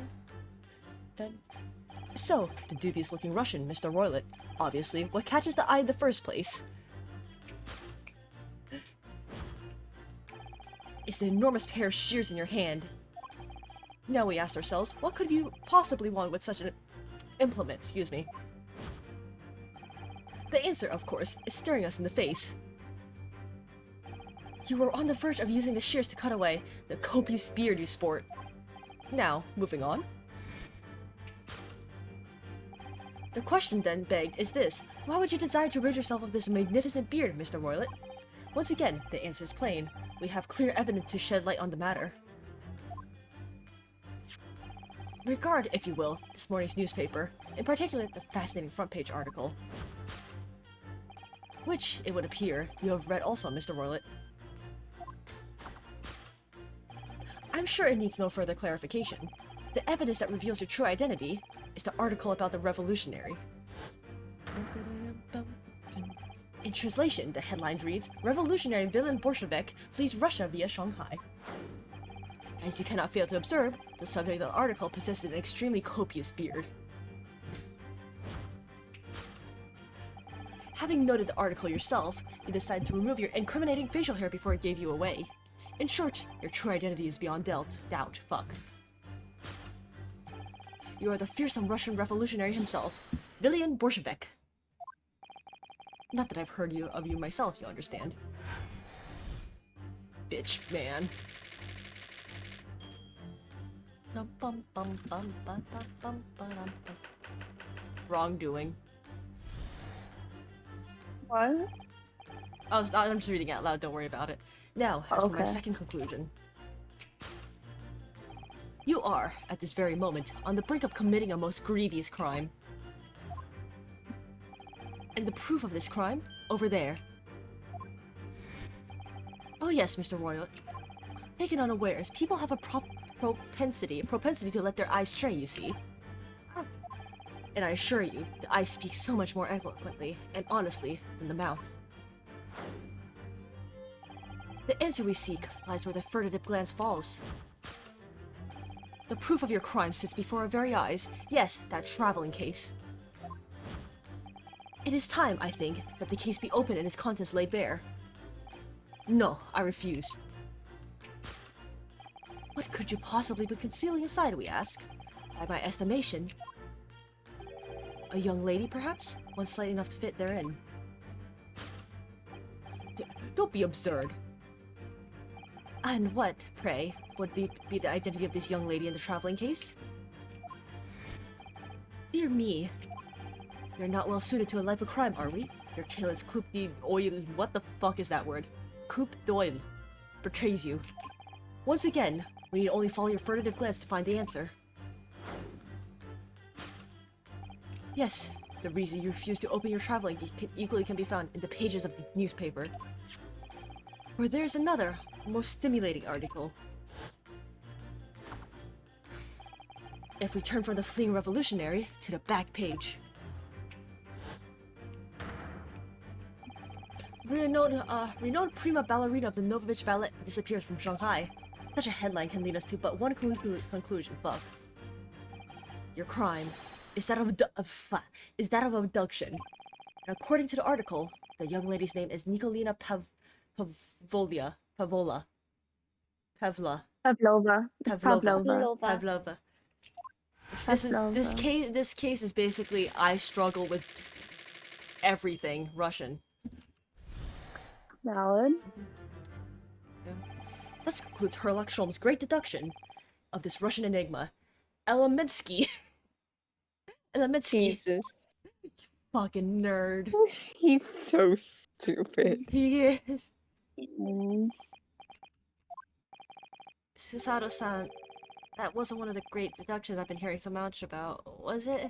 dun. So, the dubious-looking Russian, Mr. Roylott. Obviously, what catches the eye in the first place is the enormous pair of shears in your hand. Now we asked ourselves, what could you possibly want with such an implement? Excuse me. The answer, of course, is staring us in the face. You were on the verge of using the shears to cut away the copious beard you sport. Now, moving on. The question then begged is this: why would you desire to rid yourself of this magnificent beard, Mr. Roylott? Once again, the answer is plain. We have clear evidence to shed light on the matter. Regard, if you will, this morning's newspaper, in particular the fascinating front page article. Which, it would appear, you have read also, Mr. Roylott. I'm sure it needs no further clarification. The evidence that reveals your true identity is the article about the revolutionary. In translation, the headline reads, Revolutionary villain Bolshevik flees Russia via Shanghai. As you cannot fail to observe, the subject of the article possesses an extremely copious beard. Having noted the article yourself, you decided to remove your incriminating facial hair before it gave you away. In short, your true identity is beyond doubt. You are the fearsome Russian revolutionary himself, Villian Bolshevik. Not that I've heard of you myself, you understand. bitch, man. Wrongdoing. What? I'm just reading out loud, don't worry about it. Now, as for my Okay. second conclusion. You are, at this very moment, on the brink of committing a most grievous crime. And the proof of this crime? Over there. Oh yes, Mr. Royal. Taken unawares, people have a propensity to let their eyes stray, you see. And I assure you, the eyes speak so much more eloquently and honestly than the mouth. The answer we seek lies where the furtive glance falls. The proof of your crime sits before our very eyes. Yes, that traveling case. It is time, I think, that the case be opened and its contents laid bare. No, I refuse. What could you possibly be concealing inside, we ask? By my estimation, a young lady, perhaps? One slight enough to fit therein. Don't be absurd. And what, pray, would be the identity of this young lady in the traveling case? Dear me. You're not well suited to a life of crime, are we? Your tale is coup d'oeil. What the fuck is that word? Coup d'oeil betrays you. Once again, we need only follow your furtive glance to find the answer. Yes, the reason you refuse to open your traveling equally can be found in the pages of the newspaper. Where there's another, most stimulating article. If we turn from the fleeing revolutionary to the back page. Renowned prima ballerina of the Novovich Ballet disappears from Shanghai. Such a headline can lead us to but one conclusion. Fuck. Your crime is that of abduction. And according to the article, the young lady's name is Nikolina Pavlova. This case is basically I struggle with everything Russian. Valid. Yeah. This concludes Herlock Sholm's great deduction of this Russian enigma. Elemensky. Jesus. Fucking nerd. He's so stupid. He is. Means. Susato-san, that wasn't one of the great deductions I've been hearing so much about, was it?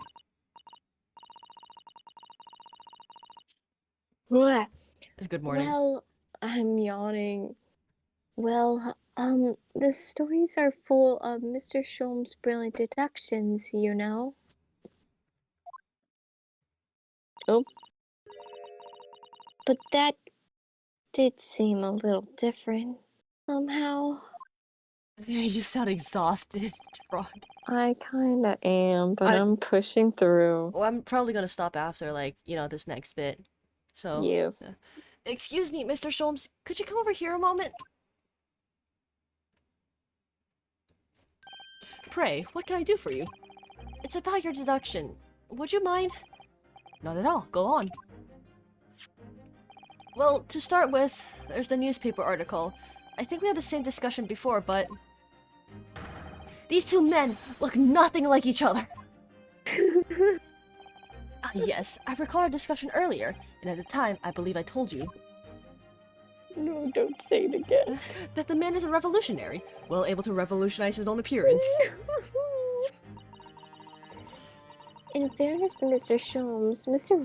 Blech. Good morning. Well, I'm yawning. Well, the stories are full of Mr. Sholm's brilliant deductions, you know? Oh. But that did seem a little different, somehow. You sound exhausted, Frog. I kinda am, but I'm pushing through. Well, I'm probably gonna stop after, like, you know, this next bit. So... Yes. Excuse me, Mr. Sholmes, could you come over here a moment? Pray, what can I do for you? It's about your deduction. Would you mind? Not at all. Go on. Well, to start with, there's the newspaper article. I think we had the same discussion before, but... These two men look nothing like each other! Yes, I recall our discussion earlier, and at the time, I believe I told you. No, don't say it again. That the man is a revolutionary, well able to revolutionize his own appearance. In fairness to Mr. Sholmes, Mr.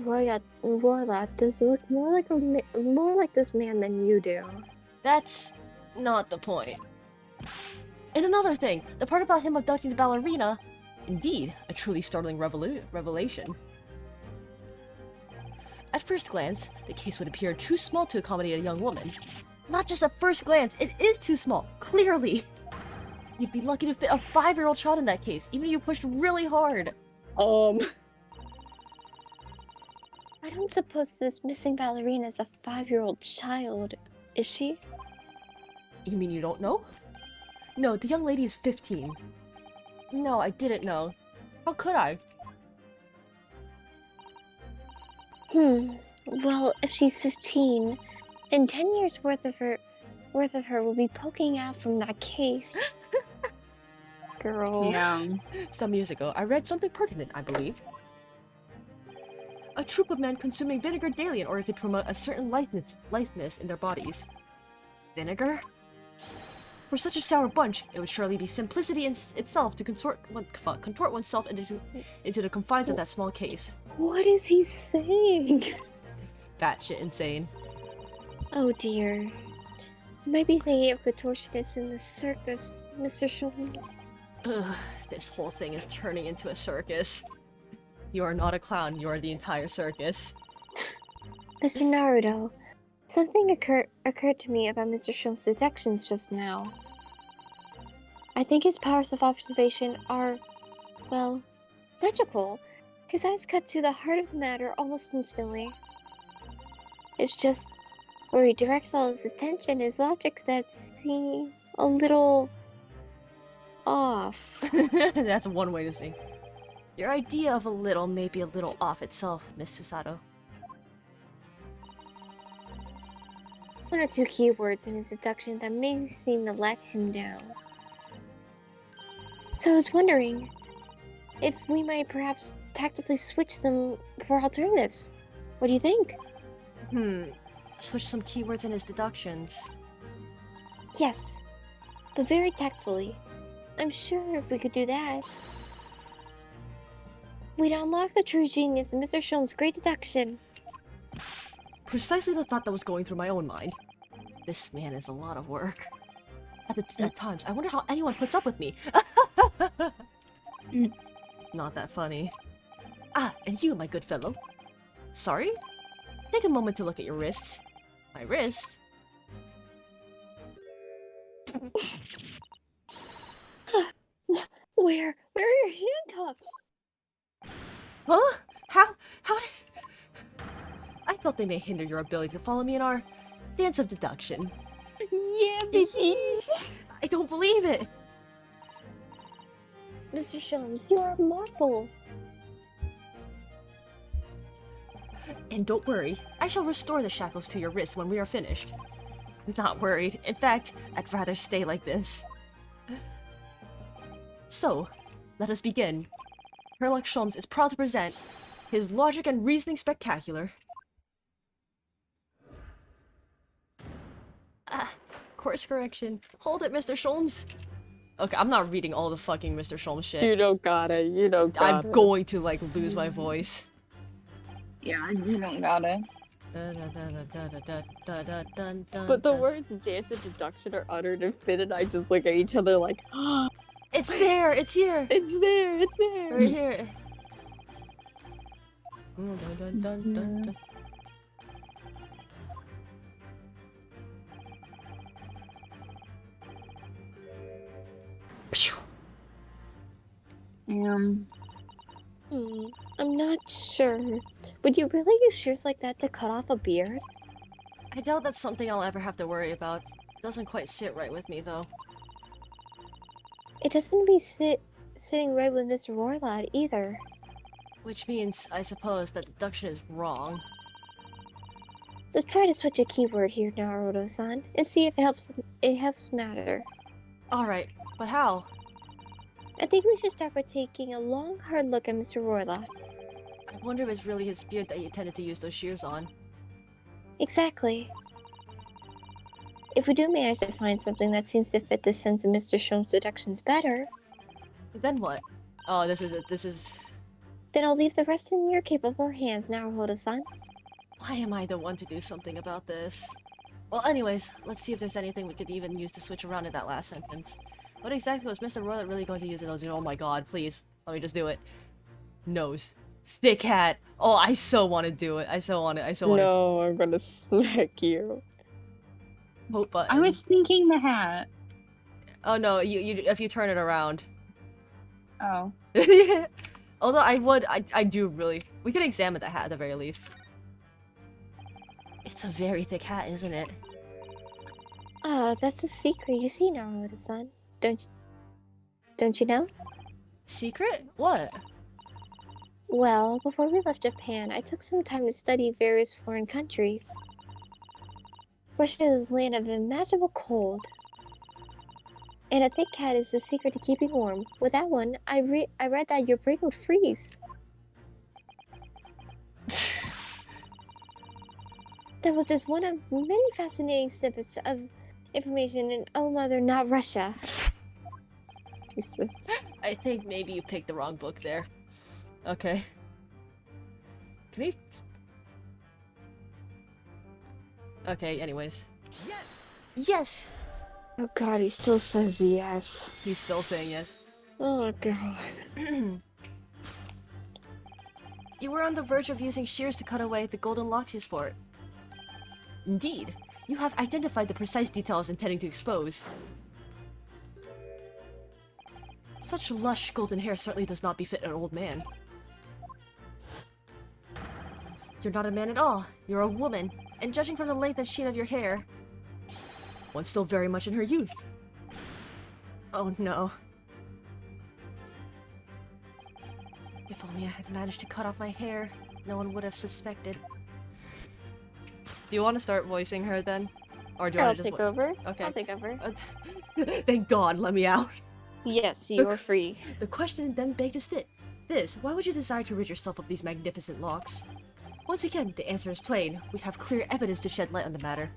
Roylat does look more like this man than you do. That's not the point. And another thing, the part about him abducting the ballerina, indeed, a truly startling revelation. At first glance, the case would appear too small to accommodate a young woman. Not just at first glance, it is too small, clearly. You'd be lucky to fit a 5-year-old child in that case, even if you pushed really hard. I don't suppose this missing ballerina is a 5-year-old child, is she? You mean you don't know? No, the young lady is 15. No, I didn't know. How could I? Well, if she's 15, then 10 years worth of her worth of her will be poking out from that case. Girl. Yeah. Some years ago, I read something pertinent, I believe. A troop of men consuming vinegar daily in order to promote a certain litheness in their bodies. Vinegar? For such a sour bunch, it would surely be simplicity in itself to contort oneself into the confines of that small case. What is he saying? Batshit insane. Oh dear. You might be thinking of contortionists in the circus, Mr. Sholmes. Ugh, this whole thing is turning into a circus. You are not a clown, you are the entire circus. Mr. Naruto, something occurred to me about Mr. Sholmes' detections just now. I think his powers of observation are, well, magical. His eyes cut to the heart of the matter almost instantly. It's just where he directs all his attention is logic that seems a little off. That's one way to say. Your idea of a little may be a little off itself, Miss Susato. One or two keywords in his deduction that may seem to let him down. So I was wondering if we might perhaps tactically switch them for alternatives. What do you think? Switch some keywords in his deductions. Yes, but very tactfully. I'm sure if we could do that, we'd unlock the true genius of Mr. Sholmes' great deduction. Precisely the thought that was going through my own mind. This man is a lot of work. At times, I wonder how anyone puts up with me. Not that funny. Ah, and you, my good fellow. Sorry? Take a moment to look at your wrists. My wrist? Where are your handcuffs? Huh? How did... I felt they may hinder your ability to follow me in our dance of deduction. Yeah, baby. I don't believe it. Mr. Sholmes, you are a marvel. And don't worry, I shall restore the shackles to your wrists when we are finished. I'm not worried. In fact, I'd rather stay like this. So, let us begin. Herlock Sholmes is proud to present his logic and reasoning spectacular. Course correction. Hold it, Mr. Sholmes. Okay, I'm not reading all the fucking Mr. Sholmes shit. You don't got it. You don't got it. I'm going to, like, lose my voice. Yeah, you don't gotta. But the words dance and deduction are uttered and fit, and I just look at each other like, It's there! It's here! it's there, it's there. Right here. I'm not sure. Would you really use shears like that to cut off a beard? I doubt that's something I'll ever have to worry about. It doesn't quite sit right with me, though. It doesn't be sitting right with Mr. Roylott either. Which means, I suppose, that deduction is wrong. Let's try to switch a keyword here, Naruto-san, and see if it helps matter. Alright, but how? I think we should start by taking a long, hard look at Mr. Roylott. I wonder if it's really his beard that he intended to use those shears on. Exactly. If we do manage to find something that seems to fit the sense of Mr. Sholmes' deductions better, Then what? Oh, this is... then I'll leave the rest in your capable hands, Naruto-san. Why am I the one to do something about this? Well, anyways, let's see if there's anything we could even use to switch around in that last sentence. What exactly was Mr. Roylott really going to use it? Oh my god, please. Let me just do it. Nose. Thick hat. Oh, I so want to do it. I so want it. No, I'm gonna smack you. Vote button. I was thinking the hat. Oh no, you if you turn it around. Oh. Although I do really... We could examine the hat at the very least. It's a very thick hat, isn't it? That's a secret you see, Naruto-san. Don't you know? Secret? What? Well, before we left Japan, I took some time to study various foreign countries. Russia is a land of unimaginable cold. And a thick cat is the secret to keeping warm. With that one, I read that your brain would freeze. That was just one of many fascinating snippets of information in Oh Mother, Not Russia. Jesus. I think maybe you picked the wrong book there. Okay. Can we... Okay, anyways. Yes! Yes! Oh god, he still says yes. He's still saying yes. Oh god. You were on the verge of using shears to cut away the golden locks you sport. Indeed, you have identified the precise details intending to expose. Such lush golden hair certainly does not befit an old man. You're not a man at all. You're a woman, and judging from the length and sheen of your hair, one still very much in her youth. Oh no. If only I had managed to cut off my hair, no one would have suspected. Do you want to start voicing her then? Or do I I'll just take over. Okay. I'll take over. Thank God, let me out. Yes, you are free. The question then begged is this: why would you desire to rid yourself of these magnificent locks? Once again, the answer is plain. We have clear evidence to shed light on the matter.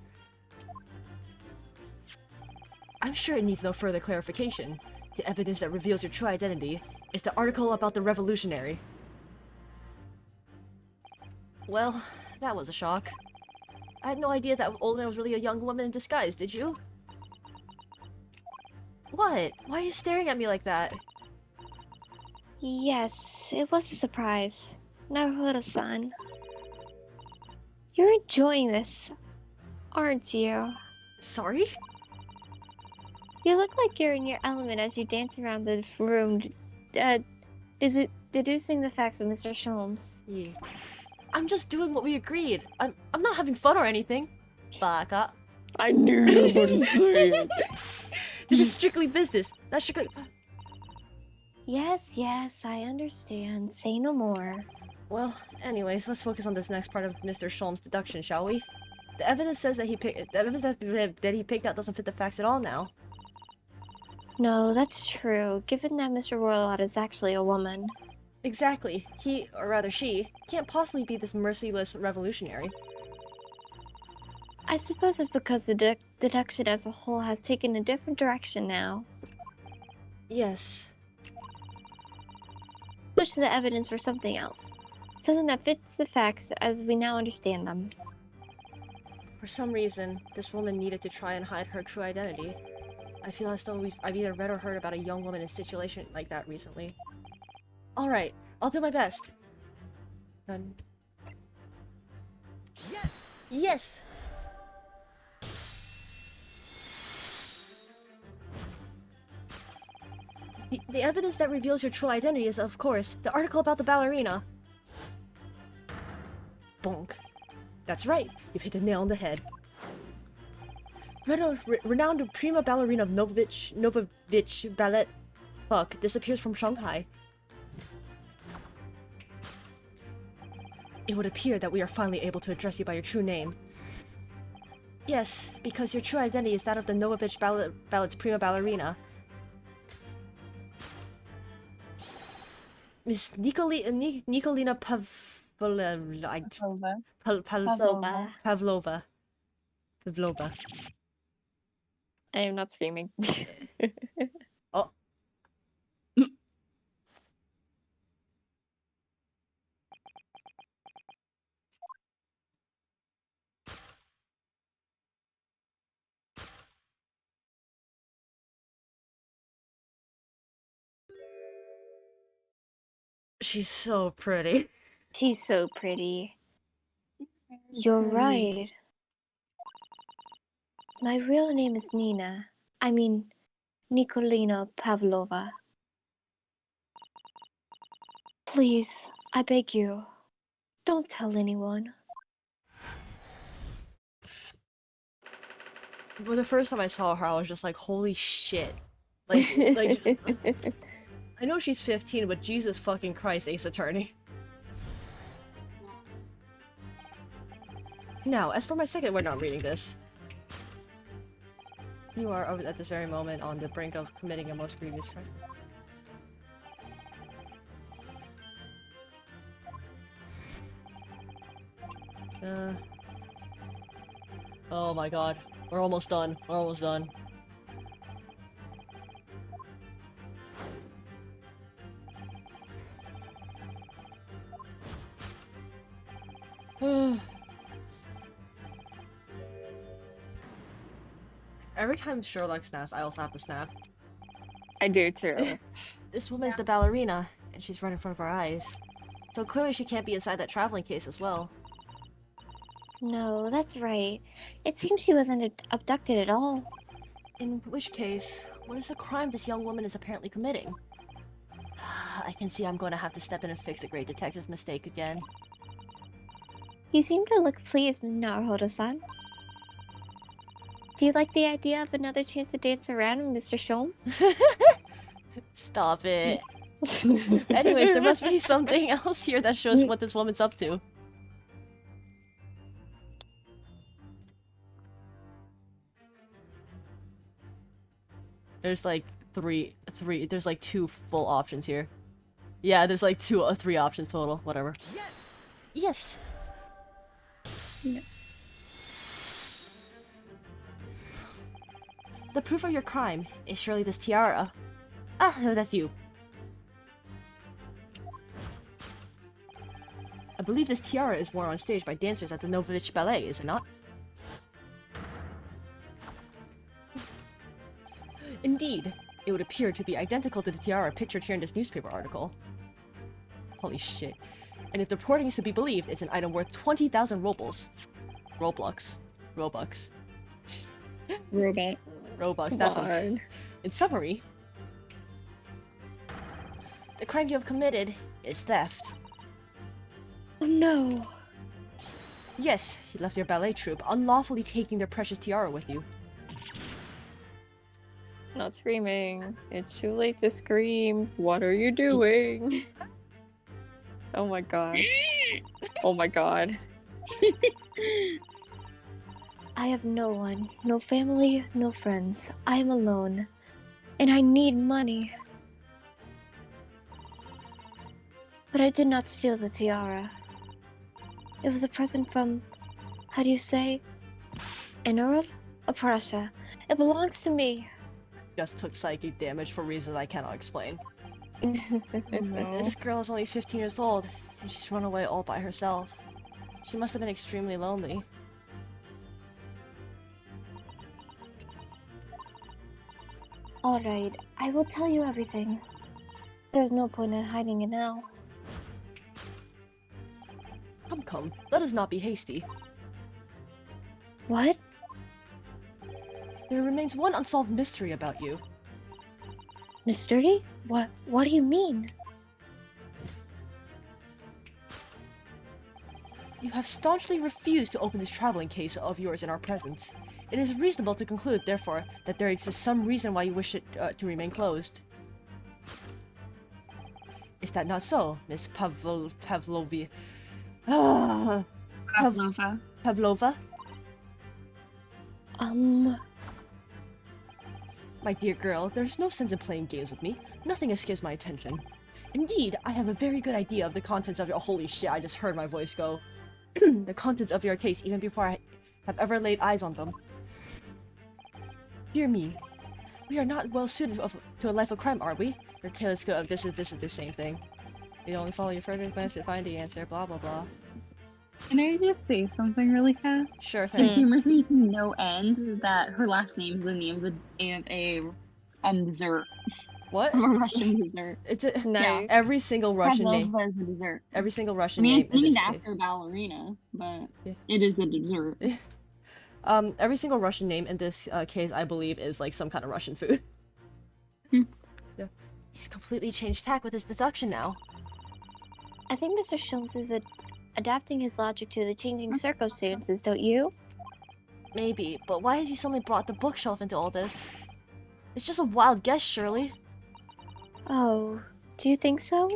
I'm sure it needs no further clarification. The evidence that reveals your true identity is the article about the revolutionary. Well, that was a shock. I had no idea that old man was really a young woman in disguise, did you? What? Why are you staring at me like that? Yes, it was a surprise. Naruto-san. You're enjoying this, aren't you? Sorry? You look like you're in your element as you dance around the room, deducing the facts with Mr. Sholmes. Yeah. I'm just doing what we agreed. I'm not having fun or anything. Baka. I knew you were going to say it. This is strictly business. Not strictly... Yes, I understand. Say no more. Well, anyways, let's focus on this next part of Mr. Sholmes' deduction, shall we? The evidence says that he picked out doesn't fit the facts at all now. No, that's true, given that Mr. Royalot is actually a woman. Exactly. He, or rather she, can't possibly be this merciless revolutionary. I suppose it's because the deduction as a whole has taken a different direction now. Yes. Push the evidence for something else. Something that fits the facts as we now understand them. For some reason, this woman needed to try and hide her true identity. I feel as though I've either read or heard about a young woman in a situation like that recently. Alright, I'll do my best. Done. Yes! Yes! The evidence that reveals your true identity is, of course, the article about the ballerina. Bonk. That's right, you've hit the nail on the head. Renowned prima ballerina of Novovich Ballet disappears from Shanghai. It would appear that we are finally able to address you by your true name. Yes, because your true identity is that of the Novovich Ballet's prima ballerina. Miss Nikolina Pavlova. I am not screaming. Oh. She's so pretty. She's so pretty. You're right. My real name is Nina. I mean, Nikolina Pavlova. Please, I beg you, don't tell anyone. Well, the first time I saw her, I was just like, holy shit. Like, I know she's 15, but Jesus fucking Christ, Ace Attorney. Now, as for my second, we're not reading this. You are at this very moment on the brink of committing a most grievous crime. Oh my god. We're almost done. We're almost done. Every time Sherlock snaps, I also have to snap. I do too. This woman's the ballerina, and she's right in front of our eyes. So clearly she can't be inside that traveling case as well. No, that's right. It seems she wasn't abducted at all. In which case, what is the crime this young woman is apparently committing? I can see I'm going to have to step in and fix the great detective mistake again. You seem to look pleased, Naruhodo-san. Do you like the idea of another chance to dance around with Mr. Sholmes? Stop it. Anyways, there must be something else here that shows what this woman's up to. There's like there's like 2 full options here. Yeah, there's like 3 options total, whatever. Yes! Yes! Yeah. The proof of your crime is surely this tiara. Ah, no, that's you. I believe this tiara is worn on stage by dancers at the Novovich Ballet, is it not? Indeed, it would appear to be identical to the tiara pictured here in this newspaper article. Holy shit. And if the reporting is to be believed, it's an item worth 20,000 rubles. Robux. Robux. Robot. Robux, that's what. In summary, the crime you have committed is theft. Oh no. Yes, you left your ballet troupe, unlawfully taking their precious tiara with you. Not screaming. It's too late to scream. What are you doing? Oh my god. Oh my god. I have no one. No family, no friends. I am alone. And I need money. But I did not steal the tiara. It was a present from, how do you say? An Earl of Prussia. It belongs to me. Just took psychic damage for reasons I cannot explain. No. This girl is only 15 years old, and she's run away all by herself. She must have been extremely lonely. Alright, I will tell you everything. There's no point in hiding it now. Come, let us not be hasty. What? There remains one unsolved mystery about you. Mystery? What do you mean? You have staunchly refused to open this traveling case of yours in our presence. It is reasonable to conclude, therefore, that there exists some reason why you wish it to remain closed. Is that not so, Miss Pavlova? Pavlova? My dear girl, there's no sense in playing games with me. Nothing escapes my attention. Indeed, I have a very good idea of the contents of your— holy shit, I just heard my voice go. The contents of your case even before I have ever laid eyes on them. Dear me, we are not well suited to a life of crime, are we? Your careless go of this is the same thing. You only follow your further plans to find the answer, blah blah blah. Can I just say something really fast? Sure It thing. humors me to no end that her last name is the name of a dessert. What? Of a Russian dessert. It's a— Nice. every single Russian name. Pavlova is a dessert. Every single Russian I mean, name it's in this named case. after ballerina, but Yeah. it is the dessert. Every single Russian name in this case, I believe, is like some kind of Russian food. Hmm. Yeah. He's completely changed tack with his deduction now. I think Mr. Sholmes is adapting his logic to the changing circumstances, don't you? Maybe, but why has he suddenly brought the bookshelf into all this? It's just a wild guess, surely. Oh, do you think so?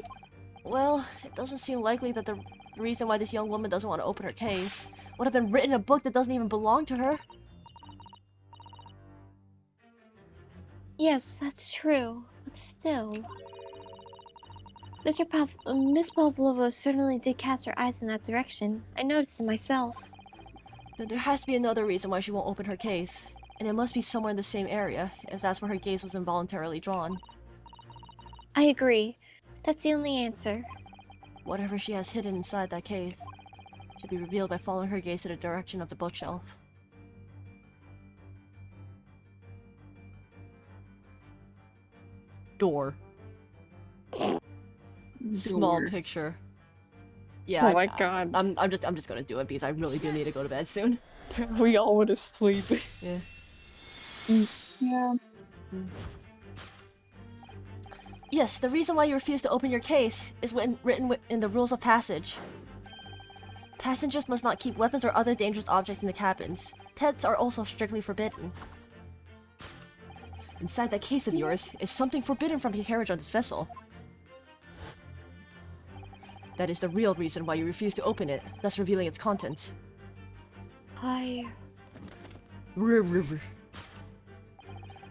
Well, it doesn't seem likely that the reason why this young woman doesn't want to open her case would have been written in a book that doesn't even belong to her. Yes, that's true. But still. Miss Pavlova certainly did cast her eyes in that direction. I noticed it myself. Then there has to be another reason why she won't open her case. And it must be somewhere in the same area, if that's where her gaze was involuntarily drawn. I agree. That's the only answer. Whatever she has hidden inside that case should be revealed by following her gaze to the direction of the bookshelf. Door. Small Door. picture. Yeah. Oh my god. I'm just gonna do it because I really do need to go to bed soon. We all went to sleep. Yeah. Yeah. Yes, the reason why you refuse to open your case is written in the rules of passage. Passengers must not keep weapons or other dangerous objects in the cabins. Pets are also strictly forbidden. Inside that case of yours is something forbidden from your carriage on this vessel. That is the real reason why you refuse to open it, thus revealing its contents.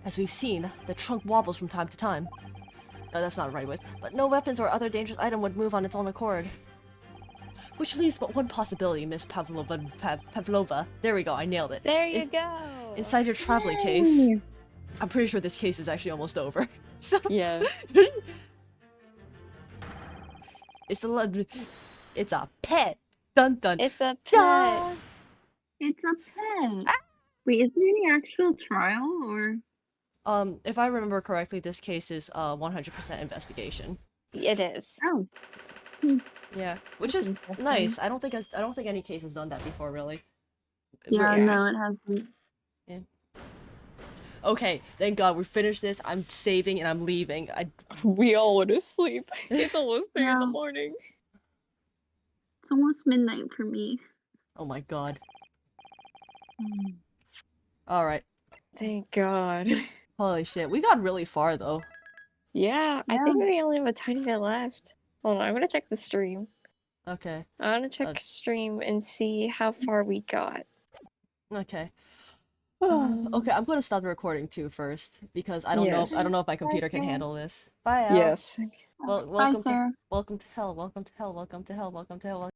As we've seen, the trunk wobbles from time to time. No, that's not right with, but no weapons or other dangerous item would move on its own accord. Which leaves but one possibility, Miss Pavlova. There we go, I nailed it. There you go! Inside your traveling case. I'm pretty sure this case is actually almost over. So Yeah. it's a pet. Dun dun. It's a pet! dun. It's a pet. Wait, is there any actual trial or? If I remember correctly, this case is 100% investigation. It is. Oh. Yeah, which is Interesting. nice. I don't think any case has done that before, really. Yeah, We're- no, it hasn't. Okay, thank God we finished this. I'm saving and I'm leaving. We all went to sleep. It's almost 3 in the Yeah. morning. It's almost midnight for me. Oh my God. All right. Thank God. Holy shit, we got really far though. Yeah, I think we only have a tiny bit left. Hold on, I'm gonna check the stream. Okay. I'm gonna check stream and see how far we got. Okay. Okay, I'm gonna stop the recording too first because I don't know if my computer can handle this. Bye. Al. Yes. Well, Bye, welcome to Sarah. welcome to hell. Welcome to hell. Welcome to hell. Welcome to hell.